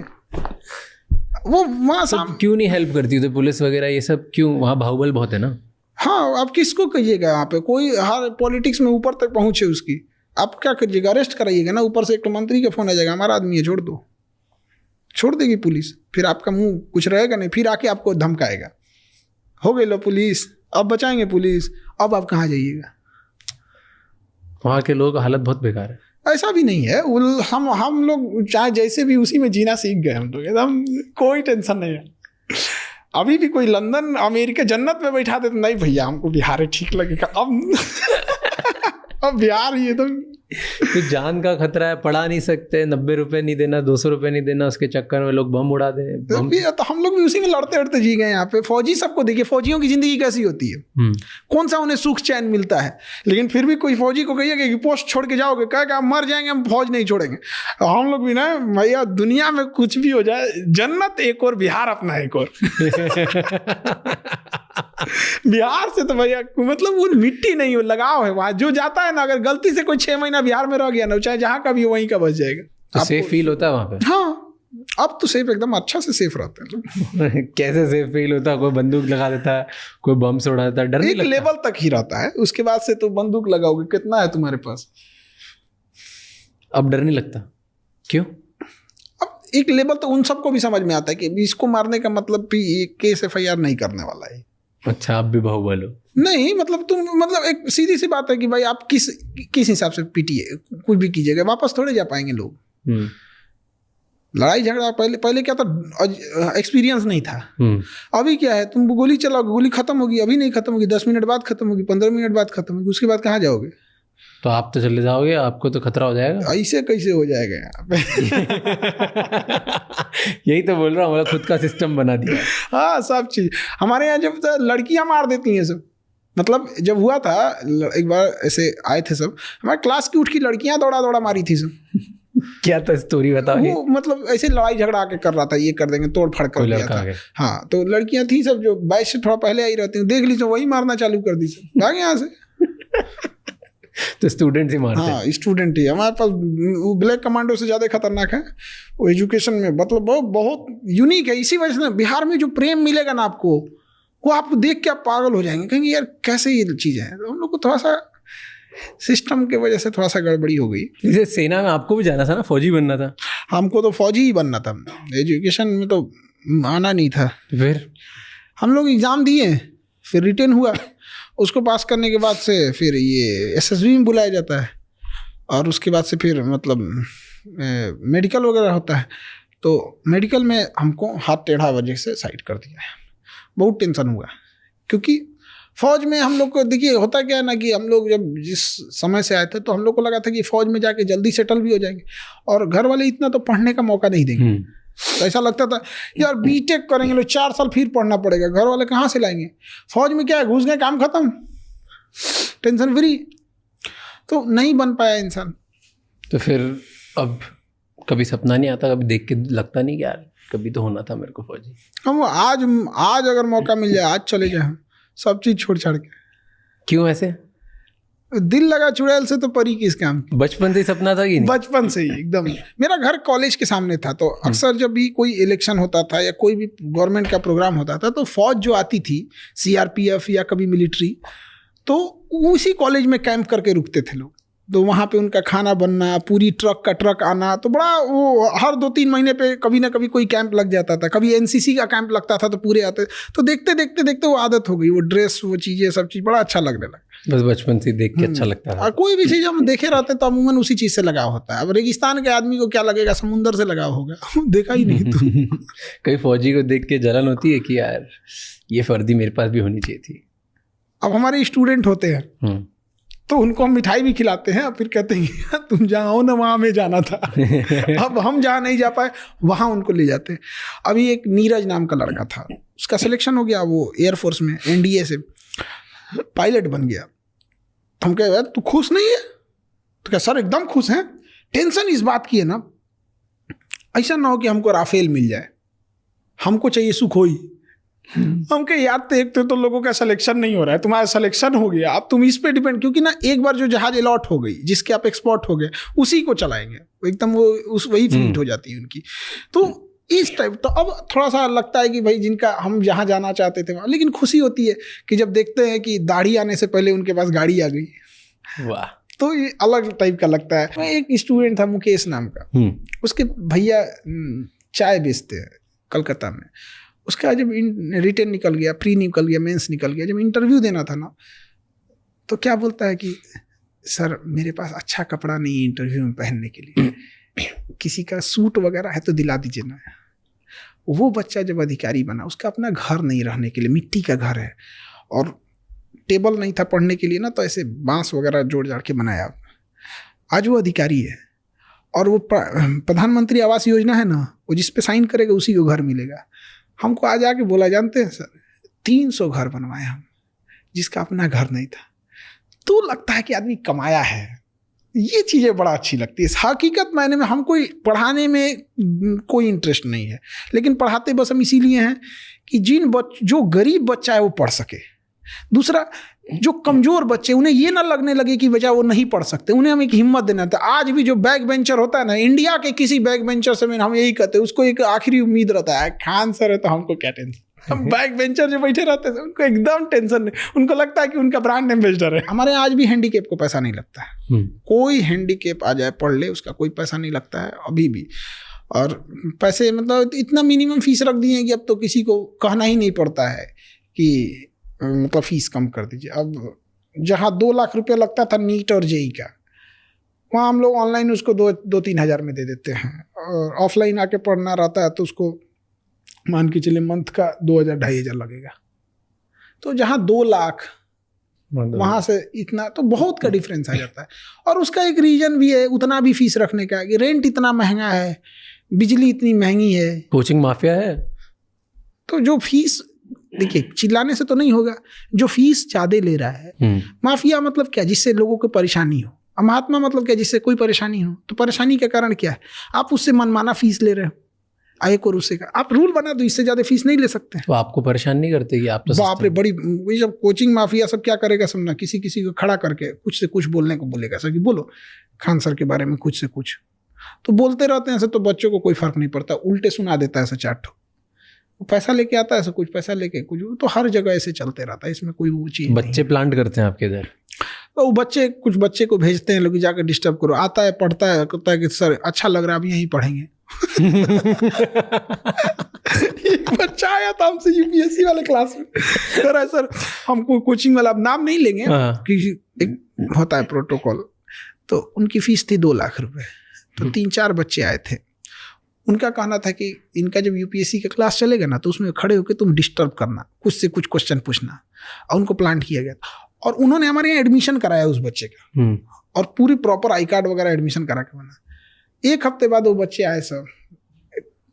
वो वहाँ क्यों नहीं हेल्प करती तो पुलिस वगैरह ये सब? क्यों? वहाँ बाहुबल बहुत है ना। हाँ, आप किसको कहिएगा? यहाँ पे कोई हर पॉलिटिक्स में ऊपर तक पहुंचे उसकी, आप क्या करिएगा? अरेस्ट कराइएगा ना। ऊपर से एक तो मंत्री का फोन आ जाएगा, हमारा आदमी है छोड़ दो, छोड़ देगी पुलिस। फिर आपका मुंह कुछ रहेगा नहीं, फिर आके आपको धमकाएगा, हो गई लो पुलिस, अब बचाएंगे पुलिस, अब आप कहाँ जाइएगा? वहाँ के लोग हालत बहुत बेकार है। ऐसा भी नहीं है, हम लोग चाहे जैसे भी उसी में जीना सीख गए। हम लोग एकदम कोई टेंशन नहीं है। अभी भी कोई लंदन अमेरिका जन्नत में बैठा दे तो नहीं भैया हमको बिहार ठीक लगेगा। अब बिहार ही एकदम तो जान का खतरा है, पढ़ा नहीं सकते, 90 रुपए नहीं देना, 200 रुपए नहीं देना, उसके चक्कर में लोग बम उड़ा दे। तो हम लोग भी उसी में लड़ते लड़ते जी गए। यहाँ पे फौजी सबको देखिए, फौजियों की जिंदगी कैसी होती है, कौन सा उन्हें सुख चैन मिलता है। लेकिन फिर भी कोई फौजी को कहिएगा कि पोस्ट छोड़ के जाओगे, कहेगा आप मर जाएंगे, हम फौज नहीं छोड़ेंगे। हम लोग भी ना भैया, दुनिया में कुछ भी हो जाए, जन्नत एक और, बिहार अपना एक और। बिहार से तो भैया मतलब वो मिट्टी नहीं हो, लगाव है वहाँ। जो जाता है ना, अगर गलती से कोई 6 महीना बिहार में रह गया ना, चाहे जहाँ का भी वहीं का बच जाएगा। तो सेफ फील होता है वहाँ पे? हाँ, अब तो सेफ, एकदम अच्छा से सेफ रहते हैं। कैसे सेफ फील होता है? कोई बंदूक लगा देता है, कोई बम से उड़ा देता है, डर नहीं लगता? एक लेवल तक ही रहता है, उसके बाद से तो बंदूक लगाओगे, कितना है तुम्हारे पास, अब डर नहीं लगता? क्यों? अब एक लेवल तो उन सबको भी समझ में आता है कि इसको मारने का मतलब केस FIR नहीं करने वाला है। अच्छा, आप भी बाहुबल हो? नहीं, मतलब तुम मतलब एक सीधी सी बात है कि भाई आप किस हिसाब से पीटिए, कुछ भी कीजिएगा, वापस थोड़े जा पाएंगे लोग। लड़ाई झगड़ा पहले क्या था, एक्सपीरियंस नहीं था। अभी क्या है, तुम गोली चलाओगे, गोली खत्म होगी, अभी नहीं खत्म होगी, 10 मिनट बाद खत्म होगी, 15 मिनट बाद खत्म होगी, उसके बाद कहाँ जाओगे? तो आप तो चले जाओगे, आपको तो खतरा हो जाएगा। ऐसे कैसे हो जाएगा यहाँ पे? यही तो बोल रहा हूँ, खुद का सिस्टम बना दिया। हाँ, सब चीज हमारे यहाँ जब लड़कियां मार देती हैं सब। मतलब जब हुआ था एक बार, ऐसे आए थे सब, हमारे क्लास की उठ की लड़कियां दौड़ा मारी थी सब। क्या तो स्टोरी बताओ। वो मतलब ऐसे लड़ाई झगड़ा आके कर रहा था, ये कर देंगे, तोड़ फाड़ कर दिया था। हाँ, तो लड़कियां थी सब जो बैच से थोड़ा पहले आई रहती, देख ली तो वही मारना चालू कर दी सब, भाग यहाँ से। तो स्टूडेंट ही मारते हैं। हाँ, स्टूडेंट ही हमारे पास। वो ब्लैक कमांडो से ज़्यादा खतरनाक है वो एजुकेशन में, मतलब बहुत यूनिक है। इसी वजह से बिहार में जो प्रेम मिलेगा ना आपको, वो आपको देख के आप पागल हो जाएंगे, कहेंगे यार कैसे ये चीज़ है। तो हम लोग को थोड़ा सा सिस्टम की वजह से थोड़ा सा गड़बड़ी हो गई। जैसे सेना में आपको भी जाना था ना, फौजी बनना था। हमको तो फौजी ही बनना था, एजुकेशन में तो आना नहीं था। फिर हम लोग एग्ज़ाम दिए, फिर रिटेन हुआ, उसको पास करने के बाद से फिर ये एसएसबी में बुलाया जाता है, और उसके बाद से फिर मतलब मेडिकल वगैरह होता है। तो मेडिकल में हमको हाथ टेढ़ा वजह से साइड कर दिया है। बहुत टेंशन हुआ, क्योंकि फौज में हम लोग को देखिए होता क्या है ना, कि हम लोग जब जिस समय से आए थे तो हम लोग को लगा था कि फौज में जाके जल्दी सेटल भी हो जाएंगे, और घर वाले इतना तो पढ़ने का मौका नहीं देंगे। तो ऐसा लगता था यार बीटेक करेंगे लोग 4 साल फिर पढ़ना पड़ेगा, घर वाले कहाँ से लाएंगे। फौज में क्या है, घुस गए काम खत्म, टेंशन फ्री। तो नहीं बन पाया इंसान। तो फिर अब कभी सपना नहीं आता, कभी देख के लगता नहीं कि यार कभी तो होना था मेरे को फौजी। हम आज अगर मौका मिल जाए आज चले जाए, सब चीज़ छोड़ छाड़ के। क्यों ऐसे? दिल लगा चुड़ैल से तो परी किस काम। बचपन से ही सपना था कि नहीं? बचपन से ही एकदम। मेरा घर कॉलेज के सामने था, तो अक्सर जब भी कोई इलेक्शन होता था या कोई भी गवर्नमेंट का प्रोग्राम होता था, तो फौज जो आती थी, सीआरपीएफ या कभी मिलिट्री, तो उसी कॉलेज में कैंप करके रुकते थे लोग। तो वहाँ पे उनका खाना बनना, पूरी ट्रक का ट्रक आना, तो बड़ा वो हर 2-3 महीने पे कभी ना कभी कोई कैंप लग जाता था। कभी एनसीसी का कैंप लगता था तो पूरे आते। तो देखते देखते देखते वो आदत हो गई, वो ड्रेस, वो चीज़ें, सब चीज़ बड़ा अच्छा लगने लगा। बस बचपन से देख के अच्छा लगता था। और कोई भी चीज़ हम देखे रहते तो अमूमन उसी चीज़ से लगाव होता है। अब रेगिस्तान के आदमी को क्या लगेगा, समुंदर से लगाव होगा, देखा ही नहीं तो। कई फौजी को देख के जलन होती है कि यार ये वर्दी मेरे पास भी होनी चाहिए थी। अब हमारे स्टूडेंट होते हैं तो उनको हम मिठाई भी खिलाते हैं, फिर कहते हैं तुम जहाँ हो ना वहाँ हमें जाना था। अब हम जहाँ नहीं जा पाए वहाँ उनको ले जाते हैं। अभी एक नीरज नाम का लड़का था, उसका सिलेक्शन हो गया, वो एयरफोर्स में एनडीए से पायलट बन गया। हम कहे यार तू खुश नहीं है? तो क्या सर एकदम खुश हैं। टेंशन इस बात की है ना, ऐसा ना हो कि हमको राफेल मिल जाए, हमको चाहिए सुखोई। हम कहे यार तो एक तो लोगों का सिलेक्शन नहीं हो रहा है, तुम्हारा सिलेक्शन हो गया, अब तुम इस पे डिपेंड, क्योंकि ना एक बार जो जहाज अलॉट हो गई, जिसके आप एक्सपोर्ट हो गए, उसी को चलाएंगे एकदम, वो वही फ्लीट हो जाती है उनकी। तो इस टाइप तो अब थोड़ा सा लगता है कि भाई जिनका हम जहाँ जाना चाहते थे वहाँ, लेकिन खुशी होती है कि जब देखते हैं कि दाढ़ी आने से पहले उनके पास गाड़ी आ गई। वाह, तो ये अलग टाइप का लगता है। मैं एक स्टूडेंट था मुकेश नाम का, उसके भैया चाय बेचते हैं कलकत्ता में। उसका जब रिटेन निकल गया, प्री निकल गया, मेंस निकल गया, जब इंटरव्यू देना था ना, तो क्या बोलता है कि सर मेरे पास अच्छा कपड़ा नहीं है इंटरव्यू में पहनने के लिए, किसी का सूट वगैरह है तो दिला दीजिए ना। वो बच्चा जब अधिकारी बना, उसका अपना घर नहीं रहने के लिए, मिट्टी का घर है, और टेबल नहीं था पढ़ने के लिए ना, तो ऐसे बांस वगैरह जोड़ जाड़ के बनाया। आज वो अधिकारी है, और वो प्रधानमंत्री आवास योजना है ना, वो जिस पे साइन करेगा उसी को घर मिलेगा। हमको आज आके बोला, जानते हैं सर 300 घर बनवाए हम, जिसका अपना घर नहीं था। तो लगता है कि आदमी कमाया है। ये चीज़ें बड़ा अच्छी लगती है। हकीकत मायने में हमको पढ़ाने में कोई इंटरेस्ट नहीं है, लेकिन पढ़ाते बस हम इसीलिए हैं कि जो गरीब बच्चा है वो पढ़ सके। दूसरा, जो कमज़ोर बच्चे, उन्हें ये ना लगने लगे कि वजह वो नहीं पढ़ सकते, उन्हें हम एक हिम्मत देना था। आज भी जो बैक बेंचर होता है ना, इंडिया के किसी बैक बेंचर से हम यही कहते हैं, उसको एक आखिरी उम्मीद रहता है, खान सर है तो हमको क्या टेंशन। हम बैक बेंचर जो बैठे रहते हैं उनको एकदम टेंशन नहीं, उनको लगता है कि उनका ब्रांड एम्बेसडर है। हमारे आज भी हैंडीकेप को पैसा नहीं लगता है। कोई हैंडीकेप आ जाए पढ़ ले, उसका कोई पैसा नहीं लगता है अभी भी। और पैसे मतलब इतना मिनिमम फीस रख दिए हैं कि अब तो किसी को कहना ही नहीं पड़ता है कि मतलब फीस कम कर दीजिए। अब जहाँ 2 लाख रुपया लगता था नीट और जेई का, वहाँ हम लोग ऑनलाइन उसको 2-3 हज़ार में दे देते हैं, और ऑफलाइन आके पढ़ना रहता है तो उसको मान के चले मंथ का 2,000-2,500 लगेगा। तो जहाँ 2 लाख वहाँ से इतना, तो बहुत का डिफरेंस आ जाता है। और उसका एक रीजन भी है उतना भी फीस रखने का, कि रेंट इतना महंगा है, बिजली इतनी महंगी है, कोचिंग माफिया है। तो जो फीस, देखिए चिल्लाने से तो नहीं होगा, जो फीस ज़्यादा ले रहा है। माफिया मतलब क्या? जिससे लोगों को परेशानी हो। महात्मा मतलब क्या? जिससे कोई परेशानी हो। तो परेशानी का कारण क्या है? आप उससे मनमाना फीस ले रहे हो। एक और उससे का आप रूल बना दो, इससे ज्यादा फीस नहीं ले सकते। तो आपको परेशान नहीं करते कि आप तो बाप रे, बड़ी वही जब कोचिंग माफिया सब क्या करेगा सब ना, किसी किसी को खड़ा करके कुछ से कुछ बोलने को बोलेगा सर कि बोलो खान सर के बारे में कुछ से कुछ, तो बोलते रहते हैं ऐसे, तो बच्चों को कोई फर्क नहीं पड़ता, उल्टे सुना देता है ऐसे 4 ठो, पैसा लेके आता है ऐसा, कुछ पैसा लेके कुछ, तो हर जगह ऐसे चलते रहता है, इसमें कोई वो चीज। बच्चे प्लांट करते हैं आपके इधर? तो वो बच्चे कुछ बच्चे को भेजते हैं लोग जाकर डिस्टर्ब करो, आता है पढ़ता है, कहता है कि सर अच्छा लग रहा है, अब यहीं पढ़ेंगे। एक बच्चा आया था हमसे यूपीएससी वाले क्लास में, कह रहा है सर हमको कोचिंग वाला, अब नाम नहीं लेंगे कि एक होता है प्रोटोकॉल, तो उनकी फीस थी 2 लाख रुपए, तो 3-4 बच्चे आए थे। उनका कहना था कि इनका जब यूपीएससी का क्लास चलेगा ना तो उसमें खड़े होकर तुम डिस्टर्ब करना, कुछ से कुछ क्वेश्चन पूछना, और उनको प्लांट किया गया और उन्होंने हमारे यहाँ एडमिशन कराया उस बच्चे का, और पूरी प्रॉपर आई कार्ड वगैरह एडमिशन करा के बना। 1 हफ्ते बाद वो बच्चे आए सर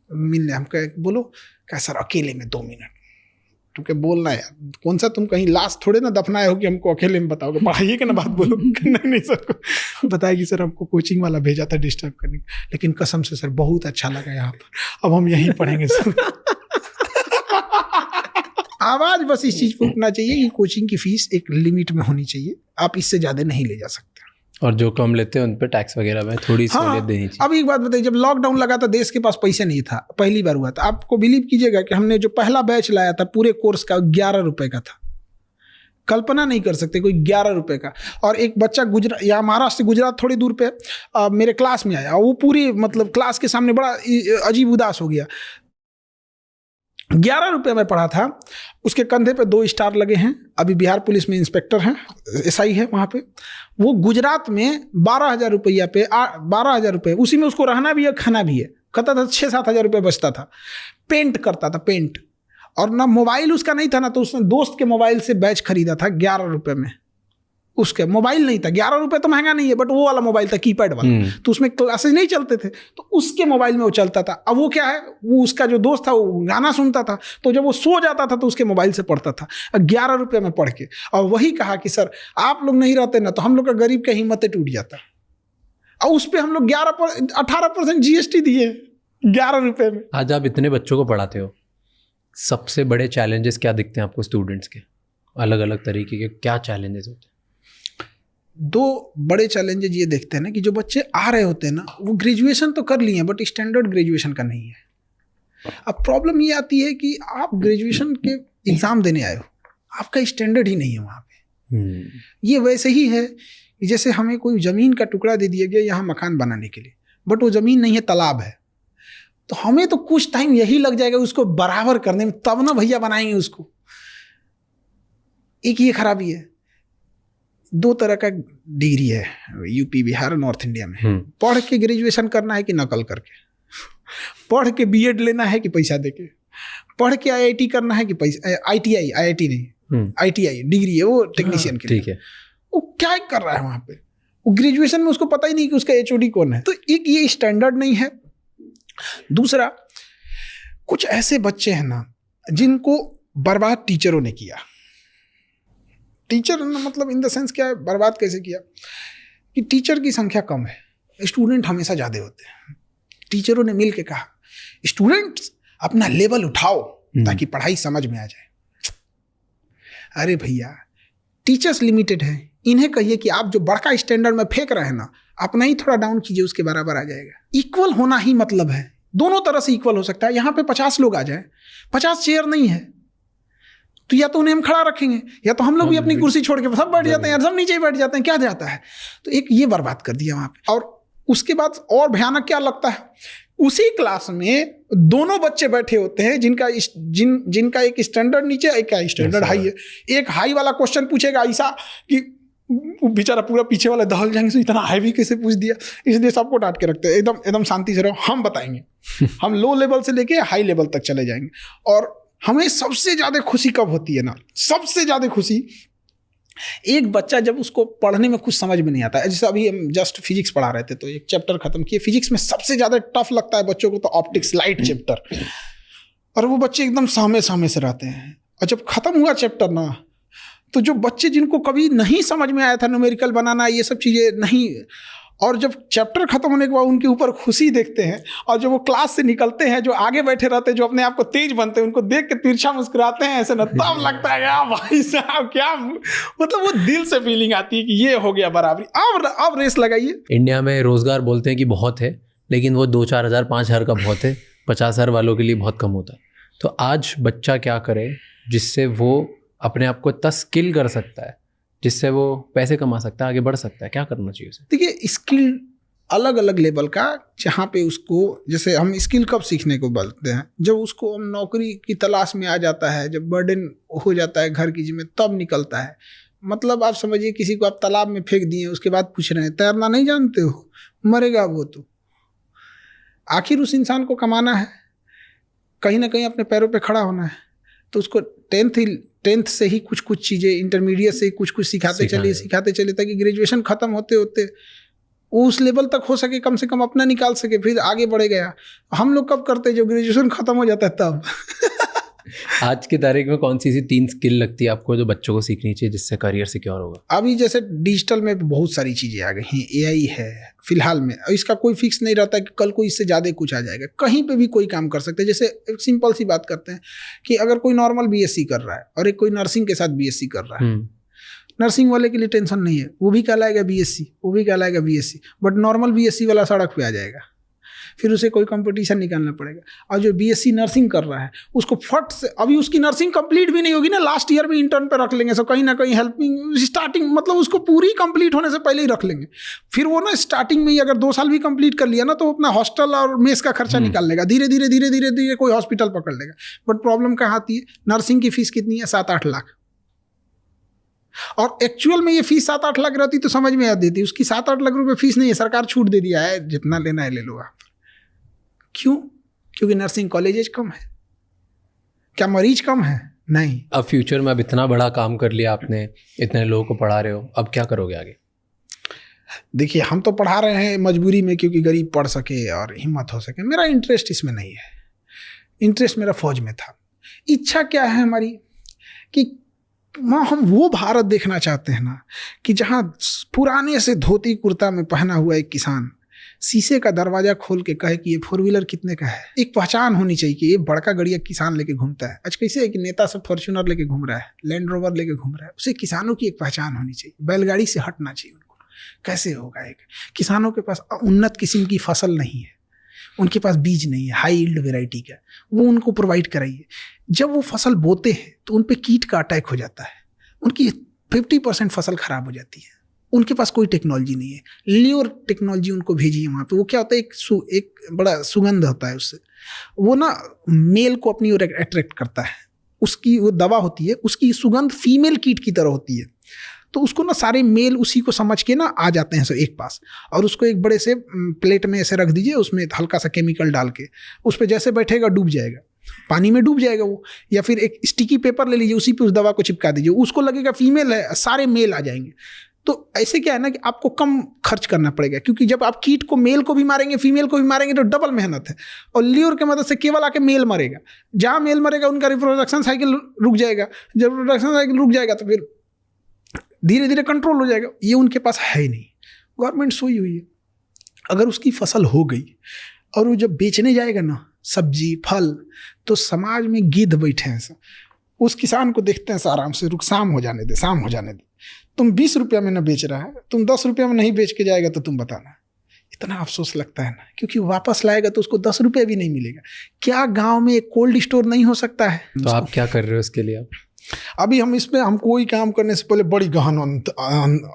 मिलने, हम कहे बोलो, क्या सर अकेले में 2 मिनट, क्योंकि बोलना है यार, कौन सा तुम कहीं लाश थोड़े ना दफनाए हो कि हमको अकेले में बताओगे, पढ़ाइए के ना बात बोलो। नहीं सर बताएगी सर हमको कोचिंग वाला भेजा था डिस्टर्ब करने, लेकिन कसम से सर बहुत अच्छा लगा यहाँ पर, अब हम यहीं पढ़ेंगे सर। आवाज बस इस चीज को उठना चाहिए कि कोचिंग की फीस एक लिमिट में होनी चाहिए, आप इससे ज्यादा नहीं ले जा सकते, और जो कम लेते हैं उन पे टैक्स वगैरह में थोड़ी सहूलियत देनी चाहिए। अब एक बात बताइए, जब लॉकडाउन लगा था देश के पास पैसे नहीं था, पहली बार हुआ था, आपको बिलीव कीजिएगा कि हमने जो पहला बैच लाया था पूरे कोर्स का 11 रुपए का था, कल्पना नहीं कर सकते कोई 11 रुपए का। और एक बच्चा गुजरात या महाराष्ट्र से गुजरात थोड़ी दूर पे मेरे क्लास में आया, वो पूरी मतलब क्लास के सामने बड़ा अजीब उदास हो गया। 11 रुपये में पढ़ा था, उसके कंधे पे 2 स्टार लगे हैं, अभी बिहार पुलिस में इंस्पेक्टर हैं, एसआई है वहाँ पे। वो गुजरात में 12,000 रुपया पे 12,000 रुपये, उसी में उसको रहना भी है खाना भी है, कहता था 6-7 हज़ार रुपये बचता था। पेंट करता था पेंट, और ना मोबाइल उसका नहीं था ना, तो उसने दोस्त के मोबाइल से बैच खरीदा था 11 रुपये में। उसके मोबाइल नहीं था, 11 रुपये तो महंगा नहीं है, बट वो वाला मोबाइल था कीपैड वाला, तो उसमें क्लासेस नहीं चलते थे, तो उसके मोबाइल में वो चलता था। अब वो क्या है, वो उसका जो दोस्त था वो गाना सुनता था, तो जब वो सो जाता था तो उसके मोबाइल से पढ़ता था 11 रुपये में पढ़ के। और वही कहा कि सर आप लोग नहीं रहते ना तो हम लोग का गरीब का हिम्मतें टूट जाता, और उस पर हम लोग 18% GST दिए 11 रुपये में। आज आप इतने बच्चों को पढ़ाते हो, सबसे बड़े चैलेंजेस क्या दिखते हैं आपको स्टूडेंट्स के? अलग अलग तरीके के क्या चैलेंजेस होते हैं? 2 बड़े चैलेंजेस ये देखते हैं ना कि जो बच्चे आ रहे होते हैं ना, वो ग्रेजुएशन तो कर लिए हैं बट स्टैंडर्ड ग्रेजुएशन का नहीं है। अब प्रॉब्लम ये आती है कि आप ग्रेजुएशन के एग्ज़ाम देने आए हो, आपका स्टैंडर्ड ही नहीं है वहाँ पे। ये वैसे ही है कि जैसे हमें कोई ज़मीन का टुकड़ा दे दिया गया यहाँ मकान बनाने के लिए, बट वो ज़मीन नहीं है, तालाब है, तो हमें तो कुछ टाइम यही लग जाएगा उसको बराबर करने में, तब ना भैया बनाएंगे उसको। एक ये खराबी है। 2 तरह का डिग्री है यूपी बिहार नॉर्थ इंडिया में, पढ़ के ग्रेजुएशन करना है कि नकल करके, पढ़ के बीएड लेना है कि पैसा देके, पढ़ के आईआईटी करना है कि पैसा, आईटीआई, आईआईटी नहीं आईटीआई डिग्री है वो टेक्नीशियन के लिए। ठीक है, वो क्या कर रहा है वहाँ पे, वो ग्रेजुएशन में उसको पता ही नहीं कि उसका एचओडी कौन है। तो एक ये स्टैंडर्ड नहीं है। दूसरा, कुछ ऐसे बच्चे हैं ना जिनको बर्बाद टीचरों ने किया। टीचर मतलब इन द सेंस क्या है, बर्बाद कैसे किया कि टीचर की संख्या कम है, स्टूडेंट हमेशा ज़्यादा होते हैं। टीचरों ने मिल के कहा स्टूडेंट्स अपना लेवल उठाओ ताकि पढ़ाई समझ में आ जाए। अरे भैया टीचर्स लिमिटेड है, इन्हें कहिए कि आप जो बड़का स्टैंडर्ड में फेंक रहे हैं ना, अपना ही थोड़ा डाउन कीजिए, उसके बराबर आ जाएगा। इक्वल होना ही मतलब है, दोनों तरह से इक्वल हो सकता है। यहाँ पे 50 लोग आ जाए, 50 चेयर नहीं है, तो या तो उन्हें हम खड़ा रखेंगे या तो हम लोग भी अपनी कुर्सी छोड़ के सब बैठ जाते हैं यार, सब नीचे ही बैठ जाते हैं, क्या जाता है। तो एक ये बर्बाद कर दिया वहाँ पे। और उसके बाद और भयानक क्या लगता है, उसी क्लास में 2 बच्चे बैठे होते हैं जिनका एक स्टैंडर्ड नीचे, एक का स्टैंडर्ड हाई है। एक हाई वाला क्वेश्चन पूछेगा ऐसा कि बेचारा पूरा पीछे वाला दहल जाएंगे, तो इतना हैवी कैसे पूछ दिया। इसलिए सबको डांट के रखते हैं, एकदम शांति से रहो, हम बताएंगे। हम लो लेवल से लेके हाई लेवल तक चले जाएंगे। और हमें सबसे ज़्यादा खुशी कब होती है ना, सबसे ज़्यादा खुशी एक बच्चा जब उसको पढ़ने में कुछ समझ में नहीं आता है। जैसे अभी हम जस्ट फिजिक्स पढ़ा रहे थे तो एक चैप्टर खत्म किए, फिजिक्स में सबसे ज़्यादा टफ लगता है बच्चों को तो ऑप्टिक्स लाइट चैप्टर, और वो बच्चे एकदम सामने से रहते हैं। और जब खत्म हुआ चैप्टर ना, तो जो बच्चे जिनको कभी नहीं समझ में आया था न्यूमेरिकल बनाना, ये सब चीज़ें नहीं, और जब चैप्टर खत्म होने के बाद उनके ऊपर खुशी देखते हैं, और जब वो क्लास से निकलते हैं, जो आगे बैठे रहते हैं, जो अपने आप को तेज बनते हैं, उनको देख के तिरछा मुस्कुराते हैं ऐसे ना, तब लगता है यार भाई साहब क्या, मतलब वो दिल से फीलिंग आती है कि ये हो गया बराबरी। अब रेस लगाइए। इंडिया में रोजगार बोलते हैं कि बहुत है, लेकिन वो 2-4 हज़ार 5 हज़ार का बहुत है, 50 हज़ार वालों के लिए बहुत कम होता है। तो आज बच्चा क्या करे जिससे वो अपने आप को इतना स्किल कर सकता है, जिससे वो पैसे कमा सकता है, आगे बढ़ सकता है? क्या करना चाहिए उसे? देखिए, स्किल अलग अलग लेवल का, जहाँ पे उसको, जैसे हम स्किल कब सीखने को बोलते हैं, जब उसको हम नौकरी की तलाश में आ जाता है, जब बर्डन हो जाता है घर की जिम्मे, तब निकलता है। मतलब आप समझिए किसी को आप तालाब में फेंक दिए, उसके बाद पूछ रहे हैं तैरना नहीं जानते हो, मरेगा वो तो। आखिर उस इंसान को कमाना है, कहीं ना कहीं अपने पैरों पे खड़ा होना है, तो उसको टेंथ से ही कुछ चीज़ें, इंटरमीडिएट से ही कुछ सिखाते चलिए ताकि ग्रेजुएशन खत्म होते होते वो उस लेवल तक हो सके, कम से कम अपना निकाल सके, फिर आगे बढ़े गया। हम लोग कब करते हैं? जब ग्रेजुएशन खत्म हो जाता है तब। आज की तारीख में कौन सी 3 स्किल लगती है आपको जो बच्चों को सीखनी चाहिए जिससे करियर सिक्योर होगा? अभी जैसे डिजिटल में बहुत सारी चीज़ें आ गई हैं, AI है फिलहाल में, इसका कोई फिक्स नहीं रहता कि कल को इससे ज़्यादा कुछ आ जाएगा, कहीं पे भी कोई काम कर सकते हैं। जैसे एक सिंपल सी बात करते हैं कि अगर कोई नॉर्मल BSc कर रहा है और एक कोई नर्सिंग के साथ BSc कर रहा है, नर्सिंग वाले के लिए टेंशन नहीं है, वो भी कहलाएगा BSc, वो भी कहलाएगा BSc, बट नॉर्मल BSc वाला सड़क पे आ जाएगा, फिर उसे कोई कंपटीशन निकालना पड़ेगा। और जो BSc नर्सिंग कर रहा है उसको फट से, अभी उसकी नर्सिंग कंप्लीट भी नहीं होगी ना, लास्ट ईयर में इंटर्न पे रख लेंगे, सो कहीं ना कहीं हेल्पिंग स्टार्टिंग, मतलब उसको पूरी कंप्लीट होने से पहले ही रख लेंगे। फिर वो ना स्टार्टिंग में ही अगर 2 साल भी कंप्लीट कर लिया ना, तो अपना हॉस्टल और मेस का खर्चा निकाल लेगा, धीरे धीरे कोई हॉस्पिटल पकड़ लेगा। बट प्रॉब्लम कहाँ आती है? नर्सिंग की फीस कितनी है? 7-8 लाख। और एक्चुअल में ये फीस 7-8 लाख रहती तो समझ में आ देती, उसकी 7-8 लाख रुपए फीस नहीं है, सरकार छूट दे दिया है, जितना लेना है ले लो आप। क्यों? क्योंकि नर्सिंग कॉलेजेस कम है। क्या मरीज कम है? नहीं। अब फ्यूचर में अब इतना बड़ा काम कर लिया आपने, इतने लोगों को पढ़ा रहे हो, अब क्या करोगे आगे? देखिए, हम तो पढ़ा रहे हैं मजबूरी में, क्योंकि गरीब पढ़ सके और हिम्मत हो सके। मेरा इंटरेस्ट इसमें नहीं है, इंटरेस्ट मेरा फौज में था। इच्छा क्या है हमारी कि हम वो भारत देखना चाहते हैं ना, कि जहाँ पुराने से धोती कुर्ता में पहना हुआ एक किसान शीशे का दरवाजा खोल के कहे कि ये 4 व्हीलर कितने का है। एक पहचान होनी चाहिए कि ये बड़का गड़िया किसान लेके घूमता है। आज कैसे है कि नेता सब फॉर्च्यूनर लेके घूम रहा है, लैंड रोवर लेके घूम रहा है, उसे किसानों की एक पहचान होनी चाहिए, बैलगाड़ी से हटना चाहिए उनको। कैसे होगा? एक किसानों के पास उन्नत किस्म की फसल नहीं है, उनके पास बीज नहीं है हाई यील्ड वेराइटी का, वो उनको प्रोवाइड कराइए। जब वो फसल बोते हैं तो उन पे कीट का अटैक हो जाता है, उनकी 50% फसल खराब हो जाती है, उनके पास कोई टेक्नोलॉजी नहीं है। ल्योर टेक्नोलॉजी उनको भेजिए वहाँ पे। वो क्या होता है, एक बड़ा सुगंध होता है उससे, वो ना मेल को अपनी ओर अट्रैक्ट करता है। उसकी वो दवा होती है, उसकी सुगंध फीमेल कीट की तरह होती है, तो उसको ना सारे मेल उसी को समझ के ना आ जाते हैं सब एक पास, और उसको एक बड़े से प्लेट में ऐसे रख दीजिए, उसमें हल्का सा केमिकल डाल के, उस पर जैसे बैठेगा डूब जाएगा, पानी में डूब जाएगा वो। या फिर एक स्टिकी पेपर ले लीजिए, उसी पे उस दवा को चिपका दीजिए, उसको लगेगा फीमेल है, सारे मेल आ जाएंगे। तो ऐसे क्या है ना कि आपको कम खर्च करना पड़ेगा, क्योंकि जब आप कीट को मेल को भी मारेंगे फीमेल को भी मारेंगे तो डबल मेहनत है। और ल्योर की मदद से केवल आके मेल मरेगा, जहाँ मेल मरेगा उनका रिप्रोडक्शन साइकिल रुक जाएगा। जब रिप्रोडक्शन साइकिल रुक जाएगा तो फिर धीरे धीरे कंट्रोल हो जाएगा। ये उनके पास है ही नहीं। गवर्नमेंट सोई हुई है, अगर उसकी फसल हो गई और वो जब बेचने जाएगा ना सब्जी फल, तो समाज में गिद्ध बैठे हैं सब, उस किसान को देखते हैं आराम से, रुक शाम हो जाने दे, शाम हो जाने दे, तुम 20 रुपया में ना बेच रहा है, तुम 10 रुपया में नहीं बेच के जाएगा तो तुम बताना। इतना अफसोस लगता है ना, क्योंकि वापस लाएगा तो उसको 10 रुपया भी नहीं मिलेगा। क्या गांव में एक कोल्ड स्टोर नहीं हो सकता है? तो आप क्या कर रहे हो इसके लिए? अभी हम इसमें, हम कोई काम करने से पहले बड़ी गहन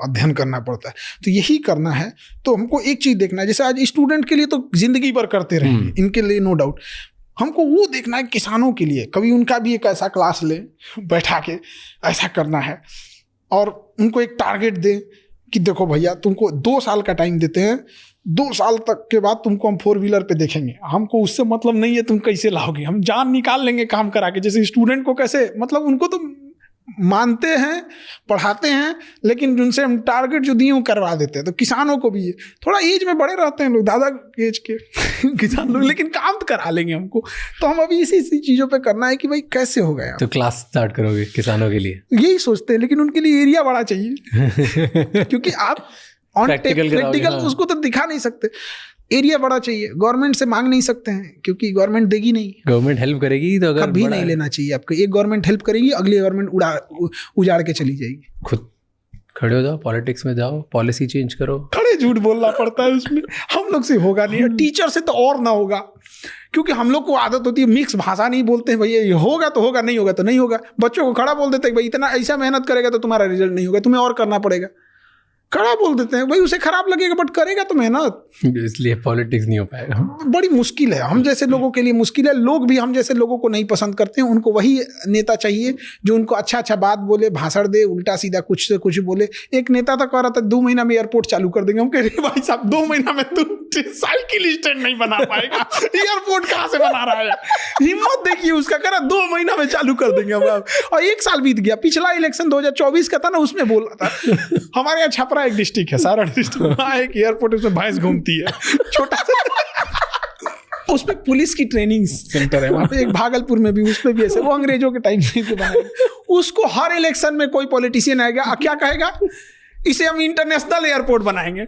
अध्ययन करना पड़ता है। तो यही करना है तो हमको एक चीज़ देखना है, जैसे आज स्टूडेंट के लिए तो जिंदगी भर करते रहेंगे, इनके लिए नो डाउट। हमको वो देखना है किसानों के लिए, कभी उनका भी एक ऐसा क्लास ले बैठा के, ऐसा करना है, और उनको एक टारगेट दे कि देखो भैया तुमको 2 साल का टाइम देते हैं, 2 साल तक के बाद तुमको हम 4 व्हीलर पे देखेंगे, हमको उससे मतलब नहीं है तुम कैसे लाओगे, हम जान निकाल लेंगे काम करा के। जैसे स्टूडेंट को कैसे, मतलब उनको तो मानते हैं, पढ़ाते हैं, लेकिन उनसे हम टारगेट जो दिए वो करवा देते हैं। तो किसानों को भी थोड़ा एज में बड़े रहते हैं लोग, दादा एज के किसान लोग, लेकिन काम तो करा लेंगे हमको। तो हम अभी इसी चीज़ों पे करना है कि भाई कैसे हो गया। तो क्लास स्टार्ट करोगे किसानों के लिए? यही सोचते हैं, लेकिन उनके लिए एरिया बड़ा चाहिए क्योंकि आप प्रैक्टिकल उसको तो दिखा नहीं सकते। एरिया बड़ा चाहिए, गवर्नमेंट से मांग नहीं सकते हैं क्योंकि गवर्नमेंट देगी नहीं। गवर्नमेंट हेल्प करेगी तो अगर कभी नहीं लेना चाहिए आपको। एक गवर्नमेंट हेल्प करेगी, अगली गवर्नमेंट उजाड़ के चली जाएगी। खुद खड़े हो जाओ, पॉलिटिक्स में जाओ, पॉलिसी चेंज करो। खड़े झूठ बोलना पड़ता है उसमें, हम लोग से होगा नहीं, टीचर से तो और ना होगा, क्योंकि हम लोग को आदत होती है मिक्स भाषा नहीं बोलते हैं भैया, ये होगा तो होगा, नहीं होगा तो नहीं होगा। बच्चों को खड़ा बोल देते हैं भाई इतना ऐसा मेहनत करेगा तो तुम्हारा रिजल्ट नहीं होगा, तुम्हें और करना पड़ेगा। खड़ा बोल देते हैं भाई, उसे खराब लगेगा बट करेगा तो मेहनत, इसलिए पॉलिटिक्स नहीं हो पाएगा। बड़ी मुश्किल है, हम जैसे लोगों के लिए मुश्किल है। लोग भी हम जैसे लोगों को नहीं पसंद करते हैं, उनको वही नेता चाहिए जो उनको अच्छा अच्छा बात बोले, भाषण दे, उल्टा सीधा कुछ से कुछ बोले। एक नेता तो कह रहा था 2 महीना में एयरपोर्ट चालू कर देंगे। हम कह रहे भाई साहब 2 महीना में तुम साइकिल स्टैंड नहीं बना पाएगा, एयरपोर्ट कहाँ से बना रहा है? हिम्मत देखिए उसका, कह रहा 2 महीना में चालू कर देंगे हम। और 1 साल बीत गया, पिछला इलेक्शन 2024 का था ना, उसमें बोल रहा था। हमारे यहाँ छपरा एक डिस्ट्रिक्ट है, सारा डिस्ट्रिक्ट, वहाँ एक एयरपोर्ट, उसमें भैंस घूमती है छोटा सा, उसमें पुलिस की ट्रेनिंग सेंटर है वहाँ पे। एक भागलपुर में भी, उस पे भी ऐसे, वो अंग्रेजों के टाइम से बनाया। उसको हर इलेक्शन में कोई पॉलिटिशियन आएगा, क्या कहेगा, इसे हम इंटरनेशनल एयरपोर्ट बनाएंगे।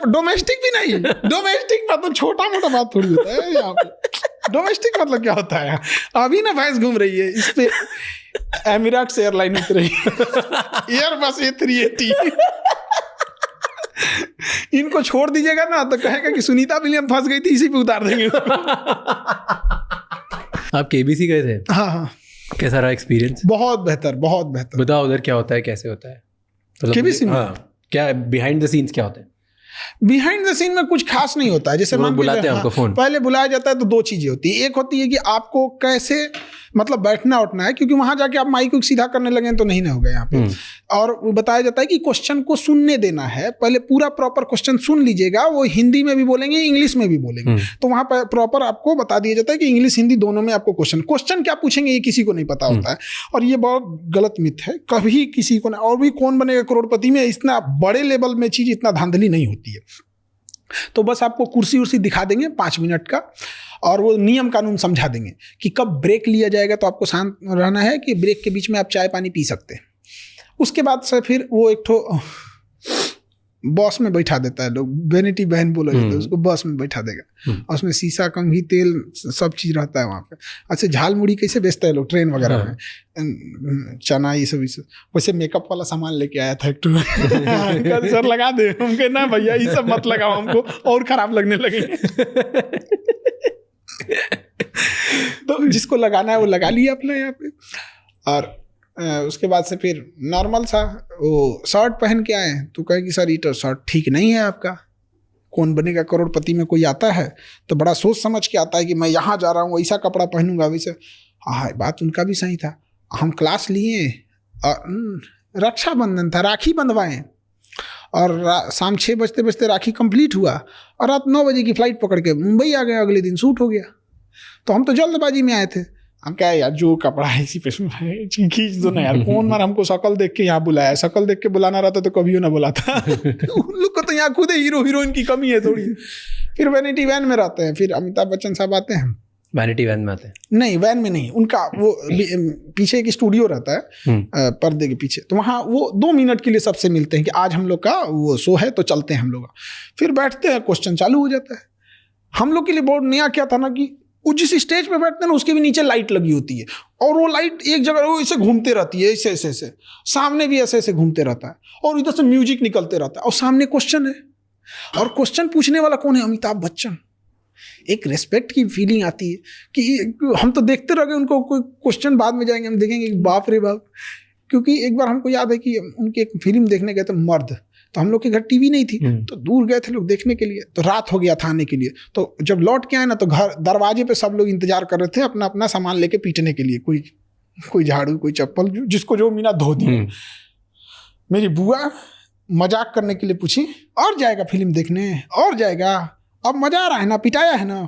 डोमेस्टिक भी नहीं, डोमेस्टिक मतलब छोटा मोटा बात थोड़ी होता है यहाँ पे। डोमेस्टिक मतलब क्या होता है? अभी ना भैंस घूम रही है, इस पे एमिरेट्स एयरलाइन उतरी, एयरबस A380। इनको छोड़ दीजिएगा ना तो कहेगा कि सुनीता विलियम फंस गई थी, इसी पे उतार देंगे। आप KBC गए थे? हाँ। कैसा रहा एक्सपीरियंस? बहुत बेहतर, बहुत बेहतर। बताओ उधर क्या होता है, कैसे होता है? KBC में क्या बिहाइंड द सीन्स क्या होता है? बिहाइंड द सीन में कुछ खास नहीं होता है। जैसे लोग बुलाते हैं आपको फोन, पहले बुलाया जाता है तो 2 चीजें होती है। एक होती है कि आपको कैसे मतलब बैठना उठना है, क्योंकि वहां जाके आप माइक को सीधा करने लगे तो नहीं ना होगा यहाँ पे। और वो बताया जाता है कि क्वेश्चन को सुनने देना है, पहले पूरा प्रॉपर क्वेश्चन सुन लीजिएगा। वो हिंदी में भी बोलेंगे, इंग्लिश में भी बोलेंगे, तो वहां पर प्रॉपर आपको बता दिया जाता है कि इंग्लिश हिंदी दोनों में आपको क्वेश्चन क्या पूछेंगे ये किसी को नहीं पता होता है। और ये बहुत गलत मिथ है, कभी किसी को और भी कौन बनेगा करोड़पति में, इतना बड़े लेवल में चीज इतना धांधली नहीं होती है। तो बस आपको कुर्सी उर्सी दिखा देंगे 5 मिनट का, और वो नियम कानून समझा देंगे कि कब ब्रेक लिया जाएगा, तो आपको शांत रहना है कि ब्रेक के बीच में आप चाय पानी पी सकते हैं। उसके बाद से फिर वो एक ठो बॉस में बैठा देता है, लोग वेनिटी बहन बोला जाता है उसको, बस में बैठा देगा, और उसमें शीशा, कंघी, तेल सब चीज रहता है वहाँ पे। अच्छा, झाल मुड़ी कैसे बेचता है लोग ट्रेन वगैरह में, चना ये सब। वैसे मेकअप वाला सामान लेके आया था एक टू सर लगा दे, हम कहे ना भैया ये सब मत लगाओ, हमको और खराब लगने लगे। तो जिसको लगाना है वो लगा लिया अपना यहाँ पे। और उसके बाद से फिर नॉर्मल सा वो शर्ट पहन के आए, तो कहे कि सर ये तो शर्ट ठीक नहीं है आपका। कौन बनेगा करोड़पति में कोई आता है तो बड़ा सोच समझ के आता है कि मैं यहाँ जा रहा हूँ, ऐसा कपड़ा पहनूंगा वैसे। हाँ, बात उनका भी सही था। हम क्लास लिए और रक्षाबंधन था, राखी बंधवाएं, और शाम 6 बजते बजते राखी कंप्लीट हुआ, और रात 9 बजे की फ्लाइट पकड़ के मुंबई आ गए। अगले दिन शूट हो गया। तो हम तो जल्दबाजी में आए थे, हम क्या यार जो कपड़ा है इसी पे खींच दो ना यार, कौन मार हमको शकल देख के यहाँ बुलाया। शकल देख के बुलाना रहता तो कभी ना बुलाता। उन लोग को तो यहाँ खुद हीरो हीरोइन की कमी है थोड़ी। फिर वैनिटी वैन में रहते हैं, फिर अमिताभ बच्चन साहब आते हैं। वैनिटी वैन में आते हैं? नहीं, वैन में नहीं, उनका वो पीछे एक स्टूडियो रहता है पर्दे के पीछे, तो वहाँ वो 2 मिनट के लिए सबसे मिलते हैं कि आज हम लोग का वो शो है तो चलते हैं हम लोग। फिर बैठते हैं, क्वेश्चन चालू हो जाता है। हम लोग के लिए बहुत नया क्या था ना कि वो जिस स्टेज पे बैठते हैं ना उसके भी नीचे लाइट लगी होती है, और वो लाइट एक जगह वो ऐसे घूमते रहती है, ऐसे ऐसे ऐसे, सामने भी ऐसे ऐसे घूमते रहता है, और इधर से म्यूजिक निकलते रहता है, और सामने क्वेश्चन है, और क्वेश्चन पूछने वाला कौन है? अमिताभ बच्चन। एक रेस्पेक्ट की फीलिंग आती है कि हम तो देखते रह गए उनको, कोई क्वेश्चन बाद में जाएंगे हम देखेंगे बाप रे बाप। क्योंकि एक बार हमको याद है कि उनकी एक फिल्म देखने गए थे मर्द, तो हम लोग के घर टीवी नहीं थी, तो दूर गए थे लोग देखने के लिए, तो रात हो गया था आने के लिए। तो जब लौट के आए ना तो घर दरवाजे पे सब लोग इंतजार कर रहे थे अपना अपना सामान लेके पीटने के लिए, कोई झाड़ू, कोई चप्पल, जिसको जो मिला धो दिया। मेरी बुआ मजाक करने के लिए पूछी, और जाएगा फिल्म देखने, और जाएगा, अब मजा आ रहा है ना, पिटाया है ना।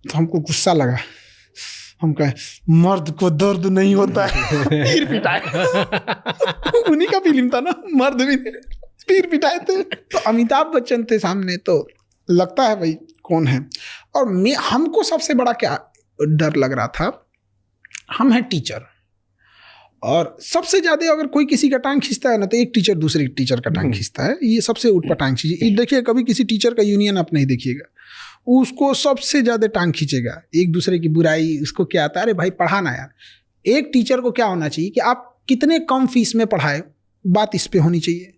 तो हमको गुस्सा लगा, हम कहे मर्द को दर्द नहीं होता है, फिर पिटाया। उन्हीं का फिल्म था ना, मर्द भी फिर पिटाए थे। तो अमिताभ बच्चन थे सामने, तो लगता है भाई कौन है। और हमको सबसे बड़ा क्या डर लग रहा था, हम हैं टीचर, और सबसे ज्यादा अगर कोई किसी का टांग खींचता है ना तो एक टीचर दूसरे टीचर का टांग खींचता है, ये सबसे उटपटांग चीज है। देखिए कभी किसी टीचर का यूनियन आप नहीं देखिएगा, उसको सबसे ज्यादा टांग खींचेगा, एक दूसरे की बुराई, उसको क्या आता है, अरे भाई पढ़ाना यार। एक टीचर को क्या होना चाहिए कि आप कितने कम फीस में पढ़ाए, बात इस पे होनी चाहिए,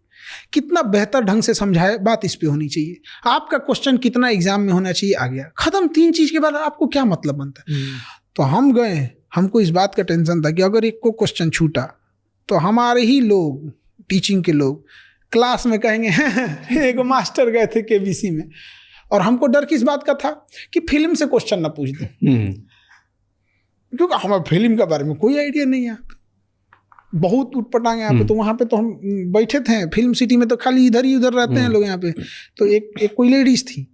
कितना बेहतर ढंग से समझाए, बात इस पे होनी चाहिए, आपका क्वेश्चन कितना एग्जाम में होना चाहिए, आ गया खत्म। 3 चीज के बाद आपको क्या मतलब बनता है। तो हम गए, हमको इस बात का टेंशन था कि अगर एक को क्वेश्चन छूटा तो हमारे ही लोग, टीचिंग के लोग क्लास में कहेंगे एक मास्टर गए थे केबीसी में, और हमको डर किस बात का था कि फिल्म से क्वेश्चन ना पूछ दे, क्योंकि हमें फिल्म के बारे में कोई आइडिया नहीं है, बहुत उटपटांगे यहाँ पे। तो वहाँ पे तो हम बैठे थे, फिल्म सिटी में तो खाली इधर ही उधर रहते हैं लोग यहाँ पे। तो एक कोई लेडीज थी,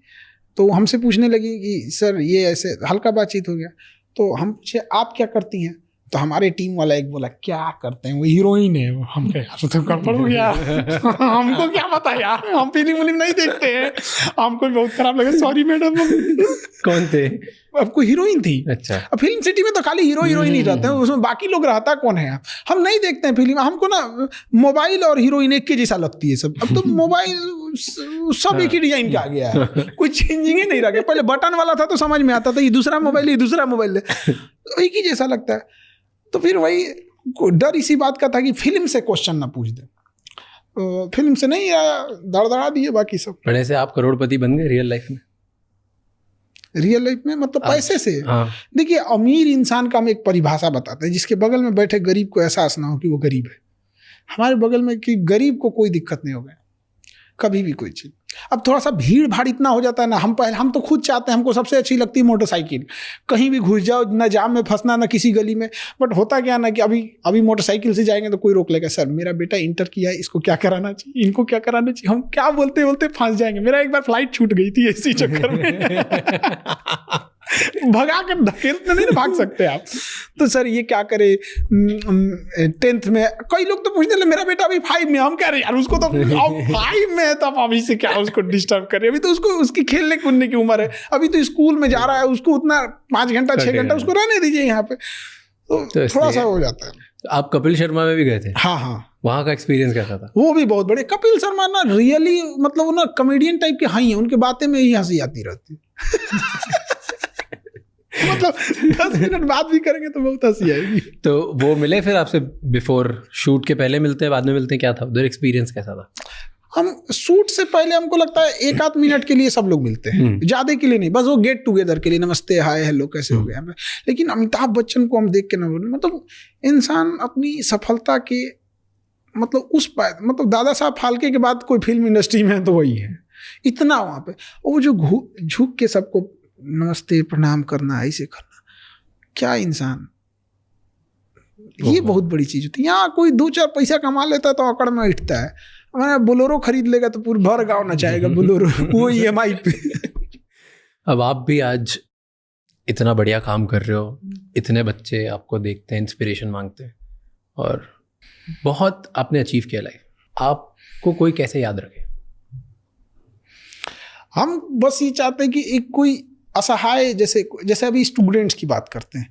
तो हमसे पूछने लगी कि सर ये ऐसे, हल्का बातचीत हो गया। तो हम पूछे आप क्या करती हैं, तो हमारे टीम वाला एक बोला क्या करते हैं, वो हीरोइन है। वो हम कहे तो गड़बड़ हो गया हमको क्या पता यार, हम फिल्म नहीं देखते हैं। हमको बहुत खराब लगा, सॉरी मैडम। कौन थे? आपको हीरोइन थी। अच्छा। अब फिल्म सिटी में तो खाली हीरोइन ही रहते हैं, उसमें बाकी लोग रहता कौन है। हम नहीं देखते हैं फिल्म, हमको ना मोबाइल और हीरोइन एक के जैसा लगती है सब। अब तो मोबाइल सब एक ही डिजाइन का आ गया है, कोई चेंजिंग ही नहीं रह गया। पहले बटन वाला था तो समझ में आता था ये दूसरा मोबाइल, ये दूसरा मोबाइल है, एक ही जैसा लगता है। तो फिर वही डर इसी बात का था कि फिल्म से क्वेश्चन ना पूछ दे। फिल्म से नहीं आया, दड़दड़ा दिए बाकी सब। पढ़ने से आप करोड़पति बन गए रियल लाइफ में? रियल लाइफ में मतलब पैसे से? हाँ। देखिए अमीर इंसान का हम एक परिभाषा बताते हैं, जिसके बगल में बैठे गरीब को एहसास ना हो कि वो गरीब है। हमारे बगल में कि गरीब को कोई दिक्कत नहीं हो गया कभी भी कोई चीज़। अब थोड़ा सा भीड़ भाड़ इतना हो जाता है ना, हम तो खुद चाहते हैं, हमको सबसे अच्छी लगती है मोटरसाइकिल, कहीं भी घुस जाओ, ना जाम में फंसना ना किसी गली में। बट होता क्या ना कि अभी मोटरसाइकिल से जाएंगे तो कोई रोक लेगा, सर मेरा बेटा इंटर किया है, इसको क्या कराना चाहिए, इनको क्या कराना चाहिए। हम क्या बोलते बोलते फंस जाएंगे। मेरा एक बार फ्लाइट छूट गई थी इसी चक्कर में भगा कर धकेलते नहीं ना भाग सकते आप। तो सर ये क्या करे, 10th में कई लोग तो पूछते हैं मेरा बेटा अभी 5 में। हम कह रहे यार उसको तो 5 में है, तो आप अभी से क्या उसको डिस्टर्ब करें, अभी तो उसको उसकी खेलने कूदने की उम्र है, अभी तो स्कूल में जा रहा है, उसको उतना 5 घंटा 6 घंटा उसको रहने दीजिए यहाँ पे। तो थोड़ा सा हो जाता है। आप कपिल शर्मा में भी गए थे? हाँ। वहाँ का एक्सपीरियंस कैसा था? वो भी बहुत बड़े। कपिल शर्मा ना रियली मतलब वो ना कॉमेडियन टाइप के हाई है, उनके बातें में ही हंसी आती रहती मतलब 10 मिनट बात भी करेंगे तो बहुत हंसी आएगी। तो वो मिले फिर आपसे बिफोर शूट के? पहले मिलते हैं बाद में मिलते हैं, क्या था उधर एक्सपीरियंस कैसा था? हम शूट से पहले हमको लगता है 1-8 मिनट के लिए सब लोग मिलते हैं, ज्यादा के लिए नहीं, बस वो गेट टुगेदर के लिए, नमस्ते हाय हेलो कैसे हो गया। लेकिन अमिताभ बच्चन को हम देख के ना बोले, मतलब इंसान अपनी सफलता के मतलब दादा साहब फाल्के के बाद कोई फिल्म इंडस्ट्री में है तो वही है। इतना वहाँ पे वो जो झुक के सबको नमस्ते प्रणाम करना, ऐसे करना, क्या इंसान, ये बहुत बड़ी चीज होती है। यहाँ कोई 2-4 पैसा कमा लेता है तो अकड़ में उठता है, हमारा बोलेरो खरीद लेगा तो पूरा भर गाँव नचाएगा बोलेरो वो EMI पे। अब आप भी आज इतना बढ़िया काम कर रहे हो, इतने बच्चे आपको देखते हैं, इंस्पिरेशन मांगते हैं, और बहुत आपने अचीव किया लाइफ। आपको कोई कैसे याद रखे? हम बस ये चाहते हैं कि एक कोई असहाय, जैसे अभी स्टूडेंट्स की बात करते हैं,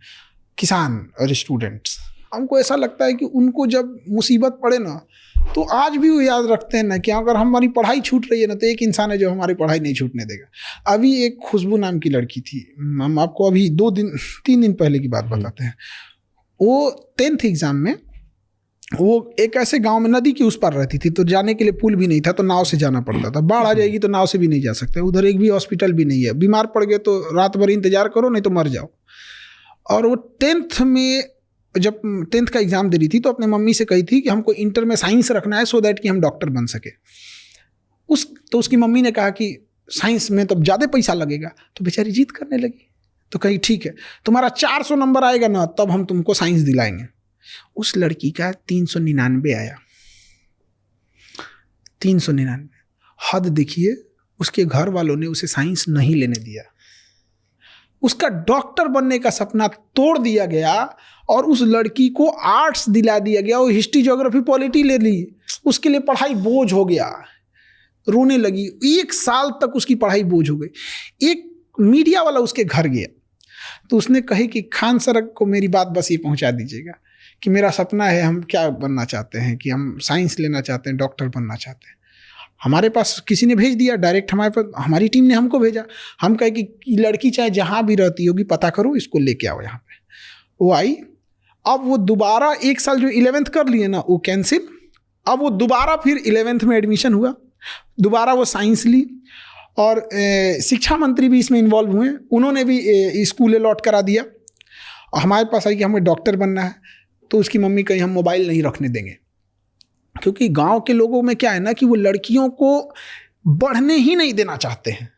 किसान और स्टूडेंट्स, हमको ऐसा लगता है कि उनको जब मुसीबत पड़े ना तो आज भी वो याद रखते हैं ना कि अगर हमारी पढ़ाई छूट रही है ना तो एक इंसान है जो हमारी पढ़ाई नहीं छूटने देगा। अभी एक खुशबू नाम की लड़की थी, हम आपको अभी 3 दिन पहले की बात बताते हैं। वो 10th एग्जाम में वो एक ऐसे गांव में नदी की उस पार रहती थी, तो जाने के लिए पुल भी नहीं था, तो नाव से जाना पड़ता था। बाढ़ आ जाएगी तो नाव से भी नहीं जा सकते, उधर एक भी हॉस्पिटल भी नहीं है, बीमार पड़ गए तो रात भर इंतजार करो नहीं तो मर जाओ। और वो 10th में जब 10th का एग्जाम दे रही थी तो अपने मम्मी से कही थी कि हमको इंटर में साइंस रखना है सो दैट कि हम डॉक्टर बन सके। तो उसकी मम्मी ने कहा कि साइंस में तो ज़्यादा पैसा लगेगा, तो बेचारी जिद करने लगी। तो कही ठीक है, तुम्हारा 400 नंबर आएगा ना तब हम तुमको साइंस दिलाएंगे। उस लड़की का 399 आया, 399। हद देखिए, उसके घर वालों ने उसे साइंस नहीं लेने दिया, उसका डॉक्टर बनने का सपना तोड़ दिया गया और उस लड़की को आर्ट्स दिला दिया गया। वो हिस्ट्री ज्योग्राफी पॉलिटी ले ली, उसके लिए पढ़ाई बोझ हो गया, रोने लगी। 1 साल तक उसकी पढ़ाई बोझ हो गई। एक मीडिया वाला उसके घर गया तो उसने कहे कि खान सर को मेरी बात बस ये पहुंचा दीजिएगा कि मेरा सपना है, हम क्या बनना चाहते हैं, कि हम साइंस लेना चाहते हैं, डॉक्टर बनना चाहते हैं। हमारे पास किसी ने भेज दिया डायरेक्ट, हमारे पास हमारी टीम ने हमको भेजा। हम कहे कि लड़की चाहे जहाँ भी रहती होगी पता करो, इसको लेके आओ यहाँ पे। वो आई, अब वो दोबारा 1 साल जो 11th कर लिए ना वो कैंसिल। अब वो दोबारा फिर 11th में एडमिशन हुआ, दोबारा वो साइंस ली। और शिक्षा मंत्री भी इसमें इन्वॉल्व हुए, उन्होंने भी स्कूल अलॉट करा दिया। हमारे पास आई कि हमें डॉक्टर बनना है, तो उसकी मम्मी कही हम मोबाइल नहीं रखने देंगे, क्योंकि गांव के लोगों में क्या है ना कि वो लड़कियों को बढ़ने ही नहीं देना चाहते हैं,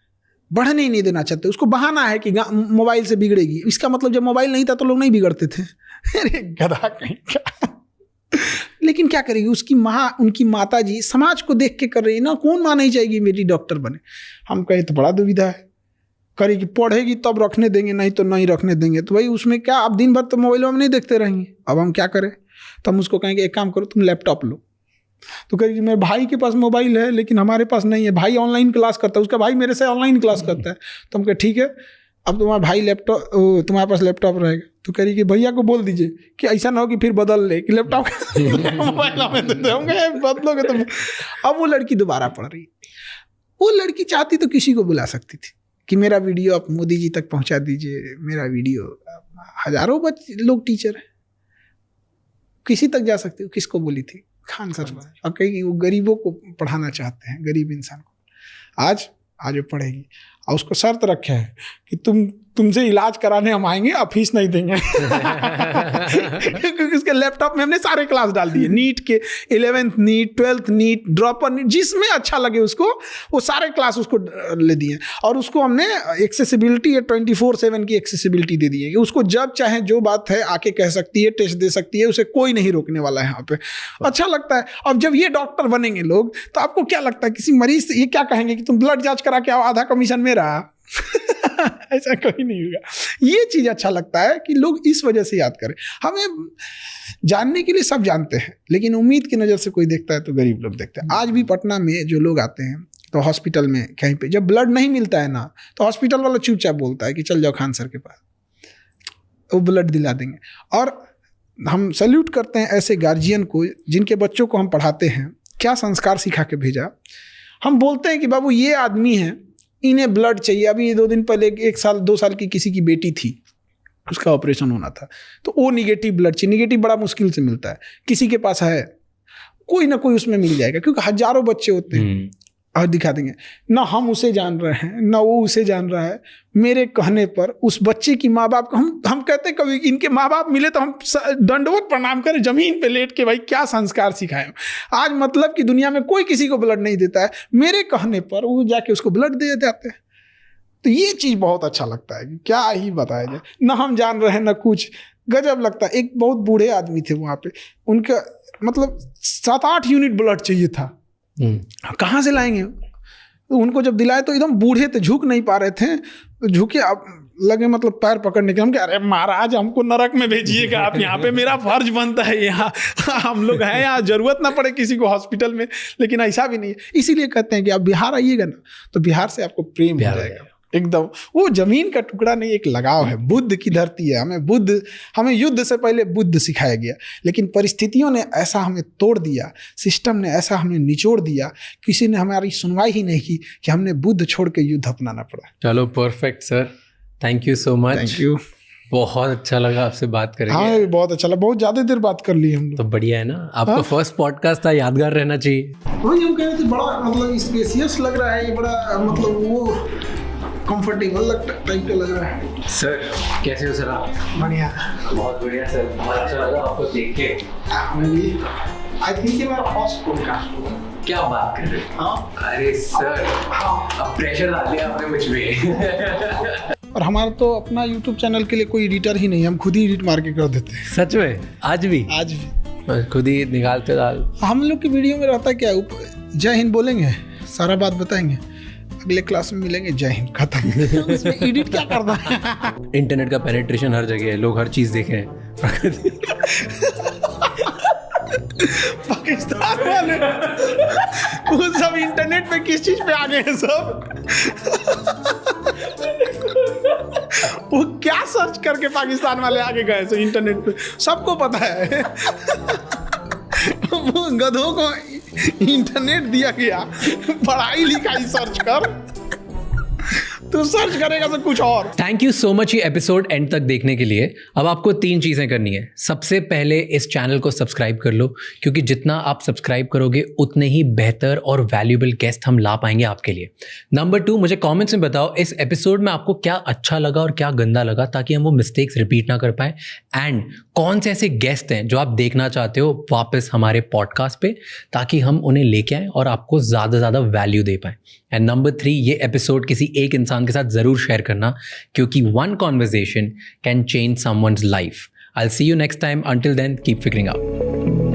बढ़ने ही नहीं देना चाहते। उसको बहाना है कि मोबाइल से बिगड़ेगी। इसका मतलब जब मोबाइल नहीं था तो लोग नहीं बिगड़ते थे। अरे गधा कहीं का। लेकिन क्या करेगी उसकी माँ, उनकी माता जी समाज को देख के कर रही है ना, कौन माँ नहीं चाहेगी मेरी डॉक्टर बने। हम कहे तो बड़ा दुविधा है, करेगी पढ़ेगी तब रखने देंगे, नहीं तो नहीं रखने देंगे। तो भाई उसमें क्या, अब दिन भर तो मोबाइल में नहीं देखते रहेंगे, अब हम क्या करें। तो हम उसको कहेंगे एक काम करो तुम लैपटॉप लो। तो कहेगी मेरे भाई के पास मोबाइल है लेकिन हमारे पास नहीं है, भाई ऑनलाइन क्लास करता है, उसका भाई मेरे से ऑनलाइन क्लास करता है। तो हम कहे ठीक है, अब तुम्हारा भाई लैपटॉप, तुम्हारे पास लैपटॉप रहेगा। तो कह रही कि भैया को बोल दीजिए कि ऐसा ना हो कि फिर बदल ले, कि लैपटॉप मोबाइल हमें दे दोगे, बदलोगे तो। अब वो लड़की दोबारा पढ़ रही। वो लड़की चाहती तो किसी को बुला सकती थी कि मेरा वीडियो आप मोदी जी तक पहुंचा दीजिए, मेरा वीडियो। हजारों लोग टीचर हैं, किसी तक जा सकते हो। किसको बोली थी? खान सर। और कही वो गरीबों को पढ़ाना चाहते हैं, गरीब इंसान को। आज वो पढ़ेगी, और उसको शर्त रखे है कि तुमसे इलाज कराने हम आएंगे, अब फीस नहीं देंगे। क्योंकि उसके लैपटॉप में हमने सारे क्लास डाल दिए, नीट के 11th NEET, 12th NEET, dropper NEET, जिसमें अच्छा लगे उसको वो सारे क्लास उसको ले दिए। और उसको हमने एक्सेसिबिलिटी 24/7 की एक्सेसिबिलिटी दे दी है कि उसको जब चाहे जो बात है आके कह सकती है, टेस्ट दे सकती है, उसे कोई नहीं रोकने वाला है यहाँ पे। अच्छा लगता है। अब जब ये डॉक्टर बनेंगे लोग तो आपको क्या लगता है, किसी मरीज से ये क्या कहेंगे कि तुम ब्लड जांच करा के आओ, आधा कमीशन मेरा। ऐसा कोई नहीं होगा। ये चीज अच्छा लगता है कि लोग इस वजह से याद करें। हमें जानने के लिए सब जानते हैं, लेकिन उम्मीद की नजर से कोई देखता है तो गरीब लोग देखते हैं। आज भी पटना में जो लोग आते हैं तो हॉस्पिटल में कहीं पे जब ब्लड नहीं मिलता है ना, तो हॉस्पिटल वाला चुपचाप बोलता है कि चल जाओ खान सर के पास, वो ब्लड दिला देंगे। और हम सैल्यूट करते हैं ऐसे गार्जियन को जिनके बच्चों को हम पढ़ाते हैं, क्या संस्कार सिखा के भेजा। हम बोलते हैं कि बाबू ये आदमी है, इन्हें ब्लड चाहिए। अभी 2 दिन पहले 1 साल 2 साल की किसी की बेटी थी, उसका ऑपरेशन होना था, तो वो निगेटिव ब्लड चाहिए। निगेटिव बड़ा मुश्किल से मिलता है, किसी के पास है, कोई ना कोई उसमें मिल जाएगा, क्योंकि हजारों बच्चे होते हैं। और दिखा देंगे ना, हम उसे जान रहे हैं ना वो उसे जान रहा है। मेरे कहने पर उस बच्चे की माँ बाप को हम कहते हैं कभी इनके माँ बाप मिले तो हम दंडवत प्रणाम करें जमीन पे लेट के, भाई क्या संस्कार सिखाए। आज मतलब कि दुनिया में कोई किसी को ब्लड नहीं देता है, मेरे कहने पर वो जाके उसको ब्लड दे जाते हैं। तो ये चीज़ बहुत अच्छा लगता है कि क्या ही बताया जाए, ना हम जान रहे हैं ना कुछ। गजब लगता है। एक बहुत बूढ़े आदमी थे वहाँ पे, उनका मतलब 7-8 यूनिट ब्लड चाहिए था। कहाँ से लाएंगे? तो उनको जब दिलाए तो एकदम बूढ़े थे, झुक नहीं पा रहे थे, तो झुके अब लगे मतलब पैर पकड़ने के। हम क्या, अरे महाराज हमको नरक में भेजिएगा आप, यहाँ पे मेरा फर्ज बनता है, यहाँ हम लोग हैं, यहाँ जरूरत ना पड़े किसी को हॉस्पिटल में। लेकिन ऐसा भी नहीं है। इसीलिए कहते हैं कि आप बिहार आइएगा ना तो बिहार से आपको प्रेम हो जाएगा एकदम। वो जमीन का टुकड़ा नहीं, एक लगाव है। बुद्ध की धरती है। हमें युद्ध से पहले बुद्ध सिखाया गया, लेकिन परिस्थितियों ने ऐसा हमें तोड़ दिया, सिस्टम ने ऐसा हमें निचोड़ दिया, किसी ने हमारी सुनवाई ही नहीं की कि हमने बुद्ध छोड़ के युद्ध अपनाना पड़ा। चलो perfect sir, thank you so much. Thank you, बहुत अच्छा लगा आपसे बात करके। हाँ बहुत अच्छा लगा, बहुत ज्यादा देर बात कर ली हम लोग। तो बढ़िया है ना, आपका फर्स्ट पॉडकास्ट था, यादगार रहना चाहिए। वही हम कह रहे थे, बड़ा मतलब स्पेसियस लग रहा है ये, बड़ा मतलब वो कंफर्टेबल टाइप का लग रहा है। सर कैसे हो सर आप? बढ़िया, बहुत बढ़िया सर, बहुत अच्छा लगा आपको देख के। मैं भी आई थिंक ये मेरा फर्स्ट पॉडकास्ट होगा। क्या बात कर रहे हैं? हाँ अरे सर, अब प्रेशर डाल दिया आपने मुझ पे। और हमारा तो अपना YouTube चैनल के लिए कोई एडिटर ही नहीं, हम खुद ही एडिट मार के कर देते हैं। सच में? आज भी खुद ही निकालते डाल। हम लोग की वीडियो में रहता क्या, जय हिंद बोलेंगे, सारा बात बताएंगे, अगले क्लास में मिलेंगे, जय हिंद, खत्म। उसमें एडिट क्या करना है? इंटरनेट का पेनिट्रेशन हर जगह है, लोग हर चीज देख रहे हैं। पाकिस्तान वाले वो सब इंटरनेट पे किस चीज पे आ गए हैं सब। वो क्या सर्च करके पाकिस्तान वाले आगे गए थे इंटरनेट पे, सबको पता है। वो गधों को इंटरनेट दिया गया, पढ़ाई लिखाई सर्च कर, तू सर्च करेगा तो कुछ और। थैंक यू सो मच ये एपिसोड एंड तक देखने के लिए। अब आपको 3 चीजें करनी है। सबसे पहले इस चैनल को सब्सक्राइब कर लो, क्योंकि जितना आप सब्सक्राइब करोगे उतने ही बेहतर और वैल्यूएबल गेस्ट हम ला पाएंगे आपके लिए। नंबर 2, मुझे कमेंट्स में बताओ इस एपिसोड में आपको क्या अच्छा लगा और क्या गंदा लगा, ताकि हम वो मिस्टेक्स रिपीट ना कर पाए। एंड कौन से ऐसे गेस्ट हैं जो आप देखना चाहते हो वापस हमारे पॉडकास्ट पे, ताकि हम उन्हें लेके आएँ और आपको ज़्यादा से ज़्यादा वैल्यू दे पाएँ। एंड नंबर 3, ये एपिसोड किसी एक इंसान के साथ ज़रूर शेयर करना, क्योंकि one conversation can change someone's life. I'll see you next time. Until then, keep figuring out.